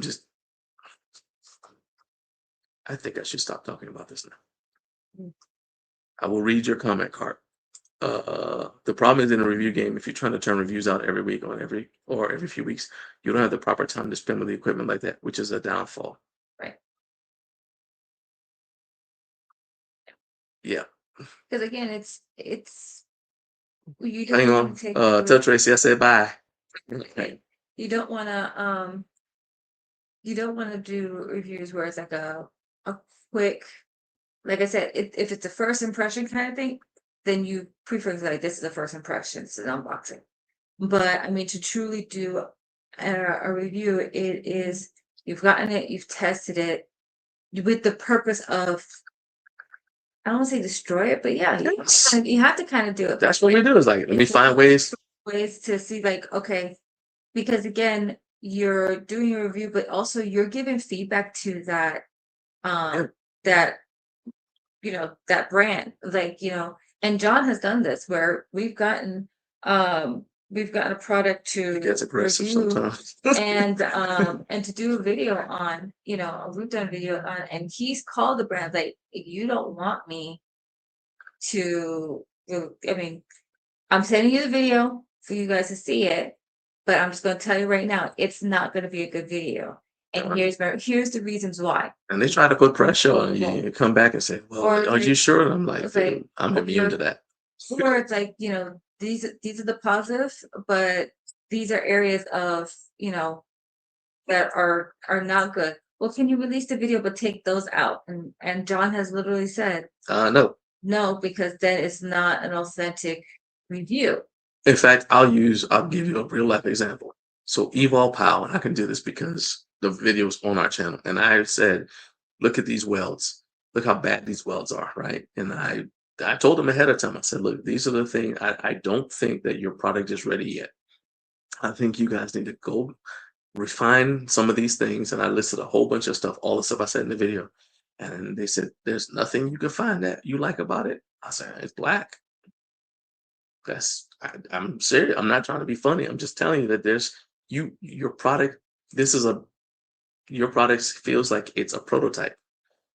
think I should stop talking about this now. I will read your comment, Cart. The problem is in a review game, if you're trying to turn reviews out every week or every few weeks, you don't have the proper time to spend with the equipment like that, which is a downfall. Right. Yeah. Because again, it's you Hang don't on. want to take Tell Tracy I said bye. Okay. you don't want to you don't want to do reviews where it's like a quick, like I said, if it's a first impression kind of thing, then you prefer like this is a first impression, it's an unboxing. But I mean, to truly do a review, it is you've gotten it, you've tested it with the purpose of, I don't want to say destroy it, but yeah, Yes. you have to kind of do it. That's what we do. Is like, let me find ways. Ways to see, like, okay, because again, you're doing a review, but also you're giving feedback to that, Yeah. that that brand, like and John has done this where we've gotten a product to It gets aggressive review sometimes. and to do a video on, we've done a video on, and he's called the brand like, you don't want me to, I mean, I'm sending you the video for you guys to see it, but I'm just going to tell you right now, it's not going to be a good video. And here's the reasons why. And they try to put pressure on you. You come back and say, well, are you sure? And I'm like, I'm immune to that. Or it's like, these are the positives, but these are areas of, that are not good. Well, can you release the video but take those out? And John has literally said, No. no, because then it's not an authentic review. In fact, I'll give you a real life example. So Evol Powell, and I can do this because the video's on our channel, and I said, look at these welds. Look how bad these welds are, right? And I told him ahead of time, I said, look, these are the things, I don't think that your product is ready yet. I think you guys need to go refine some of these things. And I listed a whole bunch of stuff, all the stuff I said in the video. And they said, there's nothing you can find that you like about it. I said, it's black. I'm serious. I'm not trying to be funny. I'm just telling you that your product, your product feels like it's a prototype.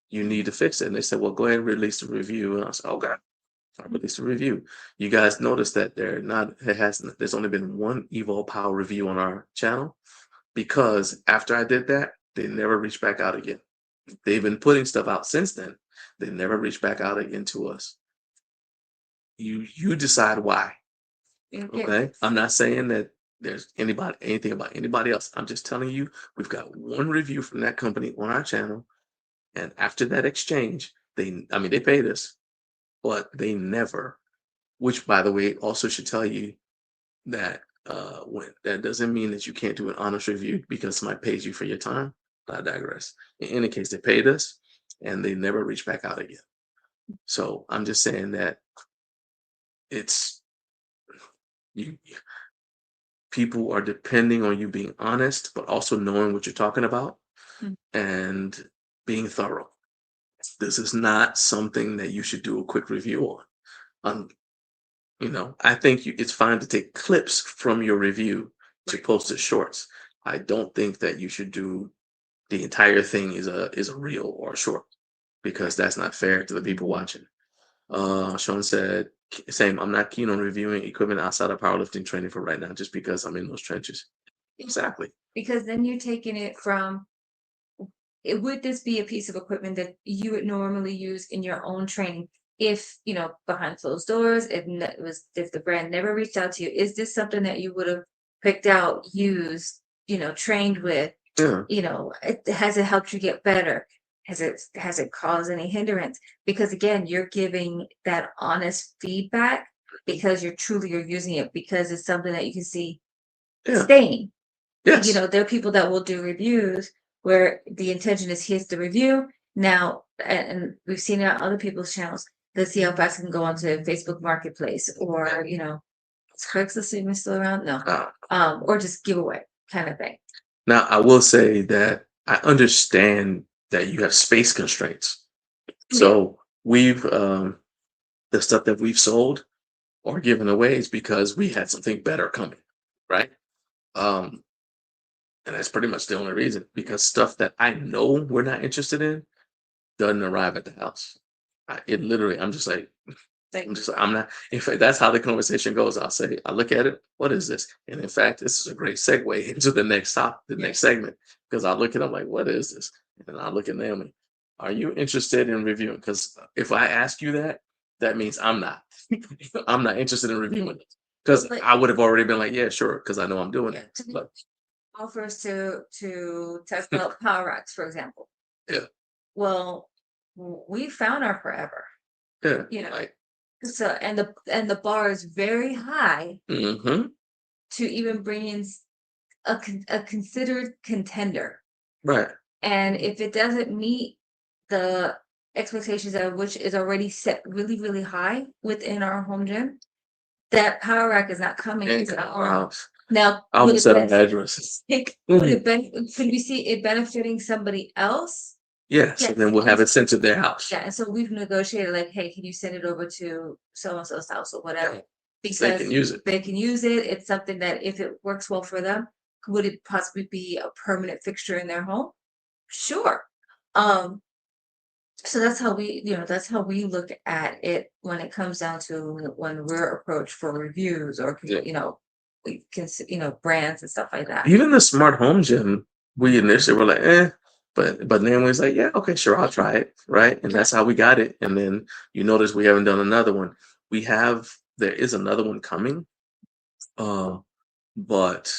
You need to fix it. And they said, well, go ahead and release the review. And I said, okay, I released a review. You guys notice that there's only been one Evol Power review on our channel, because after I did that, they never reached back out again. They've been putting stuff out since then. They never reached back out again to us. You decide why. Okay. I'm not saying that there's anything about anybody else. I'm just telling you, we've got one review from that company on our channel. And after that exchange, they paid us, but they never, which by the way, also should tell you that when that doesn't mean that you can't do an honest review because somebody pays you for your time. I digress. In any case, they paid us and they never reached back out again. So I'm just saying that people are depending on you being honest, but also knowing what you're talking about and being thorough. This is not something that you should do a quick review on. I think it's fine to take clips from your review to post as shorts. I don't think that you should do the entire thing is a reel or a short, because that's not fair to the people watching. Sean said, same, I'm not keen on reviewing equipment outside of powerlifting training for right now, just because I'm in those trenches. Exactly. Because then you're taking it from, would this be a piece of equipment that you would normally use in your own training? If, behind closed doors, if the brand never reached out to you, is this something that you would have picked out, used, trained with? Yeah. Has it helped you get better? Has it caused any hindrance? Because again, you're giving that honest feedback because you're using it, because it's something that you can see staying. Yes. There are people that will do reviews where the intention is, here's the review now, and we've seen it on other people's channels. Let's see how fast it can go onto Facebook Marketplace, or is Craigslist even still around? No, or just giveaway kind of thing. Now, I will say that I understand that you have space constraints. So we've the stuff that we've sold or given away is because we had something better coming, right? And that's pretty much the only reason, because stuff that I know we're not interested in doesn't arrive at the house. I'm just like, I'm not. In fact, that's how the conversation goes. I'll say, I look at it. What is this? And in fact, this is a great segue into the next next segment, because I look at them like, what is this? And I look at Naomi. Are you interested in reviewing? Because if I ask you that, that means I'm not. I'm not interested in reviewing it because But- I would have already been like, yeah, sure, because I know I'm doing it. But offers to test out power racks, for example. Yeah. Well, we found our forever. yeah, You know. like, So and the bar is very high mm-hmm, to even bring in a considered contender. right. And if it doesn't meet the expectations of which is already set really, really high within our home gym, that power rack is not coming Ain't into got our our home. house. Now, I almost said our address. could we see it benefiting somebody else? Yeah, so then we'll have it sent to their house. Yeah, and so we've negotiated like, hey, can you send it over to so and so's house or whatever? Yeah. Because They can use it. They can use it. It's something that if it works well for them, would it possibly be a permanent fixture in their home? Sure. So that's how we look at it when it comes down to when we're approached for reviews or Yeah. we can brands and stuff like that. Even the smart home gym, we initially were like, but Naomi's like, yeah, okay, sure, I'll try it, right? And that's how we got it. And then you notice we haven't done another one. There is another one coming, but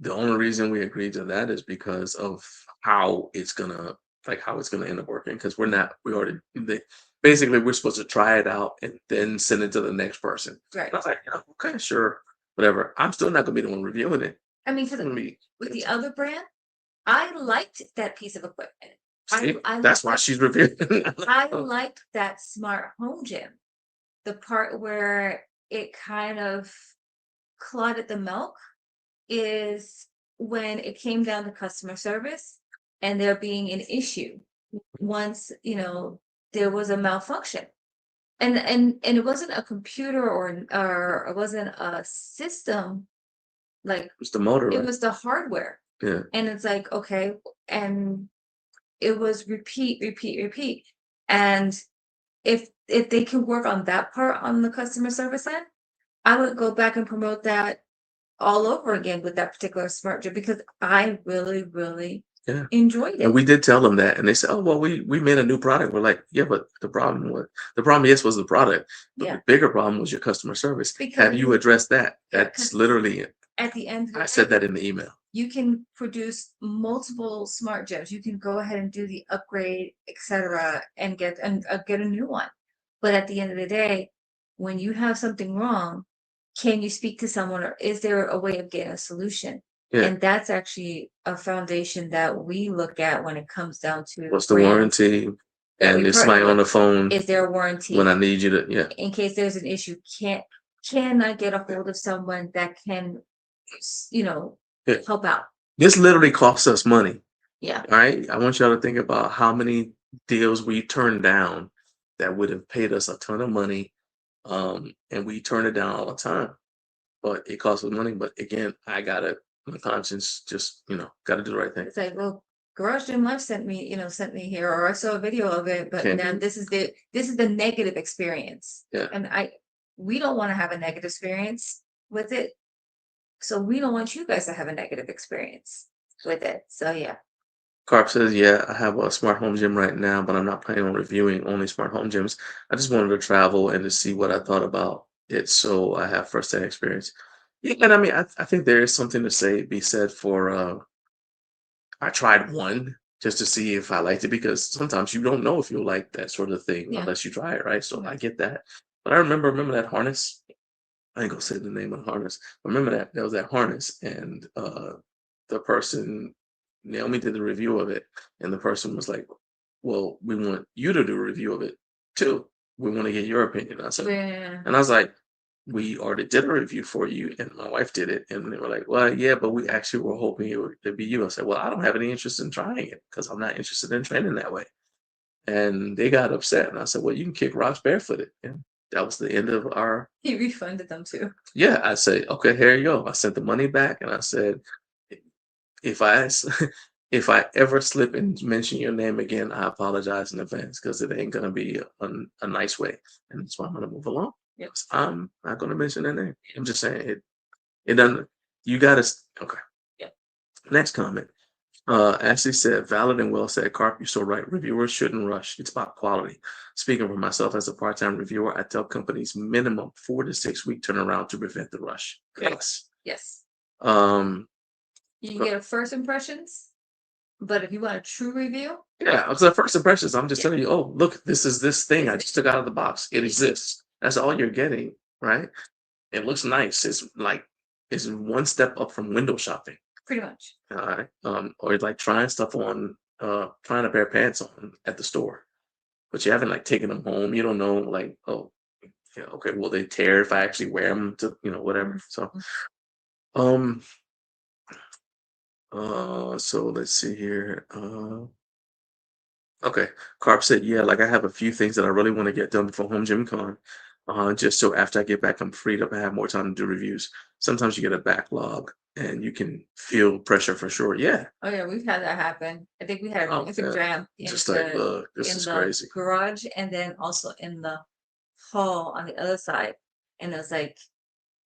the only reason we agreed to that is because of how it's gonna end up working. Because basically we're supposed to try it out and then send it to the next person. Right. And I was like, yeah, okay, sure, whatever. I'm still not gonna be the one reviewing it. I mean, with the other brand, I liked that piece of equipment. See, I that's why liked she's reviewing. I liked that smart home gym. The part where it kind of clotted the milk is when it came down to customer service and there being an issue once there was a malfunction. And it wasn't a computer or it wasn't a system, like It's the motor, it right? was the hardware. Yeah. And it's like, okay, and it was repeat. And if they can work on that part on the customer service end, I would go back and promote that all over again with that particular smart gym because I really, really Yeah. enjoyed it. And we did tell them that, and they said, "Oh, well, we made a new product." We're like, "Yeah, but the problem was the product, but Yeah. the bigger problem was your customer service. Because- Have you addressed that?" Yeah, That's literally it. At the end of the I day, said that in the email. you can produce multiple smart gyms. You can go ahead and do the upgrade, etc., and get a new one. But at the end of the day, when you have something wrong, can you speak to someone, or is there a way of getting a solution? Yeah. And that's actually a foundation that we look at when it comes down to What's the brands warranty? that And we is somebody partner on the with. phone Is there a warranty? when I need you to? Yeah. In case there's an issue, can I get a hold of someone that can, Yeah. help out? This literally costs us money. Yeah. All right. I want y'all to think about how many deals we turned down that would have paid us a ton of money. And we turn it down all the time. But it costs us money. But again, my conscience just, gotta do the right thing. It's like, well, Garage Gym Life sent me here, or I saw a video of it, but Okay. now this is the negative experience. Yeah. And we don't want to have a negative experience with it. So we don't want you guys to have a negative experience with it. So yeah. Carp says, yeah, I have a smart home gym right now, but I'm not planning on reviewing only smart home gyms. I just wanted to travel and to see what I thought about it, so I have firsthand experience. Yeah, and I mean, I think there is something to be said for, I tried one just to see if I liked it, because sometimes you don't know if you'll like that sort of thing Yeah. unless you try it, right? So Yeah. I get that. But I remember that harness. I ain't gonna say the name of the harness. I remember that there was that harness, and the person, Naomi, did the review of it, and the person was like, "Well, we want you to do a review of it too. We want to get your opinion." I said, Yeah. and I was like, "We already did a review for you, and my wife did it." And they were like, "Well, yeah, but we actually were hoping it would be you." I said, "Well, I don't have any interest in trying it because I'm not interested in training that way." And they got upset, and I said, "Well, you can kick rocks barefooted." And that was the end of our. He refunded them too. Yeah, I said, "Okay, here you go." I sent the money back, and I said, if I ever slip and mention your name again, I apologize in advance, because it ain't gonna be a nice way, and that's why I'm gonna move along. Yep. I'm not gonna mention that name. I'm just saying it doesn't. You gotta. Okay. Yeah. Next comment. Ashley said, valid and well said. Carp, you're so right. Reviewers shouldn't rush. It's about quality. Speaking for myself as a part-time reviewer, I tell companies minimum 4 to 6 week turnaround to prevent the rush. Yes. Yes. Um, You can get a first impressions, but if you want a true review, yeah, so the first impressions, I'm just telling you, oh, look, this is this thing I just took out of the box. It exists. That's all you're getting, right? It looks nice. It's one step up from window shopping. pretty much. Or like trying stuff on, trying a pair of pants on at the store, but you haven't like taken them home. You don't know, like, oh, yeah, okay, will they tear if I actually wear them to, whatever. So, um, so let's see here. Okay, Carp said, yeah, like I have a few things that I really want to get done before Home Gym Con. Just so after I get back, I'm freed up and have more time to do reviews. Sometimes you get a backlog and you can feel pressure for sure. Yeah. Oh yeah, we've had that happen. I think we had Oh, a yeah. jam Just like, look, this in is the crazy. garage and then also in the hall on the other side. And it was like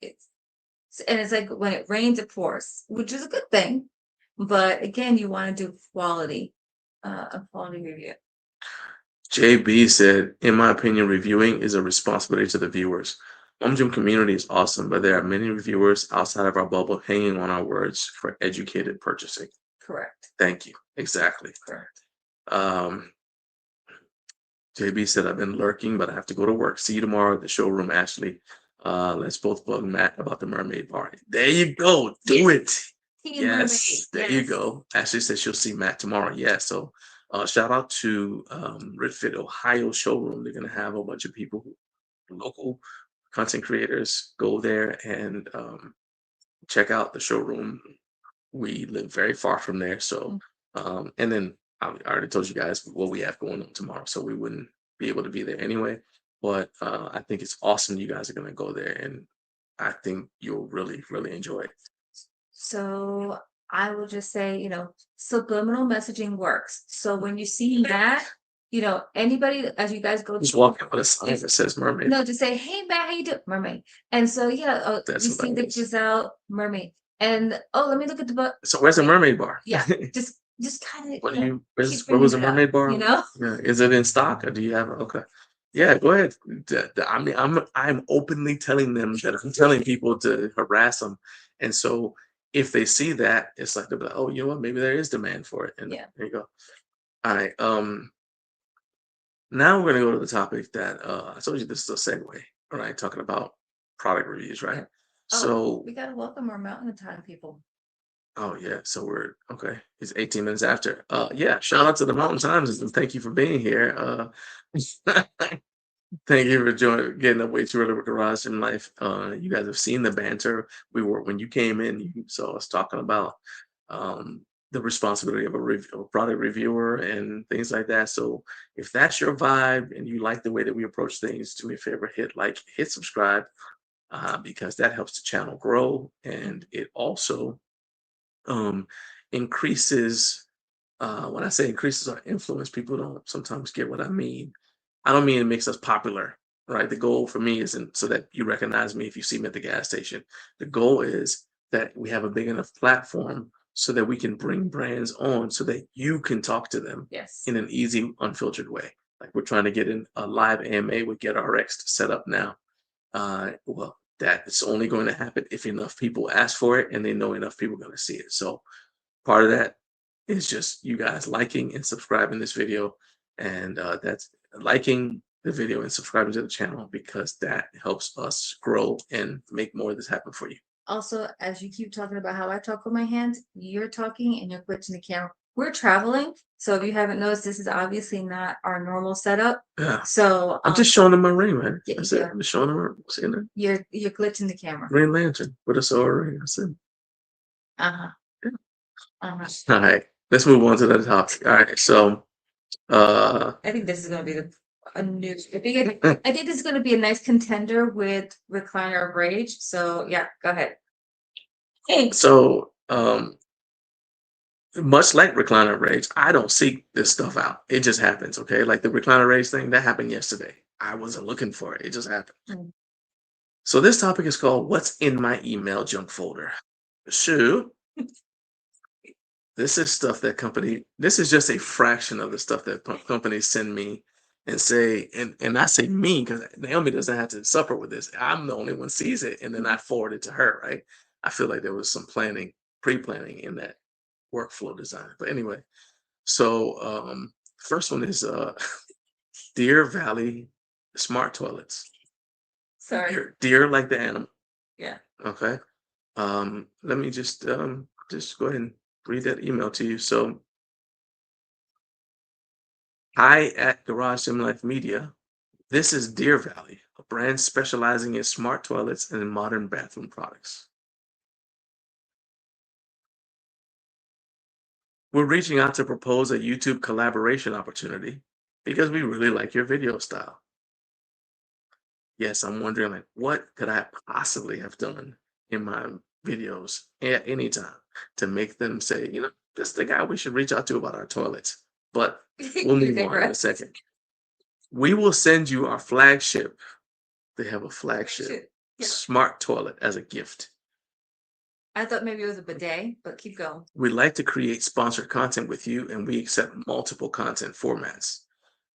it's like when it rains it pours, which is a good thing. But again, you want to do a quality review. JB said, in my opinion, reviewing is a responsibility to the viewers. Home Gym community is awesome, but there are many reviewers outside of our bubble hanging on our words for educated purchasing. Correct. Thank you. Exactly. Correct. JB said, I've been lurking, but I have to go to work. See you tomorrow at the showroom, Ashley. Let's both bug Matt about the mermaid bar. There you go. Do it. Team Yes. Mermaid. There you go. Ashley said she'll see Matt tomorrow. Yeah. So shout out to Redfit Ohio showroom. They're going to have a bunch of people, local content creators, go there and check out the showroom. We live very far from there. So, and then I already told you guys what we have going on tomorrow, so we wouldn't be able to be there anyway. But I think it's awesome you guys are going to go there, and I think you'll really, really enjoy it. So I will just say, subliminal messaging works. So when you see that, anybody as you guys go Just to walk in with a sign that says mermaid. no, just say, hey man, how you doing? Mermaid. And so That's we see hilarious. the Giselle mermaid. And let me look at the book. So where's the mermaid bar? Yeah, just kind of Where was the mermaid bar? Yeah. Is it in stock or do you have it? Okay. Yeah, go ahead. I mean, I'm openly telling them that I'm telling people to harass them, and so if they see that, it's like they're like, oh, you know what? Maybe there is demand for it, and Yeah. there you go. All right. Now we're gonna go to the topic that I told you this is a segue. All right, talking about product reviews, right? Yeah. So we gotta welcome our Mountain Time people. oh yeah, so we're okay. It's 18 minutes after. Yeah, shout out to the Mountain Times and thank you for being here. Thank you for getting up way too early with Garage in Life. You guys have seen the banter. When you came in, you saw us talking about the responsibility of a product reviewer and things like that. So if that's your vibe and you like the way that we approach things, do me a favor, hit subscribe, because that helps the channel grow, and it also increases. When I say increases our influence, people don't sometimes get what I mean. I don't mean it makes us popular, right? The goal for me isn't so that you recognize me if you see me at the gas station. The goal is that we have a big enough platform so that we can bring brands on so that you can talk to them in an easy, unfiltered way. Like we're trying to get in a live AMA with GetRx to set up now. Well, that it's only going to happen if enough people ask for it and they know enough people are going to see it. So part of that is just you guys liking and subscribing this video, and that's liking the video and subscribing to the channel because that helps us grow and make more of this happen for you. Also, as you keep talking about how I talk with my hands, you're talking and you're glitching the camera. We're traveling, so if you haven't noticed, this is obviously not our normal setup. Yeah. So I'm just showing them my ring, man. Yeah, That's it. yeah. I'm just showing them. Seeing that you're glitching the camera. Green Lantern with a silver ring. That's it. Uh-huh. Yeah. Uh-huh. All right, let's move on to the topic. All right, so I think this is going to be a new. I think this is going to be a nice contender with Recliner of Rage. So yeah, go ahead. Thanks. So much like Recliner Rage, I don't seek this stuff out. It just happens, okay? Like the Recliner Rage thing, that happened yesterday. I wasn't looking for it. It just happened. So this topic is called What's in My Email Junk Folder? So This is stuff that this is just a fraction of the stuff that companies send me and say, and I say me because Naomi doesn't have to suffer with this. I'm the only one sees it, and then I forward it to her, right? I feel like there was some pre-planning in that workflow design. But anyway, so first one is Deer Valley smart toilets. Sorry. Deer like the animal. Yeah. Okay. Let me just go ahead and read that email to you. So, hi at Garage Sim Life Media. This is Deer Valley, a brand specializing in smart toilets and modern bathroom products. We're reaching out to propose a YouTube collaboration opportunity because we really like your video style. Yes, I'm wondering, like, what could I possibly have done in my videos at any time to make them say, this is the guy we should reach out to about our toilets. But we'll move on in a second. We will send you our flagship. They have a flagship smart toilet as a gift. I thought maybe it was a bidet, but keep going. We'd like to create sponsored content with you, and we accept multiple content formats.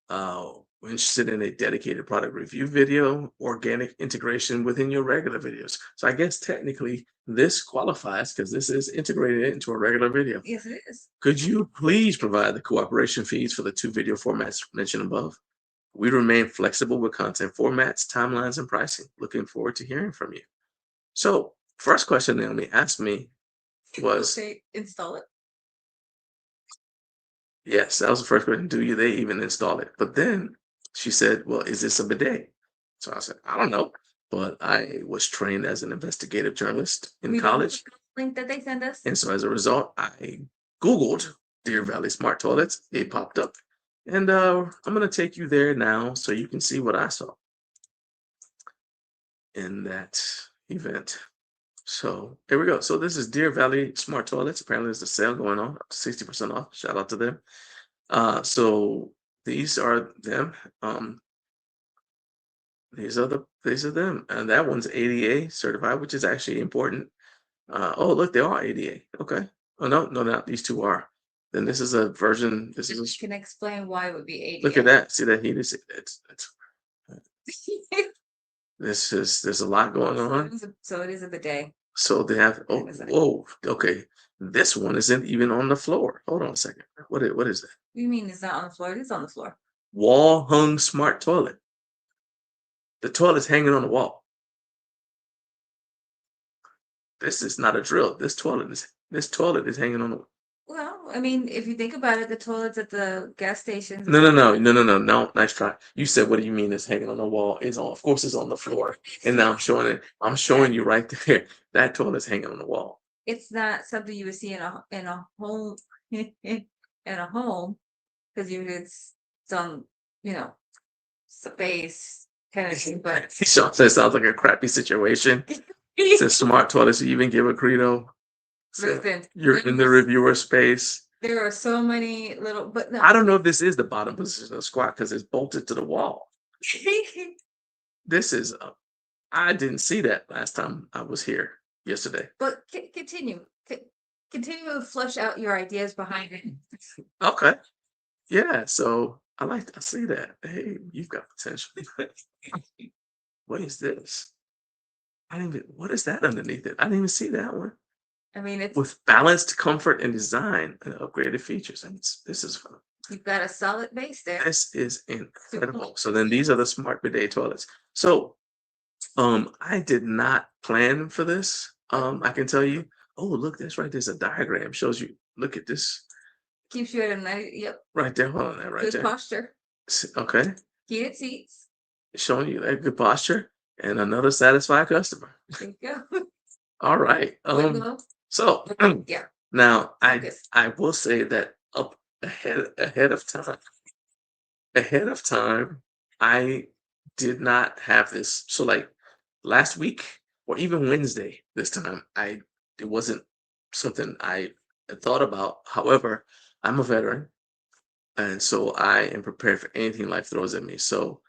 We're interested in a dedicated product review video, organic integration within your regular videos. So I guess technically this qualifies because this is integrated into a regular video. Yes, it is. Could you please provide the cooperation feeds for the 2 video formats mentioned above? We remain flexible with content formats, timelines, and pricing. Looking forward to hearing from you. So first question Naomi asked me was, they install it? Yes, that was the first question. Do they even install it? But then she said, well, is this a bidet? So I said, I don't know. But I was trained as an investigative journalist in college. Link that they send us. And so as a result, I Googled Deer Valley Smart Toilets. It popped up. And I'm going to take you there now so you can see what I saw in that event. So here we go. So this is Deer Valley Smart Toilets. Apparently there's a sale going on, 60% off. Shout out to them. So these are them. These are them. And that one's ADA certified, which is actually important. Oh, look, they are ADA. Okay. Oh, no, not these two are. Then this is a version. Can explain why it would be 80. Look at that. See that heat? There's a lot going on. So it is a bidet. So they have, whoa, okay. This one isn't even on the floor. Hold on a second. What is that? What do you mean it's not on the floor? It is on the floor. Wall hung smart toilet. The toilet's hanging on the wall. This is not a drill. This toilet is hanging on the wall. Well, I mean, if you think about it, the toilets at the gas stations. No. Nice try. You said, what do you mean it's hanging on the wall? Of course it's on the floor. And now I'm showing it. I'm showing you right there. That toilet's hanging on the wall. It's not something you would see in a home in a home because it's some, space kind of thing. But It sounds like a crappy situation. It's a smart toilet, so you even give a credo. Listen, You're in the reviewer space. There are so many little, but no. I don't know if this is the bottom position of the squat because it's bolted to the wall. This is, I didn't see that last time I was here yesterday. But continue to flush out your ideas behind it. Okay. Yeah. So I see that. Hey, you've got potential. What is this? What is that underneath it? I didn't even see that one. I mean, it's with balanced comfort and design and upgraded features. And this is fun. You've got a solid base there. This is incredible. So then these are the smart bidet toilets. So I did not plan for this. I can tell you. Oh, look, that's right. There's a diagram. Shows you. Look at this. Keeps you at a nice, yep. Right there. Hold on there. Right good there. Good posture. Okay. Heated seats. Showing you that good posture and another satisfied customer. There you go. All right. So yeah. Now I will say that up ahead of time, I did not have this. So like last week or even Wednesday this time, it wasn't something I thought about. However, I'm a veteran, and so I am prepared for anything life throws at me. So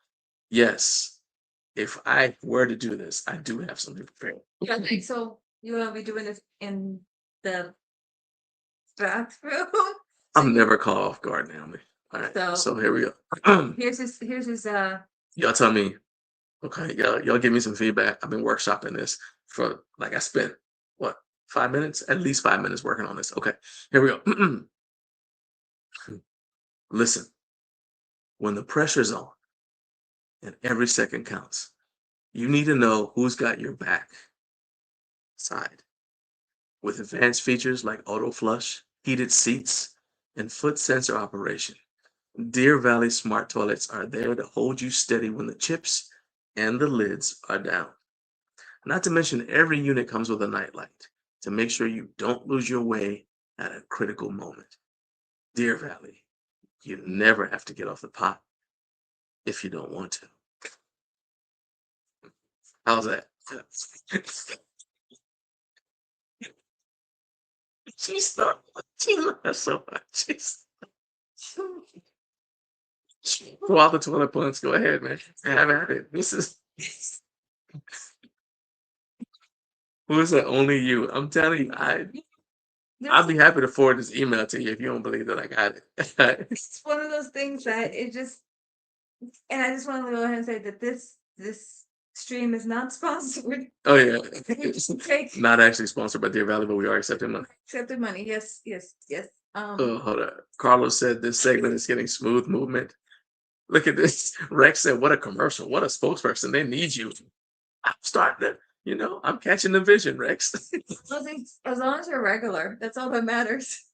yes, if I were to do this, I do have something prepared. Okay, so you will be doing this in the bathroom. I'm never caught off guard, Naomi. All right, so here we go. Here's his Y'all tell me, okay, y'all give me some feedback. I've been workshopping this for I spent what 5 minutes, at least 5 minutes working on this. Okay, here we go. Listen, when the pressure's on and every second counts, you need to know who's got your back side. With advanced features like auto flush, heated seats, and foot sensor operation, Deer Valley smart toilets are there to hold you steady when the chips and the lids are down. Not to mention every unit comes with a nightlight to make sure you don't lose your way at a critical moment. Deer Valley, you never have to get off the pot if you don't want to. How's that? She's not. She laughs so much. While the toilet punts, go ahead, man. Have at it. This is. Who is that? Only you. I'm telling you, I'd be happy to forward this email to you if you don't believe that I got it. It's one of those things that it just, and I just want to go ahead and say that this stream is not sponsored. Oh yeah, Take not actually sponsored by Deer Valley, but we are accepting money. accepted money. Yes. Oh, hold on. Carlos said this segment is getting smooth movement. Look at this. Rex said, "What a commercial! What a spokesperson! They need you." I'm starting to, I'm catching the vision, Rex. As long as you're regular, that's all that matters.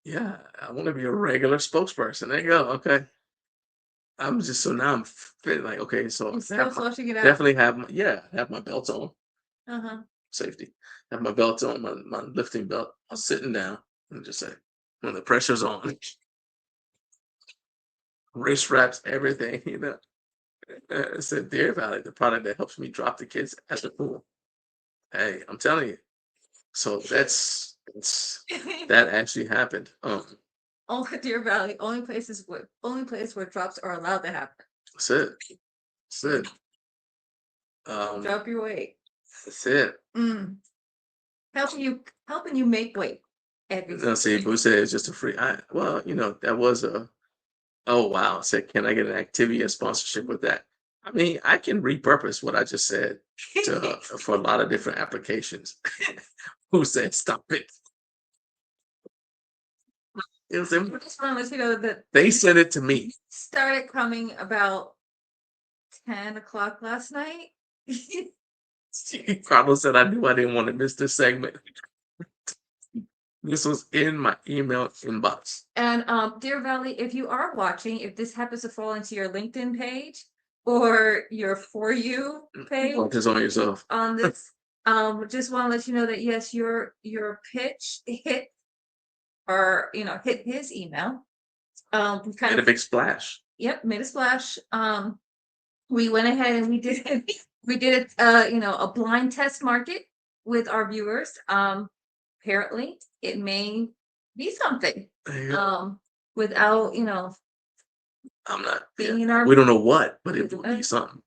Yeah, I want to be a regular spokesperson. There you go. Okay. I'm just so now I'm fit, like, okay, so Still flushing it out. definitely have my belt on. Uh-huh. Safety. Have my belt on, my lifting belt. I'm sitting down and just say, when the pressure's on, wrist wraps, everything, It said Deer Valley, the product that helps me drop the kids at the pool. Hey, I'm telling you. So that actually happened. Only Deer Valley, only place where drops are allowed to happen. That's it. That's it. Drop your weight. That's it. Helping you make weight. No, see, Boo said it's just a free. That was a. Oh wow! Said, can I get an Activia sponsorship with that? I mean, I can repurpose what I just said for a lot of different applications. Who said stop it? It was I just want to let you know that they sent it to me. Started coming about 10 o'clock last night. Carlos said, I knew I didn't want to miss this segment. This was in my email inbox. And Deer Valley, if you are watching, if this happens to fall into your LinkedIn page or your For You page, Focus on yourself. On this, just want to let you know that yes, your pitch hit his email. Made a big splash. Yep, made a splash. We went ahead and we did a blind test market with our viewers. Apparently it may be something. Without I'm not being in our, we don't know what, but it will be something.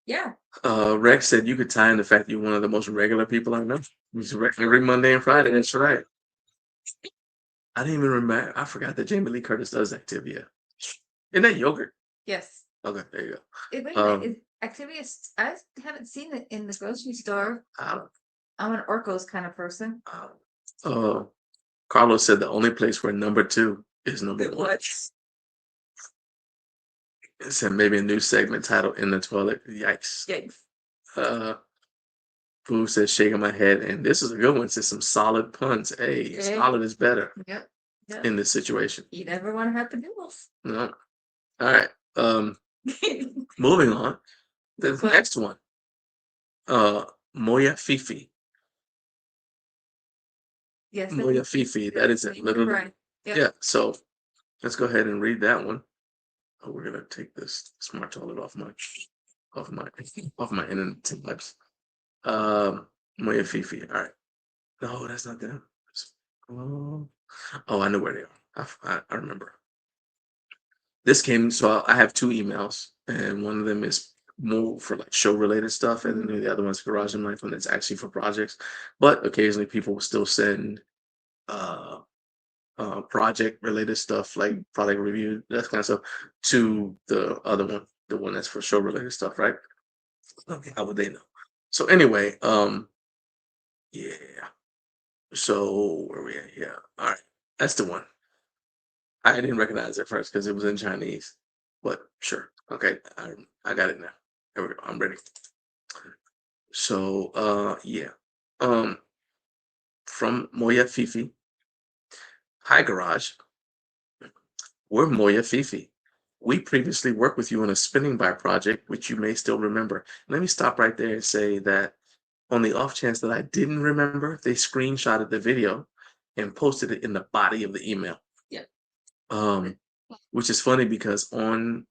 Yeah. Rex said you could tie in the fact that you're one of the most regular people I know. Every Monday and Friday. That's right. I didn't even remember. I forgot that Jamie Lee Curtis does Activia. Isn't that yogurt? Yes. Okay, there you go. Activia, I haven't seen it in the grocery store. I'm an Orco's kind of person. Carlos said the only place where number 2 is number 1. What? It said maybe a new segment titled "In the Toilet." Yikes. Boo says shaking my head, and this is a good one. It says some solid puns. Hey, solid is better. Yep. In this situation. You never want to have to do this. No. All right. Moving on. The next one. Moya Fifi. Yes. Moya Fifi. That is it. Literally. Right. Yep. Yeah. So let's go ahead and read that one. Oh, we're gonna take this smart toilet off my internet tabs. Moya Fifi. All right. No, that's not them. Oh, I know where they are. I remember. This came, so I have 2 emails, and one of them is more for like show related stuff, and then the other one's Garage and Life when it's actually for projects. But occasionally people will still send project related stuff like product review, that kind of stuff, to the other one, the one that's for show related stuff, right? Okay, how would they know? So anyway, yeah. So where we at? Yeah, all right, that's the one. I didn't recognize it first because it was in Chinese, but sure, okay, I got it now. There we go. I'm ready. So yeah, um, from Moya Fifi. Hi, Garage. We're Moya Fifi. We previously worked with you on a spinning by project, which you may still remember. Let me stop right there and say that on the off chance that I didn't remember, they screenshotted the video and posted it in the body of the email. Yeah. Which is funny because on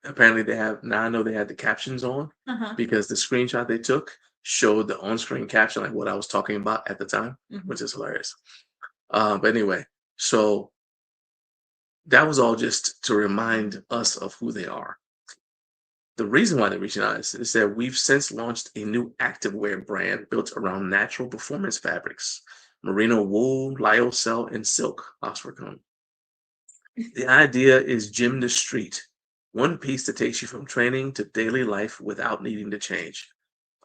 apparently they have now I know they had the captions on because the screenshot they took showed the on-screen caption like what I was talking about at the time, which is hilarious. But anyway, so that was all just to remind us of who they are. The reason why they're reaching out is that we've since launched a new activewear brand built around natural performance fabrics, merino wool, lyocell, and silk, Oxford cone. The idea is Gym the Street, one piece that takes you from training to daily life without needing to change.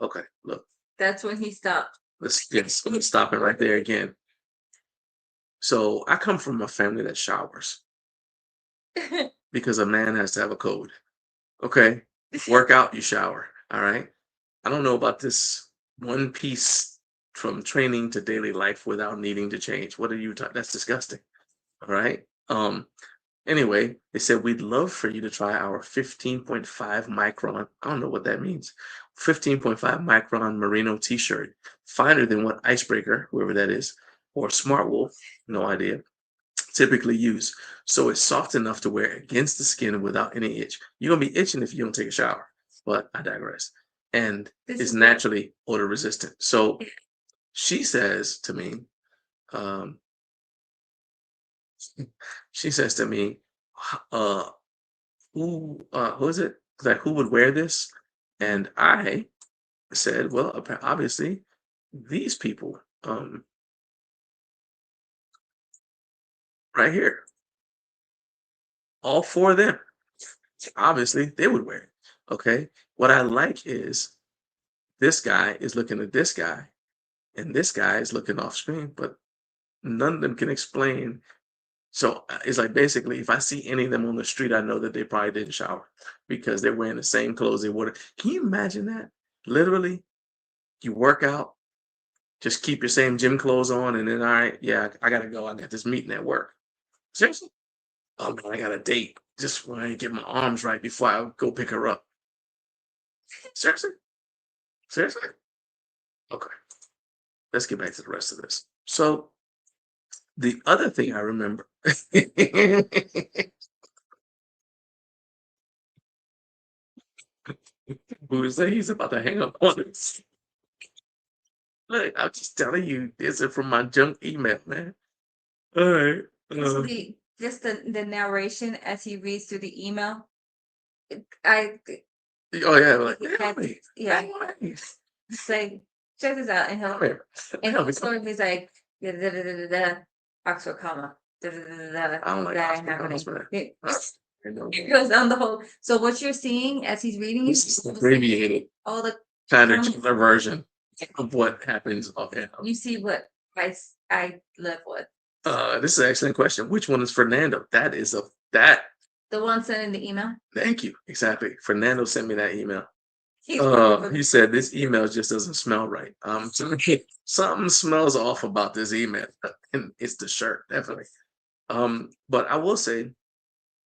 Okay, look. That's when he stopped. Let's stop it right there again. So I come from a family that showers because a man has to have a code. Okay, work out, you shower. All right. I don't know about this one piece from training to daily life without needing to change. What are you talking? That's disgusting. All right. Anyway, they said we'd love for you to try our 15.5 micron. I don't know what that means. 15.5 micron merino t-shirt, finer than what Icebreaker, whoever that is, or Smartwool, no idea, typically use. So it's soft enough to wear against the skin without any itch. You're gonna be itching if you don't take a shower, but I digress. And it's naturally odor resistant. So she says to me, she says to me, who is it? Like, who would wear this? And I said, well, obviously, these people, right here, all four of them, obviously, they would wear it. Okay. What I like is this guy is looking at this guy, and this guy is looking off screen, but none of them can explain. So it's like basically, if I see any of them on the street, I know that they probably didn't shower because they're wearing the same clothes they wore. Can you imagine that? Literally, you work out, just keep your same gym clothes on, and then all right, yeah, I gotta go. I got this meeting at work. Seriously? Oh man, I got a date. Just want to get my arms right before I go pick her up. Seriously? Seriously? Okay. Let's get back to the rest of this. So the other thing I remember. Who say he's about to hang up on us? Look, I'm just telling you, this is from my junk email, man. All right. Just the narration as he reads through the email. I Oh yeah, like yeah. Say check this out, and he's like Oxford comma. I don't like Oxford. It goes on the whole. So what you're seeing as he's reading is abbreviated, all the kind of version of what happens. Okay. You see what I live with. This is an excellent question. Which one is Fernando? That is the one sending the email. Thank you. Exactly. Fernando sent me that email. He said this email just doesn't smell right. Something smells off about this email, and it's the shirt, definitely. But I will say,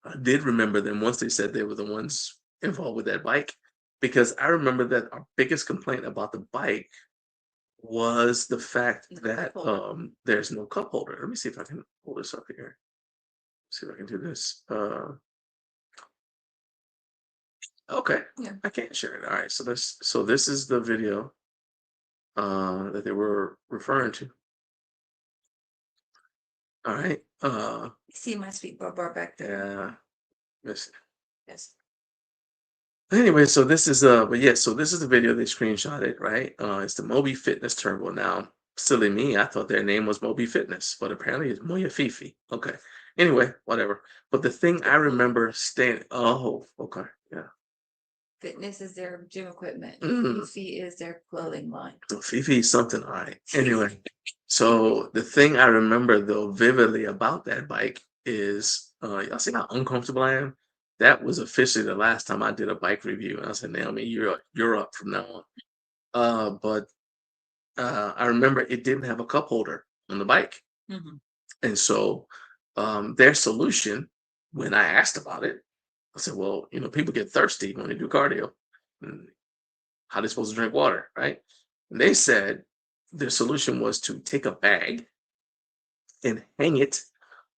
I did remember them once they said they were the ones involved with that bike, because I remember that our biggest complaint about the bike was the fact that there's no cup holder. Let me see if I can pull this up here. See if I can do this. Okay, yeah, I can't share it. All right, so this is the video that they were referring to. All right. See my sweet bar back there. Yeah. Yes. Anyway, so this is but yeah, so this is the video they screenshotted, right? It's the Moby Fitness Turbo. Now, silly me, I thought their name was Moby Fitness, but apparently it's Moya Fifi. Okay. Anyway, whatever. But the thing I remember staying, oh, okay, yeah. Fitness is their gym equipment. Mm. Fifi is their clothing line. So Fifi is something, all right. Anyway, so the thing I remember though vividly about that bike is, y'all see how uncomfortable I am? That was officially the last time I did a bike review. And I said, Naomi, you're up from now on. But I remember it didn't have a cup holder on the bike. Mhm. And so their solution, when I asked about it, I said, well, people get thirsty when they do cardio. And how are they supposed to drink water, right? And they said their solution was to take a bag and hang it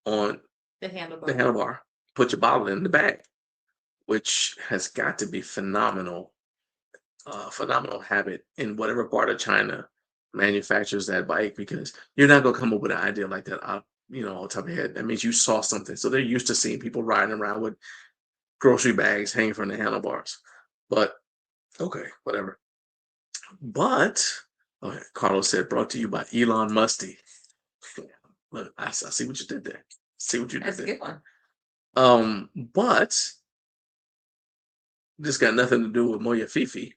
on The handlebar. the handlebar, put your bottle in the bag, which has got to be phenomenal habit in whatever part of China manufactures that bike, because you're not gonna come up with an idea like that out, on top of your head. That means you saw something. So they're used to seeing people riding around with grocery bags hanging from the handlebars. But okay, whatever. But okay, Carlos said, brought to you by Elon Musty. Look, I see what you did there. See what you did That's a there. good one. But this got nothing to do with Moya Fifi.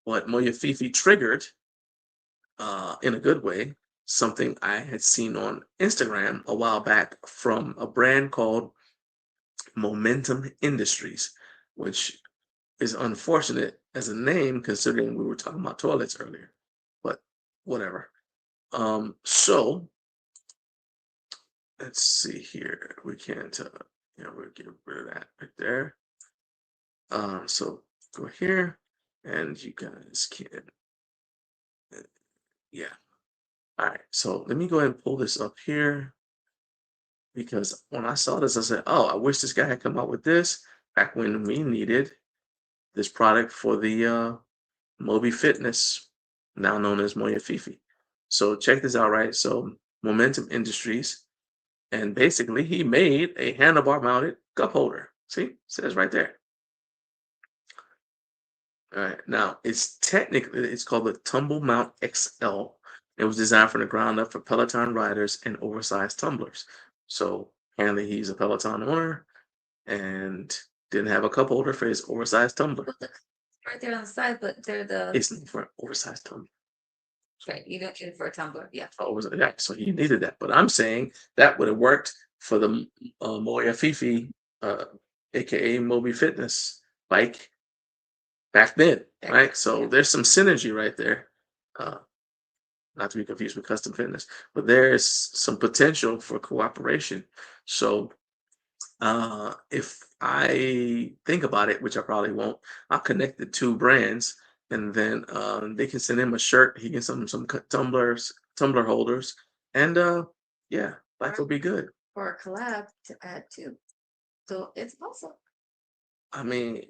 But Moya Fifi triggered, in a good way, something I had seen on Instagram a while back from a brand called Momentum Industries, which is unfortunate as a name considering we were talking about toilets earlier. But whatever. So let's see here. We can't, we'll get rid of that right there. So go here, and you guys can, yeah. All right. So let me go ahead and pull this up here, because when I saw this, I said, "Oh, I wish this guy had come out with this back when we needed this product for the Moby Fitness, now known as Moya Fifi." So check this out, right? So Momentum Industries. And basically, he made a handlebar mounted cup holder. See, it says right there. All right. Now, it's called the Tumble Mount XL. It was designed from the ground up for Peloton riders and oversized tumblers. So apparently, he's a Peloton owner and didn't have a cup holder for his oversized tumbler. Right there on the side, but they're the It's not for an oversized tumbler. right. You don't need it for a tumbler. Yeah. Yeah, so he needed that. But I'm saying that would have worked for the Moya Fifi, aka Moby Fitness bike back then, right? So there's some synergy right there. Not to be confused with custom fitness, but there's some potential for cooperation. So if I think about it, which I probably won't, I'll connect the two brands, and then they can send him a shirt. He can send him some tumbler holders, and yeah, life will be good. Or a collab to add to. So it's possible. I mean,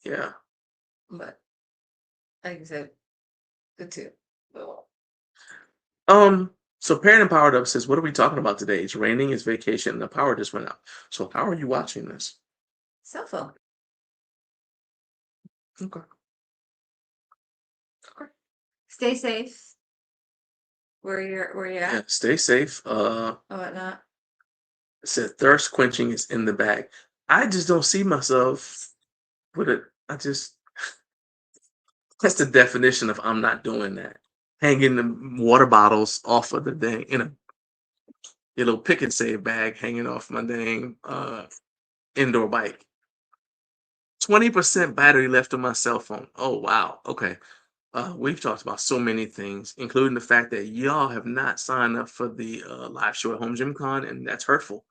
yeah. But like I said, good too. Well, So Parent and Powered Up says, what are we talking about today? It's raining, it's vacation, and the power just went out. So how are you watching this? cell phone. Okay. Stay safe. Where you at? Yeah, stay safe. Oh, whatnot. It said thirst quenching is in the bag. I just don't see myself with it. That's the definition of I'm not doing that. Hanging the water bottles off of the dang, your little pick and save bag hanging off my dang indoor bike. 20% battery left on my cell phone. Oh, wow. Okay. We've talked about so many things, including the fact that y'all have not signed up for the live show at Home Gym Con, and that's hurtful.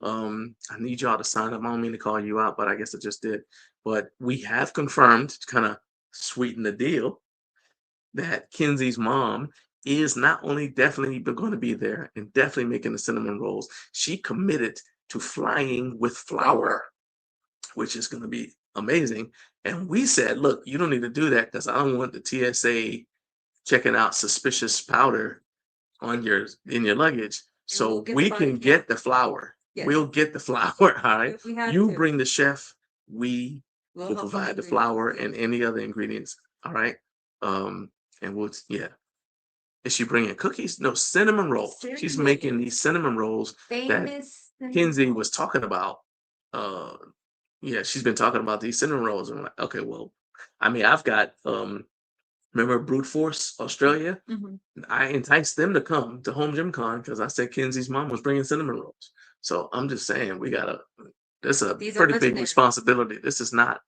I need y'all to sign up. I don't mean to call you out, but I guess I just did. But we have confirmed, to kind of sweeten the deal, that Kenzie's mom is not only definitely going to be there and definitely making the cinnamon rolls, she committed to flying with flour, which is going to be amazing. And we said, look, you don't need to do that because I don't want the TSA checking out suspicious powder in your luggage. So we can get the flour. Yes. We'll get the flour. All right. If we had You to. bring the chef. We We'll We'll help provide with the the flour ingredients. and any other ingredients. All right. And we'll Is she bringing cookies? No, cinnamon rolls. She's Cinnamon making rolls. these cinnamon rolls that Famous. Kenzie was talking about. Yeah, she's been talking about these cinnamon rolls. And I'm like, okay, well, I mean, I've got remember Brute Force Australia? Mhm. I enticed them to come to Home Gym Con because I said Kenzie's mom was bringing cinnamon rolls. So I'm just saying this is a These are pretty big legendary. responsibility. This is not,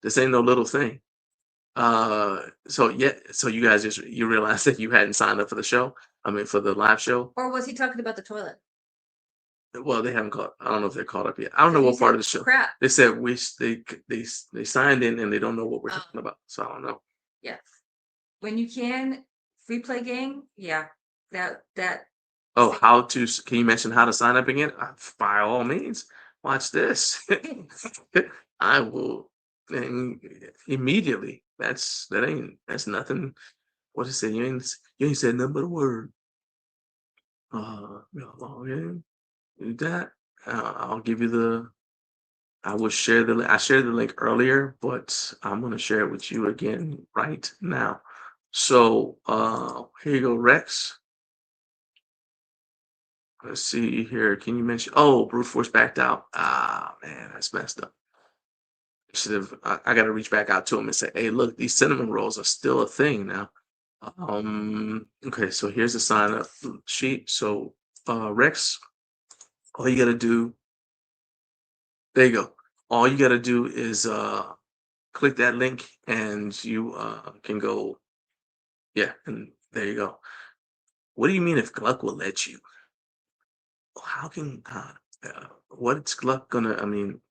this ain't no little thing. So you guys you realized that you hadn't signed up for the show. I mean, for the live show. Or was he talking about the toilet? Well, they haven't caught. I don't know if they're caught up yet. I don't know You what part of said the show. crap. They said they signed in and they don't know what we're talking about. So I don't know. Yes. When you can, free play game. Yeah. That. Oh, can you mention how to sign up again? By all means, watch this. I will immediately. That's nothing. What is it? You ain't said nothing but a word. Log in. Do that. I'll give you I will share I shared the link earlier, but I'm gonna share it with you again right now. So here you go, Rex. Let's see here. Can you mention? Oh, Brute Force backed out. Ah, man, that's messed up. Should have. I got to reach back out to him and say, "Hey, look, these cinnamon rolls are still a thing now." Okay, so here's the sign up sheet. So, Rex, all you got to do. There you go. All you got to do is click that link, and you can go. Yeah, and there you go. What do you mean if Gluck will let you? How can what's Gluck gonna? I mean,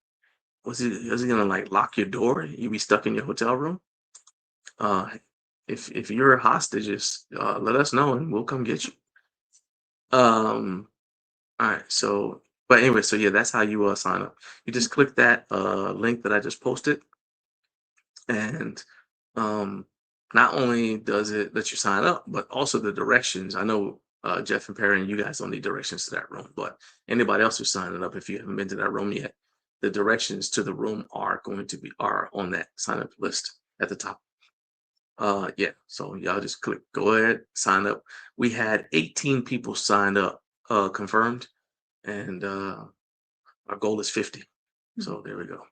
is he gonna like lock your door? You be stuck in your hotel room? Uh, if you're hostages, let us know and we'll come get you. All right. So, but anyway, so yeah, that's how you sign up. You just click that link that I just posted, and not only does it let you sign up, but also the directions. I know Jeff and Perry and you guys don't need directions to that room, but anybody else who's signing up, if you haven't been to that room yet, the directions to the room are on that sign up list at the top. Yeah, so y'all just go ahead, sign up. We had 18 people signed up, confirmed, and our goal is 50. So there we go.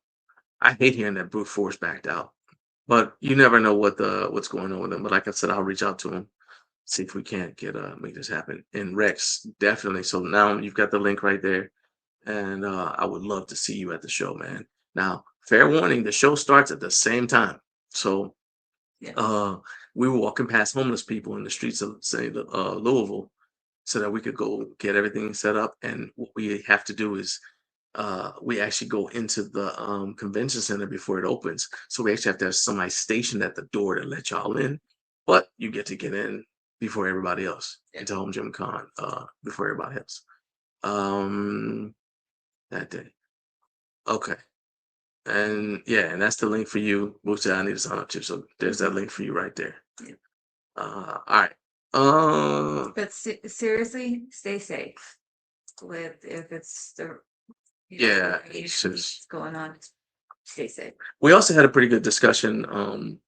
I hate hearing that Brute Force backed out, but you never know what's going on with them. But like I said, I'll reach out to him, see if we can't make this happen. And Rex, definitely. So now you've got the link right there, and I would love to see you at the show, man. Now, fair warning, the show starts at the same time, so we were walking past homeless people in the streets of, say, Louisville, so that we could go get everything set up. And what we have to do is we actually go into the convention center before it opens. So we actually have to have somebody stationed at the door to let y'all in. But you get to get in before everybody else into Home Gym Con before everybody else. That day. Okay. And yeah, and that's the link for you, which I need to sign up to. So there's that link for you right there. Yeah. All right. But seriously, stay safe. If it's the Yeah, it's going on, stay safe. We also had a pretty good discussion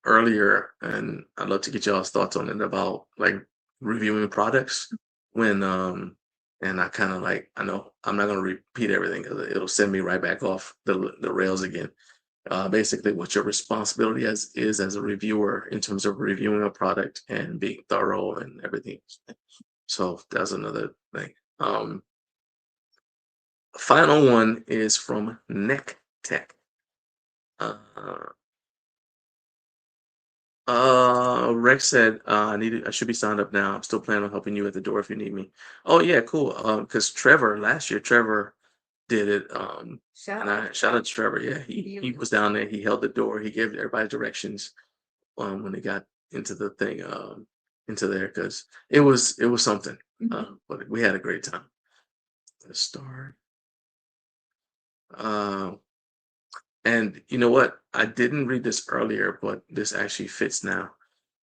earlier, and I'd love to get y'all's thoughts on it about like reviewing products when and I kind of I know I'm not gonna repeat everything because it'll send me right back off the rails again. Basically, what your responsibility is as a reviewer in terms of reviewing a product and being thorough and everything. So that's another thing. Final one is from Neck Tech. Rex said, I should be signed up now. I'm still planning on helping you at the door if you need me. Oh yeah, cool. Because last year Trevor did it. Shout out to Trevor. Yeah, he was down there. He held the door. He gave everybody directions when they got into the thing into there because it was something. But we had a great time. Let's start. And you know what? I didn't read this earlier, but this actually fits now.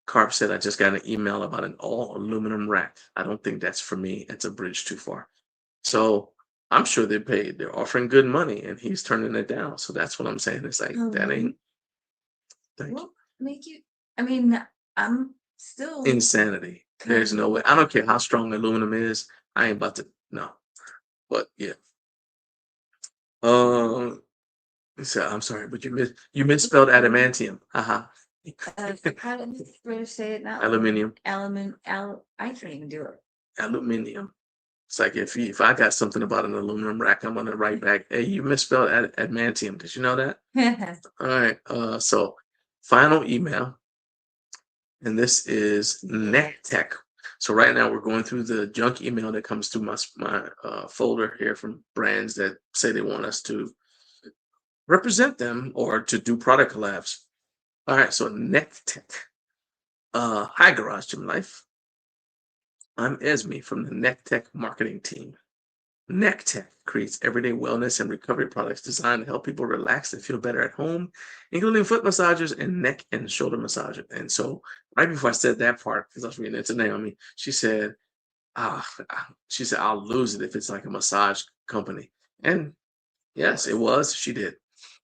Carp said, I just got an email about an all aluminum rack. I don't think that's for me. It's a bridge too far. So I'm sure they're paid. They're offering good money, and he's turning it down. So that's what I'm saying. It's like that ain't. Thank Well, make you. I mean, I'm still you. Insanity. There's no way. I don't care how strong aluminum is. I ain't about to. No. But yeah. So I'm sorry, but you misspelled adamantium. Haha. how did Mr. British say it now? Aluminium. I can't even do it. Aluminium. It's like if I got something about an aluminum rack, I'm gonna write back, hey, you misspelled adamantium. Did you know that? All right. So final email, and this is neck tech. So right now we're going through the junk email that comes through my folder here from brands that say they want us to represent them or to do product collabs. All right. So neck tech. Hi, Garage Gym Life. I'm Esme from the Neck Tech marketing team. Neck Tech creates everyday wellness and recovery products designed to help people relax and feel better at home, including foot massagers and neck and shoulder massager. And so, right before I said that part, because I was reading it to Naomi, she said, I'll lose it if it's like a massage company. And yes, it was. She did.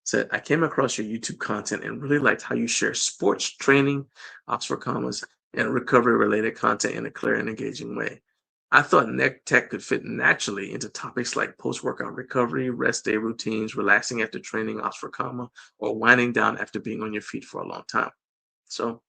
Said, I came across your YouTube content and really liked how you share sports training, Oxford commas, and recovery related content in a clear and engaging way. I thought neck tech could fit naturally into topics like post-workout recovery, rest day routines, relaxing after training, Oxford comma, or winding down after being on your feet for a long time. So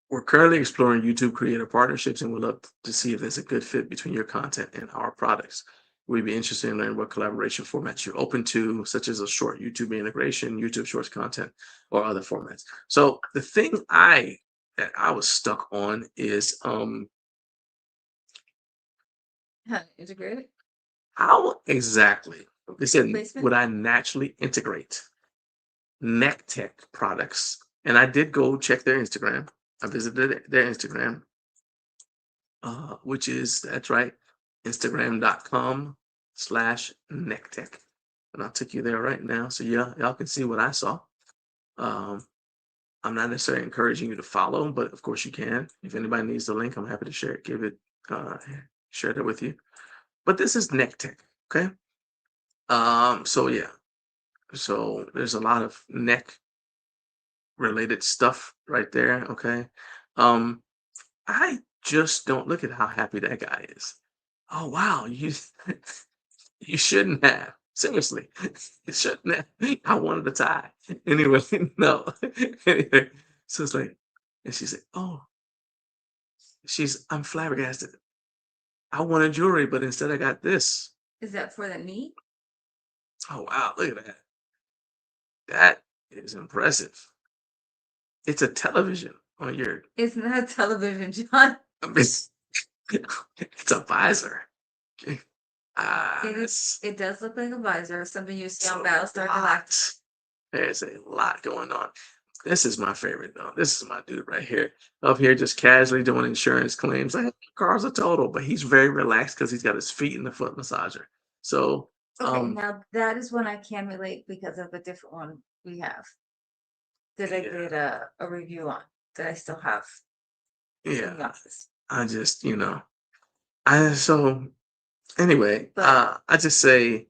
we're currently exploring YouTube creator partnerships and we'd love to see if there's a good fit between your content and our products. We'd be interested in learning what collaboration formats you're open to, such as a short YouTube integration, YouTube Shorts content, or other formats. So the thing that I was stuck on is Integrated how exactly they said placement. would I naturally integrate neck tech products? And I did go check their Instagram. I visited their Instagram, which is that's right, Instagram.com/necktech. And I'll take you there right now. So yeah, y'all can see what I saw. I'm not necessarily encouraging you to follow, but of course you can. If anybody needs the link, I'm happy to share it, share that with you. But this is neck tech, okay? So yeah. So there's a lot of neck related stuff right there, okay? I just don't look at how happy that guy is. Oh wow, you you shouldn't have. Seriously, you shouldn't have. I wanted a tie. Anyway, no. Anyway, so it's like, and she said, "Oh, I'm flabbergasted. I wanted jewelry, but instead I got this. Is that for the knee? Oh wow, look at that. That is impressive. It's a television on your. It's not a television, John. It's, it's a visor. It does look like a visor, something you see on So Battlestar Galactica. there's a lot going on. This is my favorite though. This is my dude right here. Up here just casually doing insurance claims. Like car's a total, but he's very relaxed because he's got his feet in the foot massager. So Okay, now that is one I can relate because of a different one we have that I did a review on that I still have in the yeah, office. I just, so anyway, But I just say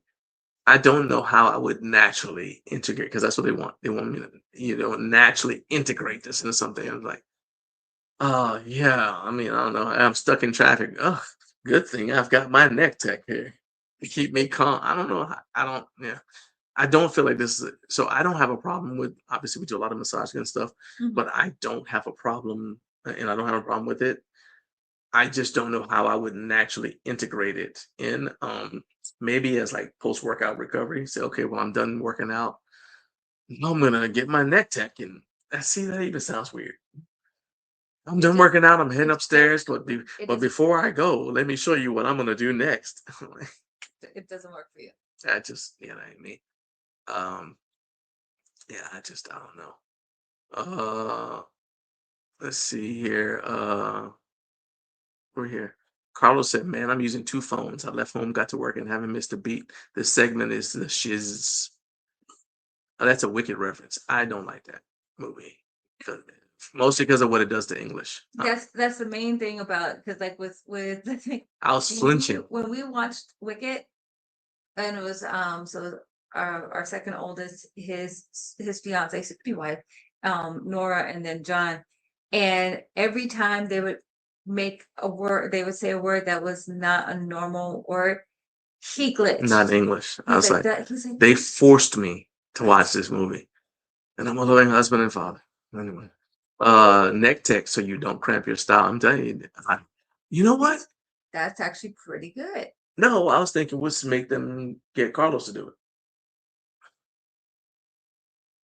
I don't know how I would naturally integrate because that's what they want. They want me to, naturally integrate this into something. I'm like, oh yeah. I mean, I don't know. I'm stuck in traffic. Oh, good thing I've got my neck tech here to keep me calm. I don't know. I don't. Yeah. I don't feel like this is so. I don't have a problem with. Obviously, we do a lot of massaging and stuff, but I don't have a problem, and I don't have a problem with it. I just don't know how I would naturally integrate it in. Maybe as like post workout recovery. Say, okay, well, I'm done working out. Now I'm gonna get my neck tech, and see that even sounds weird. I'm done working out. I'm heading upstairs, but before I go, let me show you what I'm gonna do next. it doesn't work for you. I just, that ain't me. Yeah, I don't know. Let's see here. We're here. Carlos said, "Man, I'm using 2 phones. I left home, got to work, and haven't missed a beat. This segment is the shiz." Oh, that's a Wicked reference. I don't like that movie. Mostly because of what it does to English. That's the main thing about, because like with I was flinching. when we watched Wicked, and it was so our second oldest, his fiance, soon to be wife, Nora, and then John, and every time they would make a word, they would say a word that was not a normal word, he glitched. Not English. I was like, he's like, they forced me to watch this movie. And I'm a loving husband and father. Anyway. Neck tech so you don't cramp your style. I'm telling you. You know what? That's actually pretty good. No, I was thinking let's make them get Carlos to do it.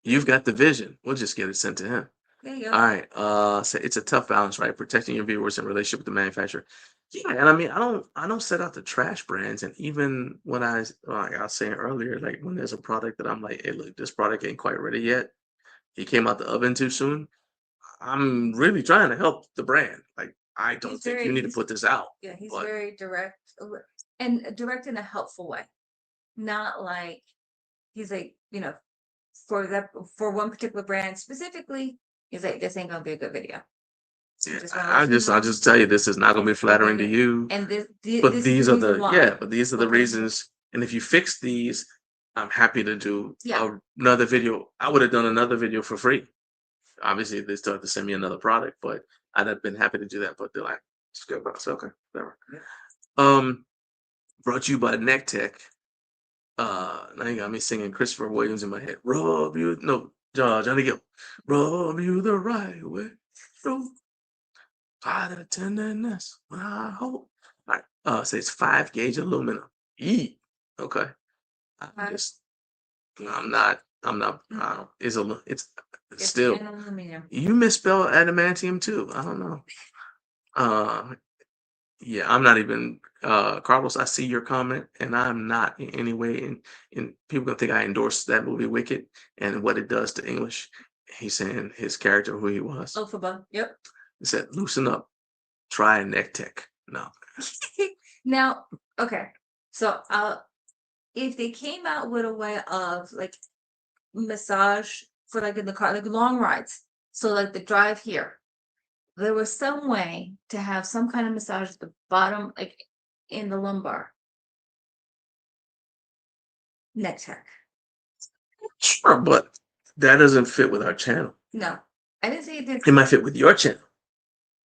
You've got the vision. We'll just get it sent to him. There you go. All right. So it's a tough balance, right? Protecting your viewers in relationship with the manufacturer. Yeah, and I mean, I don't set out to trash brands, and even when like I was saying earlier, like when there's a product that I'm like, hey, look, this product ain't quite ready yet. It came out the oven too soon. I'm really trying to help the brand. Like, I don't think you need to put this out. Yeah, he's but very direct, and direct in a helpful way. Not like he's like, for one particular brand specifically, he's like, this ain't gonna be a good video. yeah, I'll just tell you, this is not gonna be flattering to you. And But this these is are the reason why. yeah, but these are the Okay. reasons. And if you fix these, I'm happy to do Yeah. another video. I would have done another video for free. Obviously, they still have to send me another product, but I'd have been happy to do that. But they're like, just go about. So okay, whatever. Brought to you by Neck Tech. Now you got me singing Christopher Williams in my head. Rub you, no, Johnny Gill. Rub you the right way. Through the tenderness. I hope. All right. So it's 5-gauge aluminum. Eat. Okay. I'm not. It's still. Aluminum. You misspelled adamantium too. I don't know. Yeah, I'm not even Carlos. I see your comment, and I'm not in any way. And people gonna think I endorse that movie Wicked and what it does to English. He's saying his character, who he was. Elphaba. Yep. He said, "Loosen up, try neck tech." No. Now, okay. So, if they came out with a way of like massage for like in the car, like long rides, so like the drive here, there was some way to have some kind of massage at the bottom, like in the lumbar. Neck tech. Sure, but that doesn't fit with our channel. No, I didn't say it did. It might fit with your channel,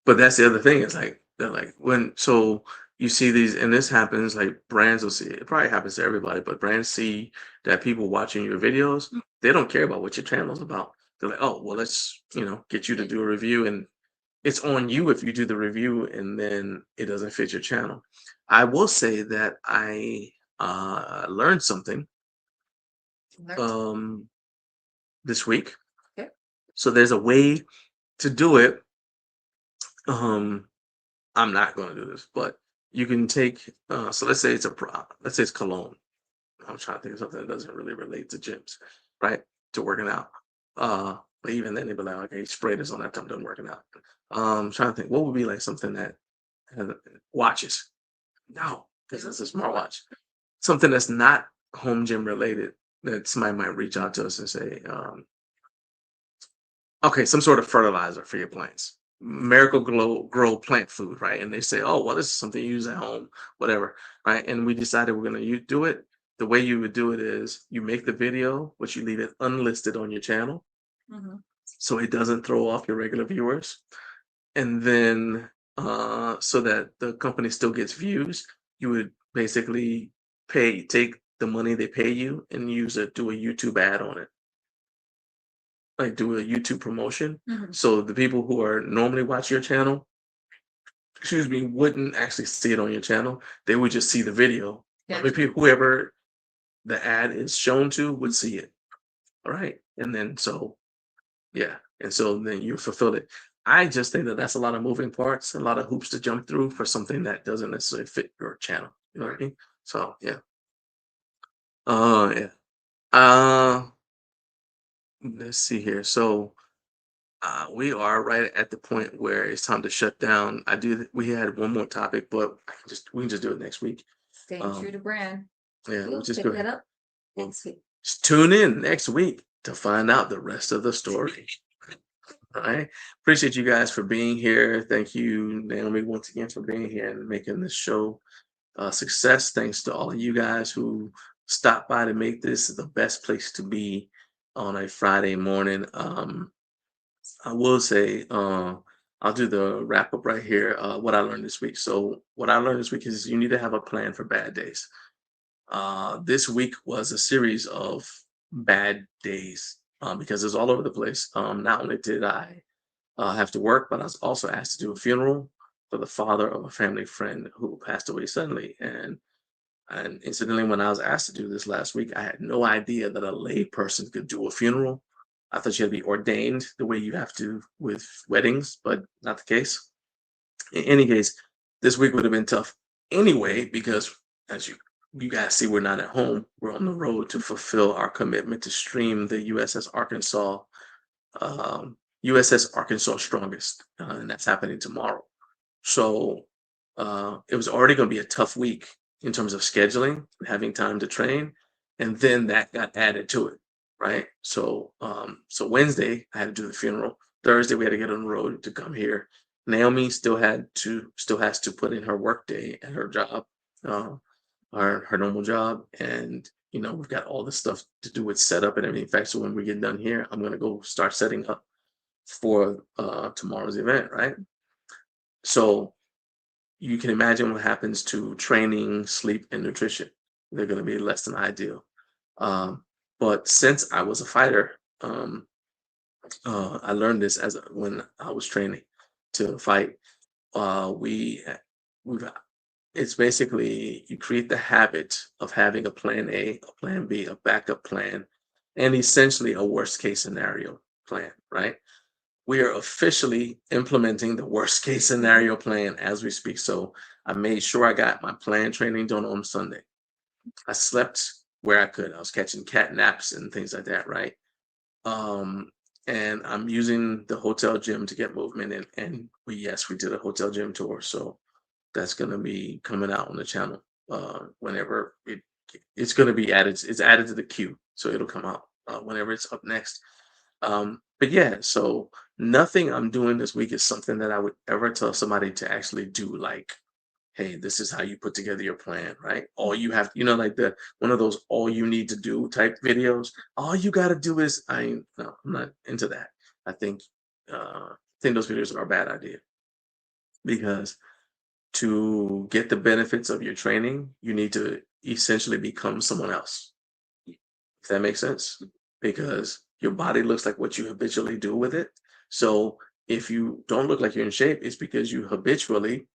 but that's the other thing. It's like they're like so you see these, and this happens. Like brands will see it. It probably happens to everybody, but brands see that people watching your videos, they don't care about what your channel's about. They're like, oh, well, let's get you to do a review, and it's on you if you do the review and then it doesn't fit your channel. I will say that I learned something this week. Okay. So there's a way to do it. I'm not going to do this, but you can take. So let's say it's cologne. I'm trying to think of something that doesn't really relate to gyms, right? To working out. But even then, they'd be like, okay, spray this on that time, done working out. I'm trying to think, what would be like something that has watches? No, because it's a smartwatch. Something that's not home gym related that somebody might reach out to us and say, okay, some sort of fertilizer for your plants. Miracle Grow plant food, right? And they say, oh, well, this is something you use at home, whatever, right? And we decided we're going to do it. The way you would do it is you make the video, but you leave it unlisted on your channel. Mm-hmm. So it doesn't throw off your regular viewers. And then so that the company still gets views, you would basically take the money they pay you and do a YouTube ad on it. Like do a YouTube promotion. Mm-hmm. So the people who are normally watch your channel, wouldn't actually see it on your channel. They would just see the video. Yeah. Whoever the ad is shown to would see it. All right. And then and so then you fulfill it. I just think that that's a lot of moving parts, a lot of hoops to jump through for something that doesn't necessarily fit your channel. You know what I mean? So yeah. Let's see here. So we are right at the point where it's time to shut down. We had one more topic, but we can just do it next week. Staying true to brand. Yeah, We'll just pick go that ahead. up next week. Just tune in next week to find out the rest of the story. All right. Appreciate you guys for being here. Thank you, Naomi, once again for being here and making this show a success. Thanks to all of you guys who stopped by to make this the best place to be on a Friday morning. I will say, I'll do the wrap up right here. What I learned this week. So, what I learned this week is you need to have a plan for bad days. This week was a series of bad days because it's all over the place. Not only did I have to work, but I was also asked to do a funeral for the father of a family friend who passed away suddenly. And incidentally, when I was asked to do this last week, I had no idea that a lay person could do a funeral. I thought you had to be ordained the way you have to with weddings, but not the case. In any case, this week would have been tough anyway because as you guys see, we're not at home. We're on the road to fulfill our commitment to stream the USS Arkansas Strongest, and that's happening tomorrow. So it was already going to be a tough week in terms of scheduling, having time to train, and then that got added to it, right? So Wednesday I had to do the funeral. Thursday we had to get on the road to come here. Naomi still has to put in her work day at her job, her normal job, and we've got all this stuff to do with setup and everything. In fact, so when we get done here, I'm gonna go start setting up for tomorrow's event, right? So you can imagine what happens to training, sleep, and nutrition. They're going to be less than ideal. But since I was a fighter, I learned this when I was training to fight. It's basically you create the habit of having a plan A, a plan B, a backup plan, and essentially a worst case scenario plan, right? We are officially implementing the worst case scenario plan as we speak. So I made sure I got my plan training done on Sunday. I slept where I could. I was catching cat naps and things like that, right? And I'm using the hotel gym to get movement in. And we did a hotel gym tour. So that's going to be coming out on the channel whenever it's going to be added. It's added to the queue. So it'll come out whenever it's up next. But yeah, so nothing I'm doing this week is something that I would ever tell somebody to actually do. Like, hey, this is how you put together your plan, right? All you have, like one of those all you need to do type videos. All you got to do is, I'm not into that. I think those videos are a bad idea because to get the benefits of your training, you need to essentially become someone else. If that makes sense, because your body looks like what you habitually do with it. So if you don't look like you're in shape, it's because you habitually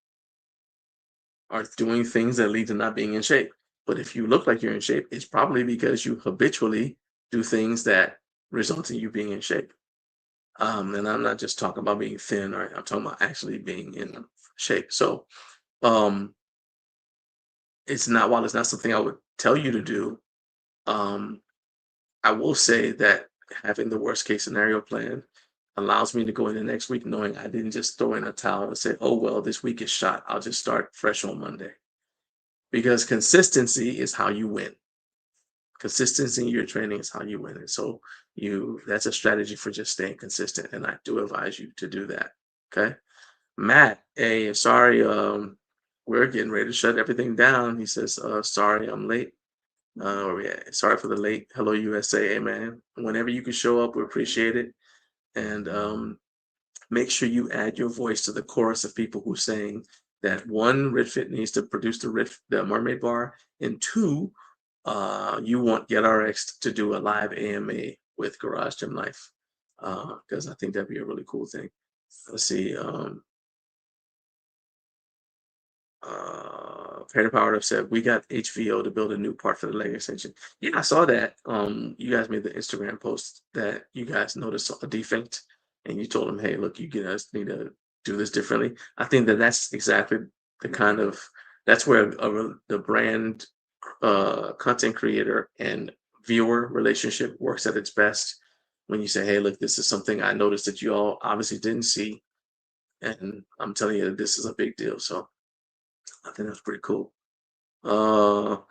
are doing things that lead to not being in shape. But if you look like you're in shape, it's probably because you habitually do things that result in you being in shape. And I'm not just talking about being thin, or I'm talking about actually being in shape. So while it's not something I would tell you to do, I will say that having the worst case scenario plan allows me to go into next week knowing I didn't just throw in a towel and say, oh, well, this week is shot. I'll just start fresh on Monday. Because consistency is how you win. Consistency in your training is how you win. And so that's a strategy for just staying consistent. And I do advise you to do that. Okay. Matt, hey, sorry, we're getting ready to shut everything down. He says, sorry, I'm late. Sorry for the late. Hello, USA. Hey, man. Whenever you can show up, we appreciate it. And make sure you add your voice to the chorus of people who are saying that one, Redfit needs to produce the Mermaid Bar, and two, you want GetRx to do a live AMA with Garage Gym Life, because I think that'd be a really cool thing. Let's see. Perry Powered Up said, we got HVO to build a new part for the leg extension. Yeah, I saw that. You guys made the Instagram post that you guys noticed a defect and you told them, hey, look, you guys need to do this differently. I think that's exactly the kind of, that's where the brand content creator and viewer relationship works at its best. When you say, hey, look, this is something I noticed that you all obviously didn't see. And I'm telling you that this is a big deal. So I think that's pretty cool. Who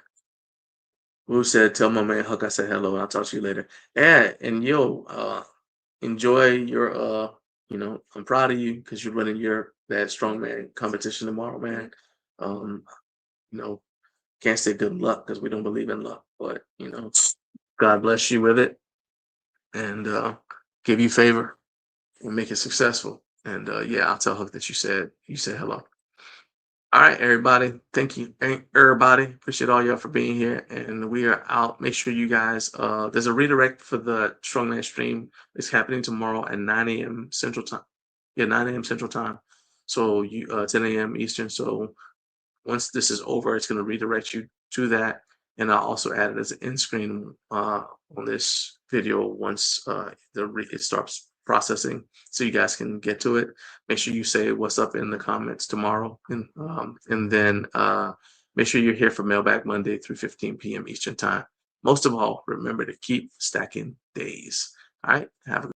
said, tell my man Huck I said hello and I'll talk to you later. Yeah, and enjoy your you know, I'm proud of you because you're running that strongman competition tomorrow, man. You know, can't say good luck because we don't believe in luck, but you know, God bless you with it and give you favor and make it successful. And yeah, I'll tell Hook that you said hello. All right, everybody. Thank you, everybody. Appreciate all y'all for being here. And we are out. Make sure you guys, there's a redirect for the Strongman stream. It's happening tomorrow at 9 a.m. Central Time. Yeah, 9 a.m. Central Time. So you 10 a.m. Eastern. So once this is over, it's going to redirect you to that. And I'll also add it as an end screen on this video once it starts processing, so you guys can get to it. Make sure you say what's up in the comments tomorrow, and then make sure you're here for Mailbag Monday through 15 p.m. Eastern Time. Most of all, remember to keep stacking days. All right, have a